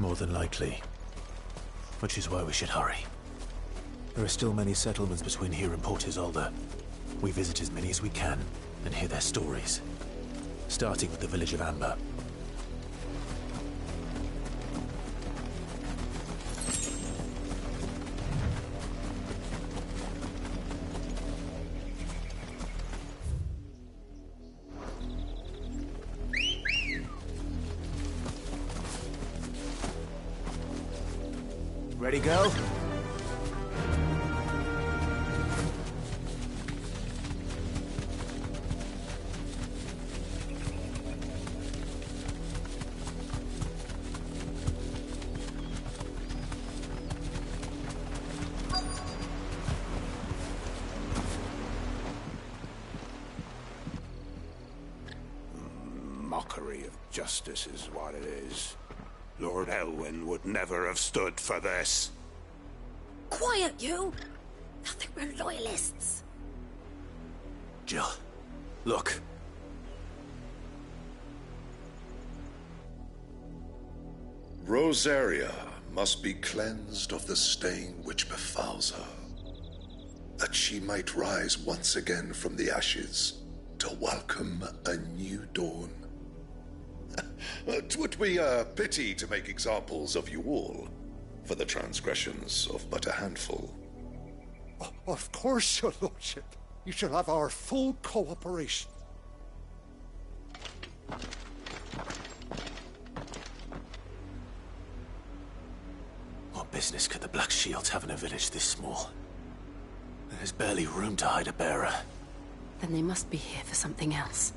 More than likely. Which is why we should hurry. There are still many settlements between here and Port Isolde. We visit as many as we can and hear their stories. Starting with the village of Amber. Ready, go? Mockery of justice is what it is. Lord Elwyn would never have stood for this. Quiet, you! I think we're loyalists. Jill, look. Rosaria must be cleansed of the stain which befouls her, that she might rise once again from the ashes to welcome a new dawn. 'Twould be a pity to make examples of you all for the transgressions of but a handful. Of course, your lordship. You shall have our full cooperation. What business could the Black Shields have in a village this small? There's barely room to hide a bearer. Then they must be here for something else.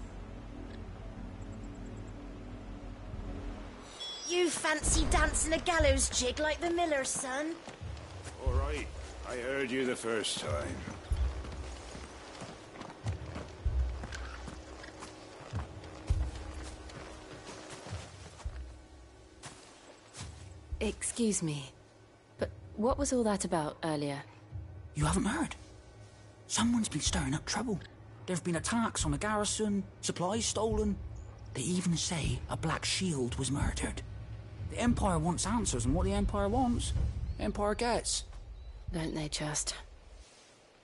You fancy dancing a gallows jig like the miller's son? All right, I heard you the first time. Excuse me, but what was all that about earlier? You haven't heard? Someone's been stirring up trouble. There have been attacks on the garrison, supplies stolen. They even say a Black Shield was murdered. The Empire wants answers, and what the Empire wants, the Empire gets. Don't they just?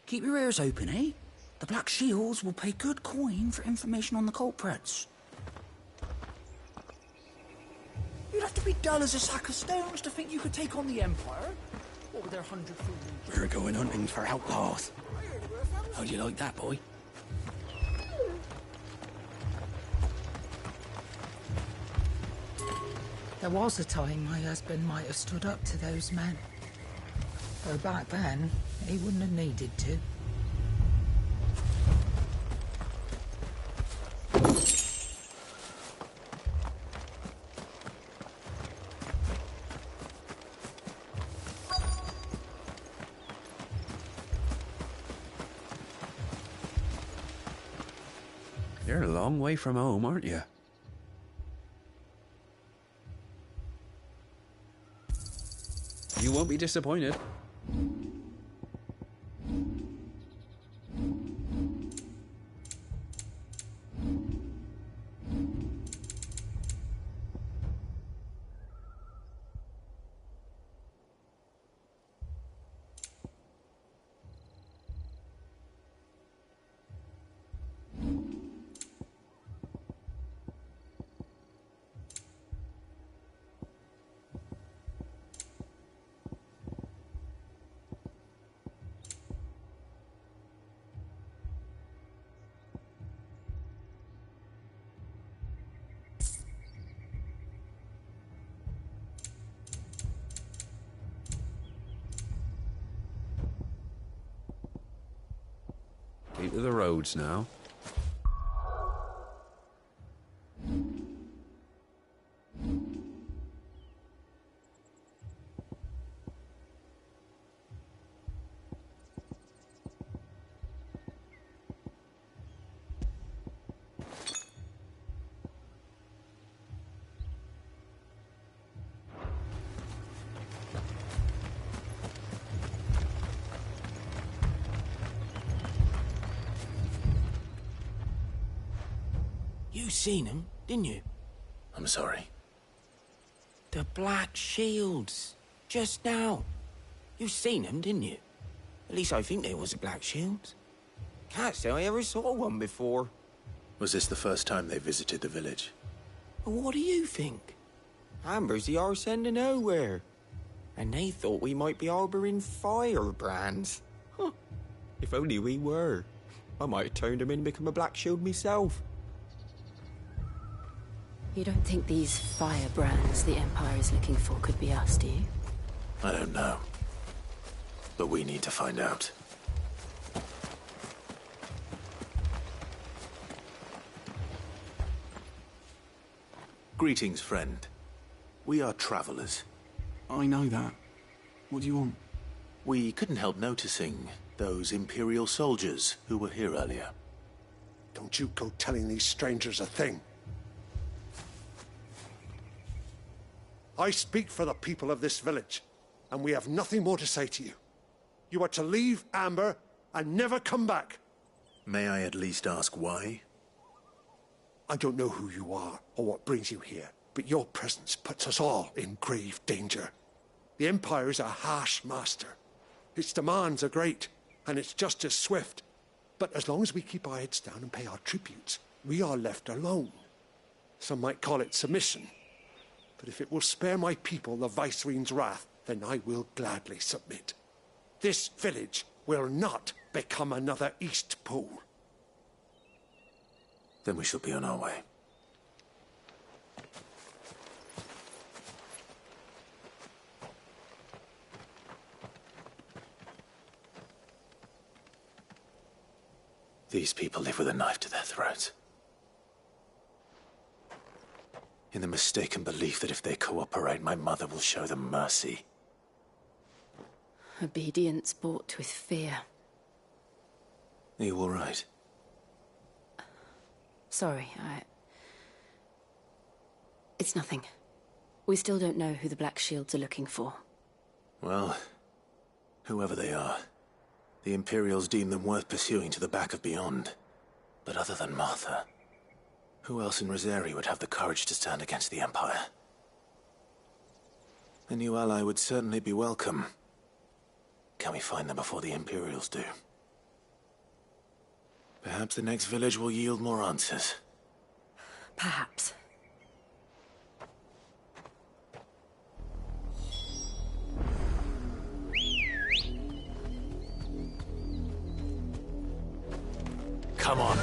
Keep your ears open, eh? The Black Shields will pay good coin for information on the culprits. You'd have to be dull as a sack of stones to think you could take on the Empire. What with their 100 foot... We're going hunting for outlaws. How'd you like that, boy? There was a time my husband might have stood up to those men. Though back then, he wouldn't have needed to. You're a long way from home, aren't you? You won't be disappointed. Keep to the roads now. You seen him, didn't you? I'm sorry. The Black Shields. Just now. You seen them, didn't you? At least I think there was a Black Shield. Can't say I ever saw one before. Was this the first time they visited the village? What do you think? Amber's the arse end of nowhere. And they thought we might be harbouring firebrands. Huh. If only we were. I might have turned them in and become a Black Shield myself. You don't think these firebrands the Empire is looking for could be us, do you? I don't know. But we need to find out. Greetings, friend. We are travelers. I know that. What do you want? We couldn't help noticing those Imperial soldiers who were here earlier. Don't you go telling these strangers a thing. I speak for the people of this village, and we have nothing more to say to you. You are to leave Amber and never come back. May I at least ask why? I don't know who you are or what brings you here, but your presence puts us all in grave danger. The Empire is a harsh master. Its demands are great, and its justice swift. But as long as we keep our heads down and pay our tributes, we are left alone. Some might call it submission. But if it will spare my people the Viceroy's wrath, then I will gladly submit. This village will not become another Eastpool. Then we shall be on our way. These people live with a knife to their throats. In the mistaken belief that if they cooperate, my mother will show them mercy. Obedience bought with fear. Are you all right? Sorry, It's nothing. We still don't know who the Black Shields are looking for. Well, whoever they are, the Imperials deem them worth pursuing to the back of beyond. But other than Martha, who else in Rosari would have the courage to stand against the Empire? A new ally would certainly be welcome. Can we find them before the Imperials do? Perhaps the next village will yield more answers. Perhaps. Come on.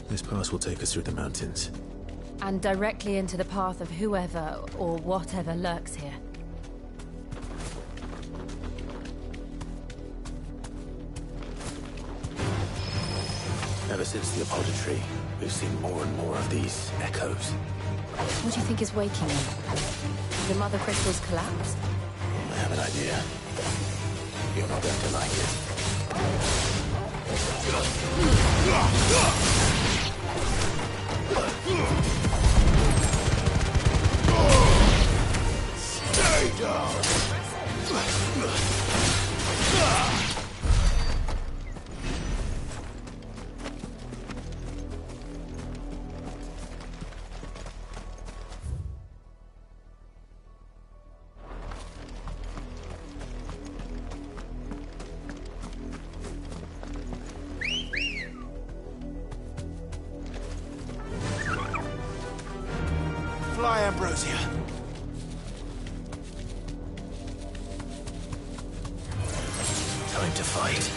This pass will take us through the mountains. And directly into the path of whoever or whatever lurks here. Ever since the Apollo tree, we've seen more and more of these echoes. What do you think is waking them? The Mother Crystal's collapse? I have an idea. You're not going to like it. Stay down! Fly, Ambrosia. Time to fight.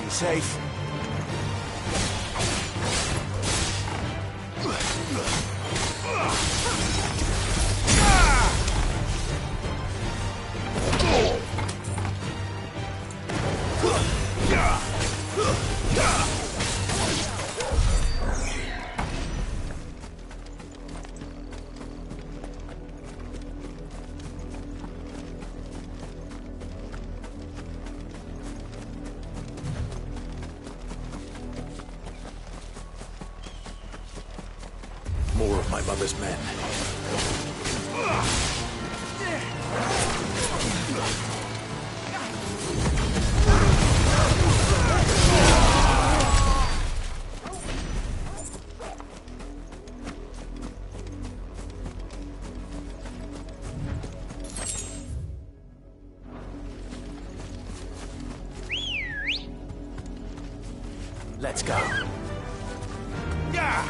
Be safe. More of my mother's men. Let's go. Yeah!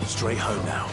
Straight home now.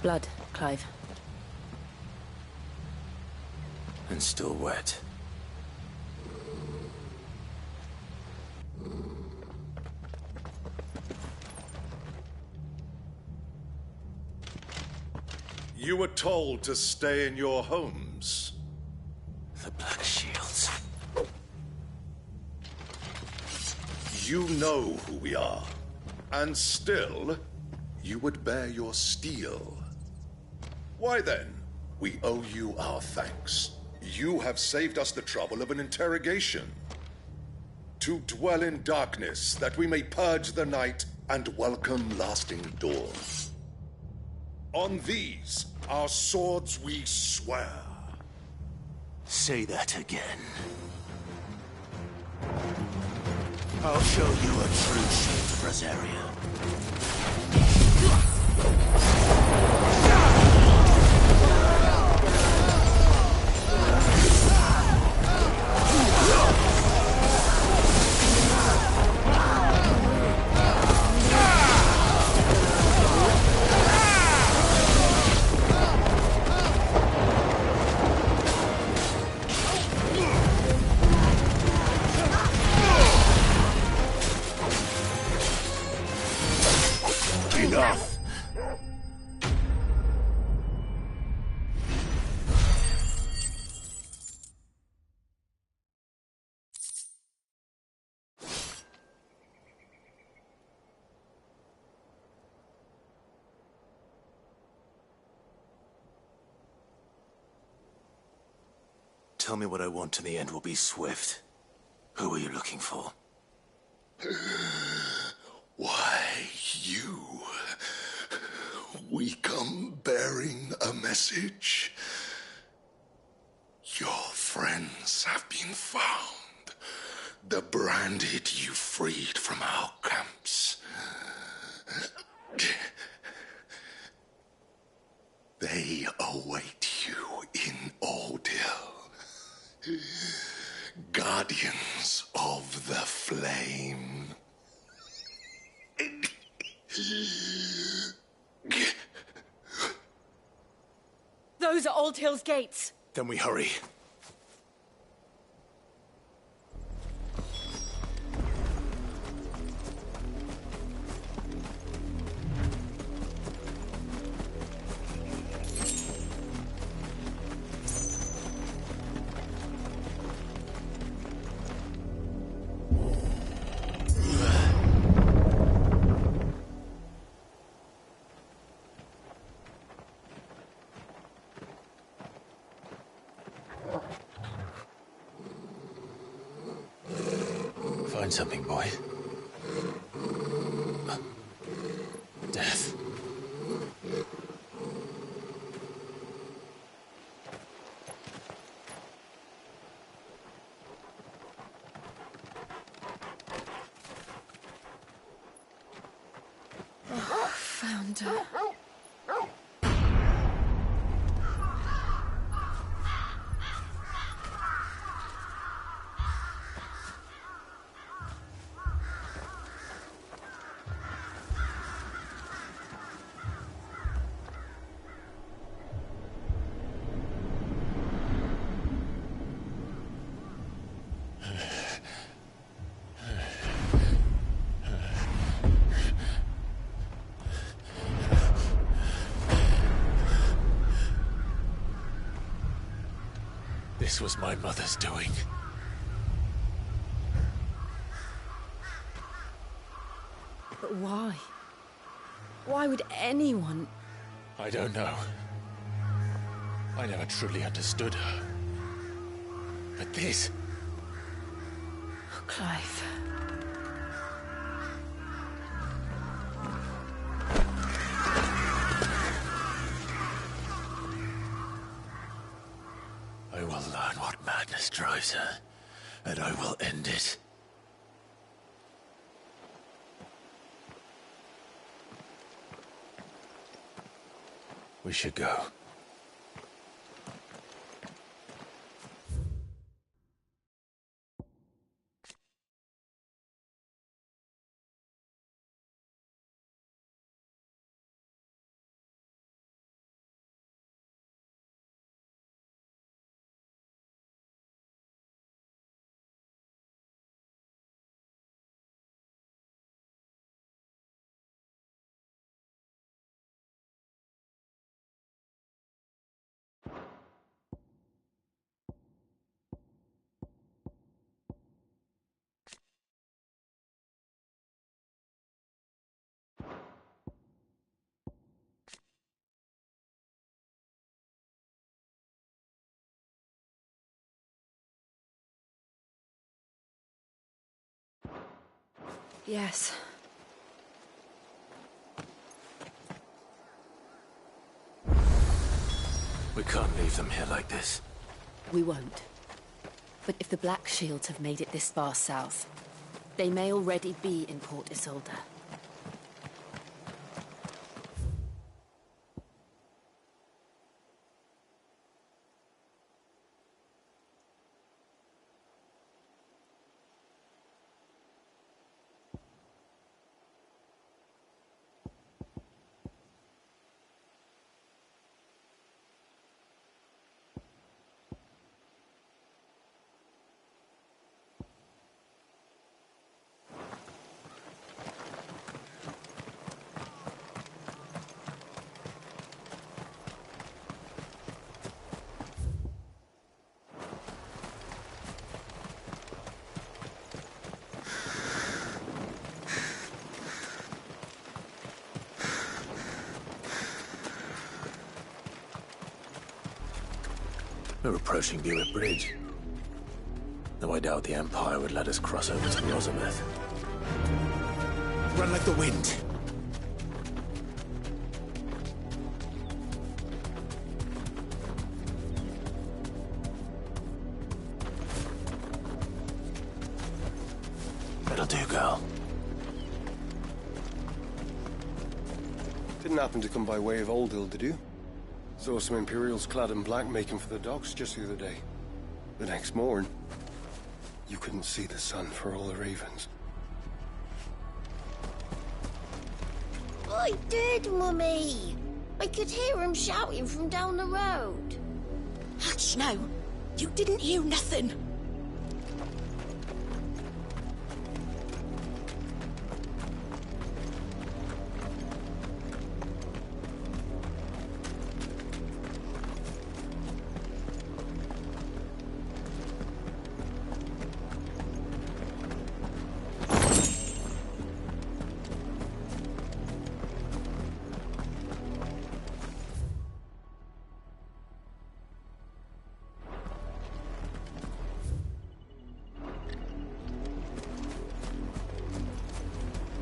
Blood, Clive. And still wet. You were told to stay in your homes. The Black Shields. You know who we are. And still, you would bear your steel. Why then, we owe you our thanks. You have saved us the trouble of an interrogation. To dwell in darkness, that we may purge the night and welcome lasting dawn. On these, our swords we swear. Say that again. I'll show you a true shield of Rosaria. Enough! Tell me what I want and the end will be swift. Who are you looking for? Why, you. We come bearing a message. Your friends have been found. The branded you freed from our camps. They await you in Odil. Guardians of the Flame. Those are Old Hill's gates. Then we hurry. Find something, boy. Death. Found her. This was my mother's doing. But why? Why would anyone... I don't know. I never truly understood her. But this... Oh, Clive. I will learn what madness drives her, and I will end it. We should go. Yes. We can't leave them here like this. We won't. But if the Black Shields have made it this far south, they may already be in Port Isolde. We're approaching Buick Bridge. Though I doubt the Empire would let us cross over to Rosameth. Run like the wind. That'll do, girl. Didn't happen to come by way of Oldhill, did you? Saw some Imperials clad in black making for the docks just the other day. The next morn, you couldn't see the sun for all the ravens. I did, Mummy. I could hear him shouting from down the road. Hush now. You didn't hear nothing.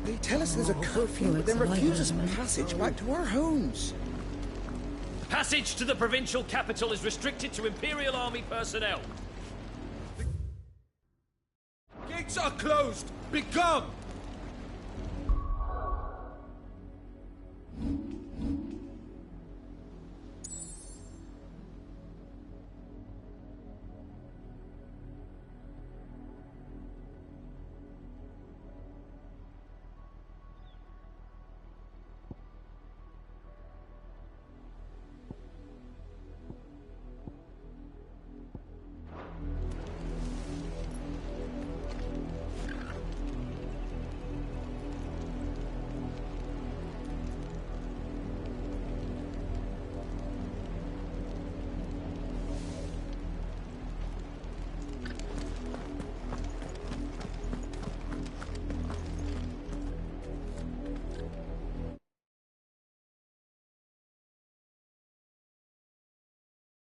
They tell us there's a curfew, but then refuse us passage back to our homes. Passage to the provincial capital is restricted to Imperial Army personnel. Gates are closed! Be gone!